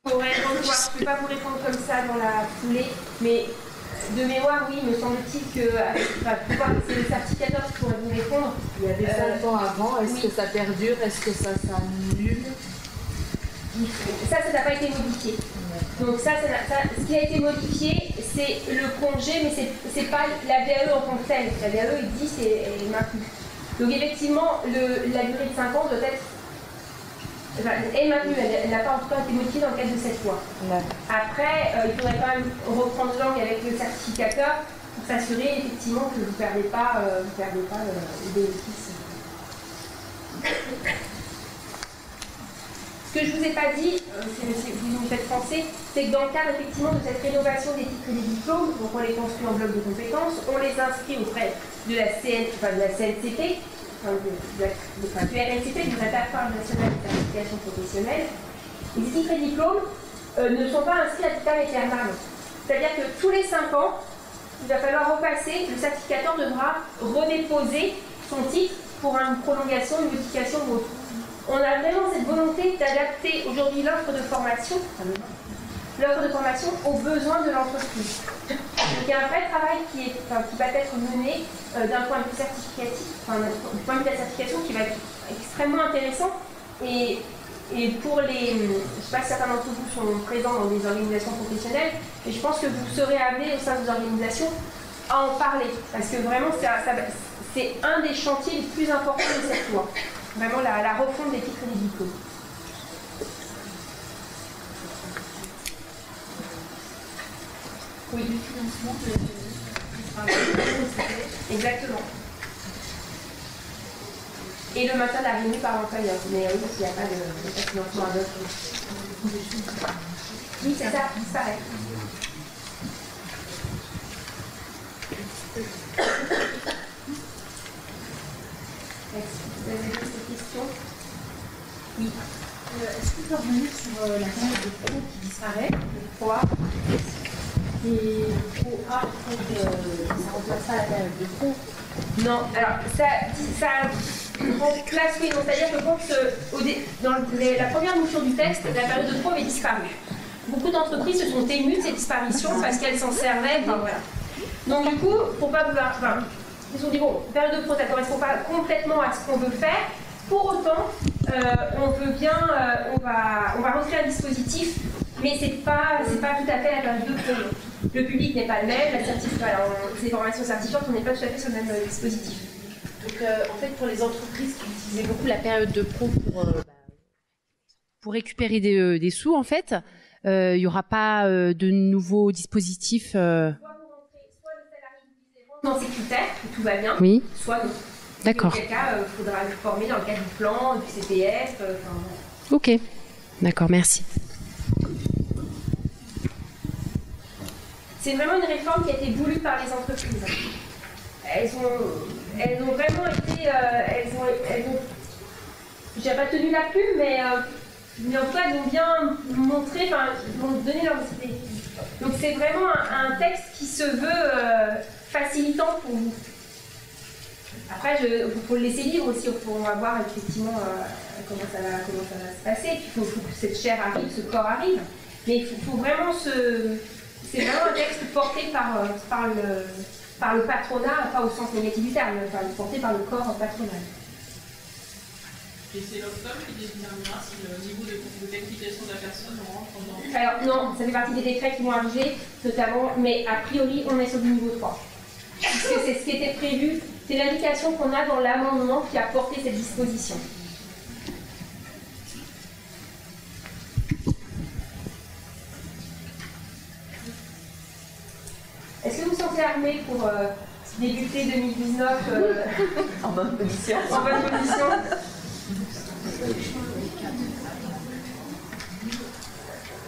Je ne peux pas vous répondre comme ça dans la foulée, mais De mémoire, oui, me semble-t-il que c'est le certificateur qui pourrait vous répondre. Il y avait 5 ans avant, est-ce que ça perdure, est-ce que ça s'annule? Ça n'a pas été modifié. Donc ce qui a été modifié, c'est le congé, mais c'est pas la VAE en tant que telle. La VAE existe et elle est maintenue. Donc effectivement, la durée de 5 ans doit être... est maintenue, elle n'a pas en tout cas été modifiée dans le cadre de cette loi. Après, il faudrait quand même reprendre langue avec le certificateur pour s'assurer effectivement que vous ne perdez pas, le bénéfice. Ce que je ne vous ai pas dit, si vous me faites penser, c'est que dans le cadre effectivement de cette rénovation des titres et des diplômes, donc on les construit en bloc de compétences, on les inscrit auprès de la CNCP, du RNCP, du Répertoire national de certification professionnelle. Les titres et diplômes ne sont pas inscrits à vitam aeternam. C'est-à-dire que tous les 5 ans, il va falloir repasser, le certificateur devra redéposer son titre pour une prolongation, une modification ou autre. On a vraiment cette volonté d'adapter aujourd'hui l'offre de formation aux besoins de l'entreprise. Donc il y a un vrai travail qui va être mené d'un point de vue certificatif, du point de vue de la certification qui va être extrêmement intéressant. Et pour les... Je ne sais pas si certains d'entre vous sont présents dans des organisations professionnelles, mais je pense que vous serez amenés au sein des organisations à en parler. Parce que vraiment, c'est un des chantiers les plus importants de cette loi. Vraiment la refonte des titres et des diplômes. Oui. Le financement de exactement. Et le maintien de la réunie par l'employeur. Mais oui, s'il n'y a pas de financement à d'autres. Oui, c'est ça, c'est pareil. Vous avez d'autres questions? Oui. Est-ce qu'on peut revenir sur la période de pro qui disparaît? Pourquoi? Et pro A, ça remplace pas la période de pro? Non, alors ça remplace, oui, c'est-à-dire que dans la première mouture du texte, la période de pro avait disparu. Beaucoup d'entreprises se sont émues de ces disparitions parce qu'elles s'en servaient. Voilà. Donc du coup, pour pas vouloir... Ils se sont dit, bon, période de pro, ça ne correspond pas complètement à ce qu'on veut faire. Pour autant, on peut bien, on va rentrer un dispositif, mais c'est pas tout à fait la période de pro. Le public n'est pas le même, ces formations certifiantes, on n'est pas tout à fait sur le même dispositif. Donc en fait, pour les entreprises qui utilisaient beaucoup la période de pro pour récupérer des sous, en fait, il n'y aura pas de nouveaux dispositifs. Dans ces critères, que tout va bien, oui. Soit non. D'accord. Dans quel cas, il faudra le former dans le cadre du plan, du CPF. Ok. D'accord, merci. C'est vraiment une réforme qui a été voulue par les entreprises. Elles ont vraiment été... je n'ai pas tenu la plume, mais en tout cas, elles ont bien montré, ils ont donné leurs idées. Donc c'est vraiment un texte qui se veut facilitant pour vous. Après, il faut le laisser libre aussi, on va voir effectivement comment ça va se passer. Il faut que cette chair arrive, ce corps arrive. Mais il faut vraiment c'est vraiment un texte porté par le patronat, pas au sens négatif du terme, porté par le corps patronal. Et c'est l'OCDE qui déterminera si le niveau de qualification de la personne rentre dans... Alors non, ça fait partie des décrets qui vont arriver, notamment, mais a priori, on est sur du niveau 3. Puisque c'est ce qui était prévu, c'est l'indication qu'on a dans l'amendement qui a porté cette disposition. Est-ce que vous vous sentez armé pour débuter 2019 en bonne position? En bonne position.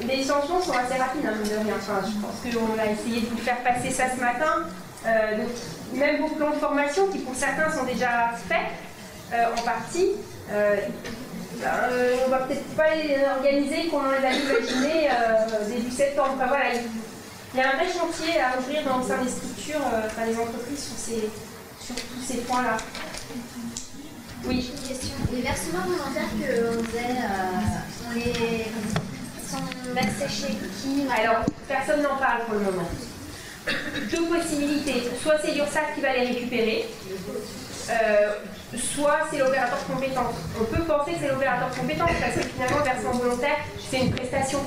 Les changements sont assez rapides, hein, de rien. Enfin, je pense qu'on a essayé de vous faire passer ça ce matin. Donc, même vos plans de formation, qui pour certains sont déjà faits, en partie, on va peut-être pas les organiser comme on les a imaginé début septembre. Enfin, voilà, il y a un vrai chantier à ouvrir dans le sein des structures, des entreprises sur tous ces points-là. Oui. Une question. Les versements volontaires qu'on faisait, sont versés chez qui? Alors, personne n'en parle pour le moment. deux possibilités. Soit c'est l'URSSAF qui va les récupérer, soit c'est l'opérateur de compétence. On peut penser que c'est l'opérateur de compétence parce que finalement, le versement volontaire, c'est une prestation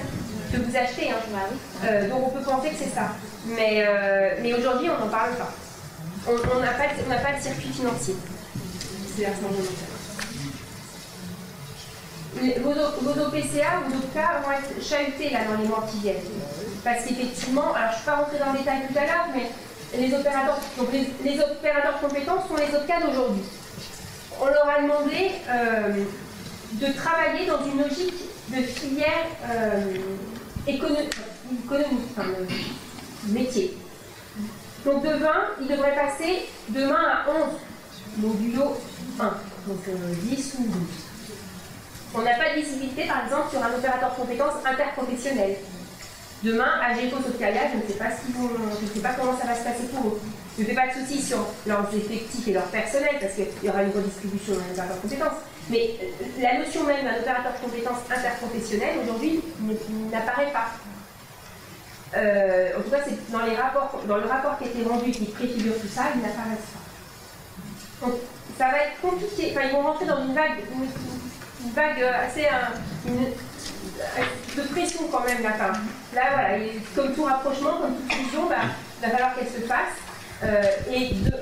que vous achetez. Hein. Donc on peut penser que c'est ça. Mais aujourd'hui, on n'en parle pas. On n'a pas de circuit financier. C'est versement volontaire. Vos OPCA, vos OPCA vont être chahutés là dans les mois qui viennent. Parce qu'effectivement, alors je ne suis pas rentrée dans le détail tout à l'heure, mais les opérateurs, donc les opérateurs compétents sont les OPCA d'aujourd'hui. On leur a demandé de travailler dans une logique de filière économique, enfin, métier. Donc de 20, ils devraient passer demain à 11 modulo 1, donc 10 ou 12. On n'a pas de visibilité, par exemple, sur un opérateur de compétences interprofessionnel. Demain, à GECO Socalia, je ne sais pas je ne sais pas comment ça va se passer pour eux. Je ne fais pas de soucis sur leurs effectifs et leur personnel, parce qu'il y aura une redistribution d'un opérateur de compétences. Mais la notion même d'un opérateur de compétences interprofessionnel, aujourd'hui, n'apparaît pas. En tout cas, c'est dans le rapport qui a été rendu et qui préfigure tout ça, ils n'apparaissent pas. Donc, ça va être compliqué. Enfin, ils vont rentrer dans une vague assez de pression quand même là. Là, voilà, comme tout rapprochement, comme toute fusion, il va falloir qu'elle se fasse.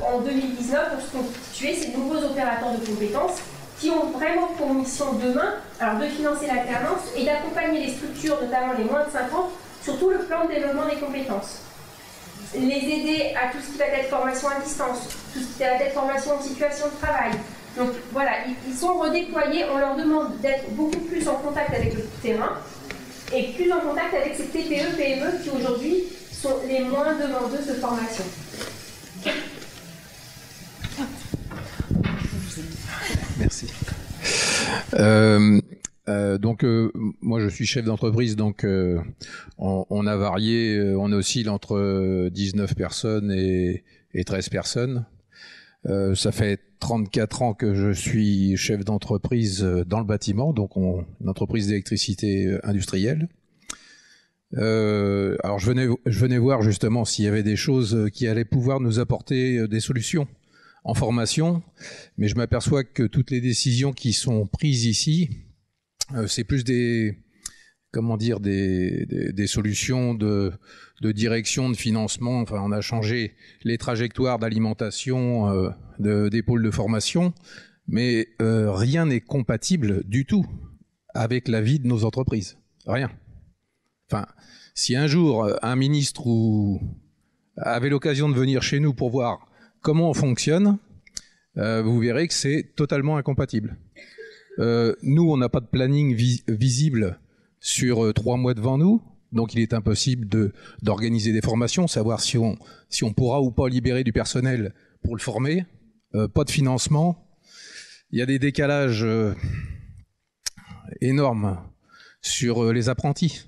En 2019, pour se constituer ces nouveaux opérateurs de compétences qui ont vraiment pour mission demain, alors de financer l'alternance et d'accompagner les structures, notamment les moins de 50, sur tout le plan de développement des compétences. Les aider à tout ce qui va être formation à distance, tout ce qui va être formation en situation de travail. Donc voilà, ils sont redéployés, on leur demande d'être beaucoup plus en contact avec le terrain et plus en contact avec ces TPE, PME qui aujourd'hui sont les moins demandeuses de formation. Merci. Moi je suis chef d'entreprise, donc on a varié, on oscille entre 19 personnes et 13 personnes. Ça fait 34 ans que je suis chef d'entreprise dans le bâtiment, donc une entreprise d'électricité industrielle. Alors je venais voir justement s'il y avait des choses qui allaient pouvoir nous apporter des solutions en formation, mais je m'aperçois que toutes les décisions qui sont prises ici, c'est plus des solutions de direction, de financement. Enfin, on a changé les trajectoires d'alimentation des pôles de formation, mais rien n'est compatible du tout avec la vie de nos entreprises. Rien. Enfin, si un jour un ministre avait l'occasion de venir chez nous pour voir comment on fonctionne, vous verrez que c'est totalement incompatible. Nous, on n'a pas de planning visible sur 3 mois devant nous, donc il est impossible d'organiser des formations, savoir si on pourra ou pas libérer du personnel pour le former, pas de financement. Il y a des décalages énormes sur les apprentis,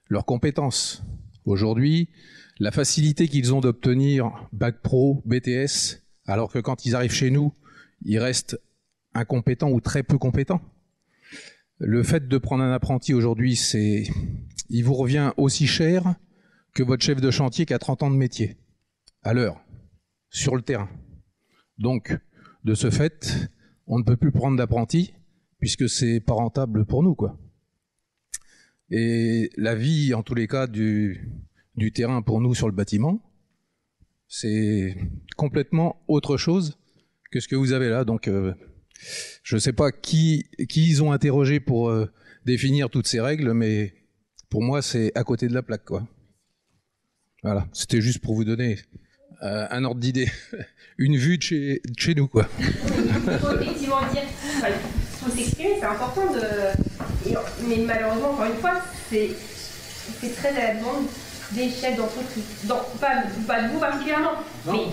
leurs compétences. Aujourd'hui, la facilité qu'ils ont d'obtenir Bac Pro, BTS, alors que quand ils arrivent chez nous, ils restent incompétents ou très peu compétents. Le fait de prendre un apprenti aujourd'hui, il vous revient aussi cher que votre chef de chantier qui a 30 ans de métier, à l'heure, sur le terrain. Donc, de ce fait, on ne peut plus prendre d'apprenti puisque c'est pas rentable pour nous, quoi. Et la vie, en tous les cas, du terrain pour nous sur le bâtiment, c'est complètement autre chose que ce que vous avez là. Donc, je ne sais pas qui ils ont interrogé pour définir toutes ces règles, mais pour moi, c'est à côté de la plaque, quoi. Voilà, c'était juste pour vous donner un ordre d'idée, une vue de chez nous, quoi. Il faut effectivement dire, il faut s'exprimer, c'est important mais malheureusement, encore une fois, c'est très à la demande des chefs d'entreprise. Pas de vous particulièrement, mais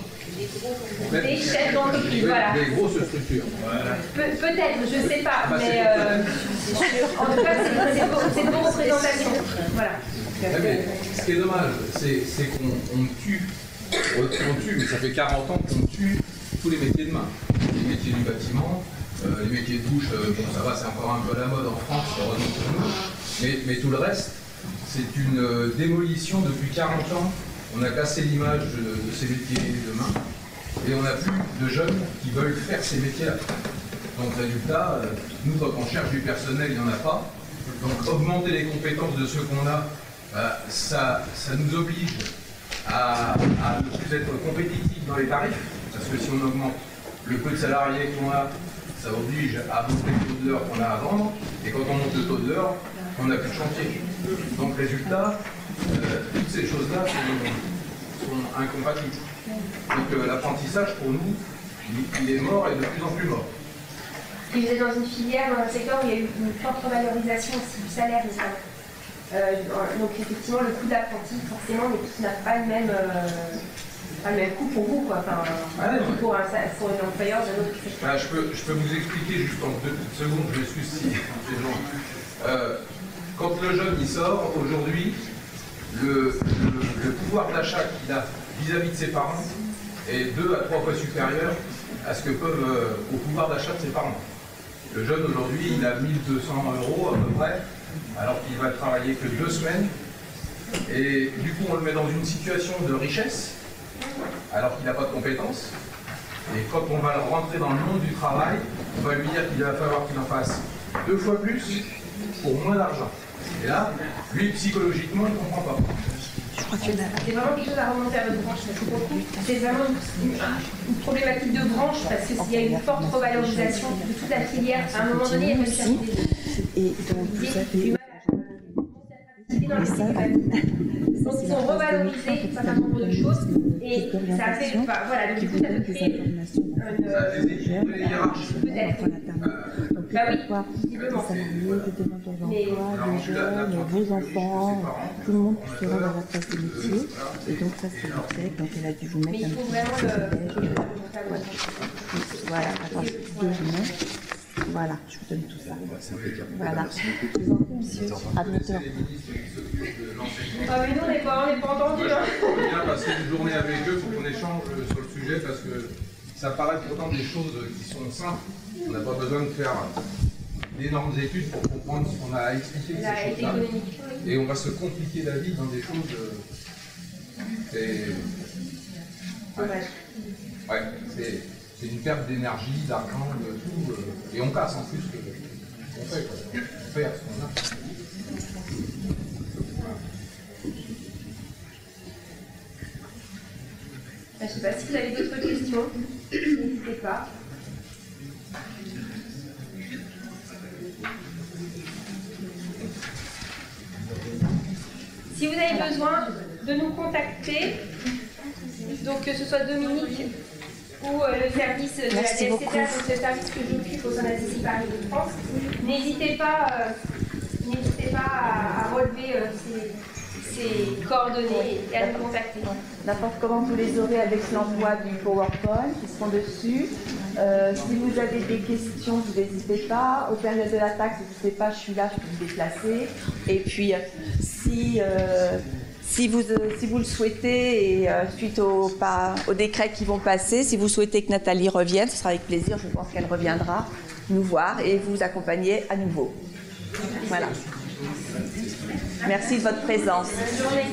des chefs d'entreprise, voilà. Des grosses structures. Voilà. Peut-être, je ne sais pas, mais en tout cas, c'est une bonne représentation. Voilà. Mais ce qui est dommage, c'est qu'on tue, mais ça fait 40 ans qu'on tue tous les métiers de main. Les métiers du bâtiment, les métiers de bouche, bon, ça va, c'est encore un peu à la mode en France, heureusement pour nous. Mais tout le reste, c'est une démolition depuis 40 ans on a cassé l'image de ces métiers de demain, et on n'a plus de jeunes qui veulent faire ces métiers-là. Donc résultat, nous quand on cherche du personnel, il n'y en a pas. Donc augmenter les compétences de ceux qu'on a, ça nous oblige à ne plus être compétitifs dans les tarifs, parce que si on augmente le peu de salariés qu'on a, ça oblige à monter le taux de l'heure qu'on a à vendre, et quand on monte le taux de l'heure, on n'a plus de chantier. Donc résultat, toutes ces choses-là sont incompatibles. Donc l'apprentissage pour nous, il est mort et de plus en plus mort. Et vous êtes dans une filière, dans un secteur où il y a eu une forte revalorisation aussi du salaire, notamment. Donc effectivement, le coût d'apprenti, forcément, n'a pas le même coût pour vous, quoi. Enfin, pour un employeur d'un autre secteur. Je peux vous expliquer juste en 2 petites secondes, je suis si quand le jeune il sort, aujourd'hui, le pouvoir d'achat qu'il a vis-à-vis de ses parents est 2 à 3 fois supérieur à ce que peuvent au pouvoir d'achat de ses parents. Le jeune aujourd'hui, il a 1 200 € à peu près, alors qu'il va travailler que 2 semaines. Et du coup, on le met dans une situation de richesse, alors qu'il n'a pas de compétences. Et quand on va le rentrer dans le monde du travail, on va lui dire qu'il va falloir qu'il en fasse 2 fois plus pour moins d'argent. Et là, lui, psychologiquement, il ne comprend pas. C'est vraiment quelque chose à remonter à votre branche, parce que pour le coup, c'est vraiment une problématique de branche, parce qu'il y a une forte revalorisation de toute la filière. À un moment donné, il y a une chercher et donc vous avez dans les séries. Donc ils ont revalorisé un certain nombre de choses et ça a fait, voilà, donc du coup ça peut créer peut-être. Bah oui, visiblement. Mais les jeunes, vos enfants, tout le monde sera dans la classe des métiers. Et donc ça c'est le fait, donc elle a dû vous mettre un petit voilà, attends, 2 minutes. Voilà, je vous donne tout ça. Voilà. Monsieur, à bientôt. Ah mais nous on n'est pas entendus. On va bien passer une journée avec eux pour qu'on échange sur le sujet parce que ça paraît pourtant des choses qui sont simples. On n'a pas besoin de faire d'énormes études pour comprendre ce qu'on a expliqué de ces choses-là. Et on va se compliquer la vie dans des choses. C'est une perte d'énergie, d'argent, de tout. Et on casse en plus ce qu'on fait. On perd ce qu'on a. Je ne sais pas si vous avez d'autres questions, n'hésitez pas. Si vous avez besoin de nous contacter, donc que ce soit Dominique ou le service de la DSCTA, donc le service que j'occupe au sein de la CCI Paris de France, n'hésitez pas à relever ces coordonnées et à nous contacter. N'importe comment vous les aurez avec l'envoi du PowerPoint qui seront dessus. Si vous avez des questions, vous n'hésitez pas. Aux périodes de la taxe, n'hésitez pas, je suis là, je peux vous déplacer. Et puis, si vous le souhaitez, et suite au décret qui vont passer, si vous souhaitez que Nathalie revienne, ce sera avec plaisir, je pense qu'elle reviendra nous voir et vous accompagner à nouveau. Voilà. Merci de votre présence. Bonne journée.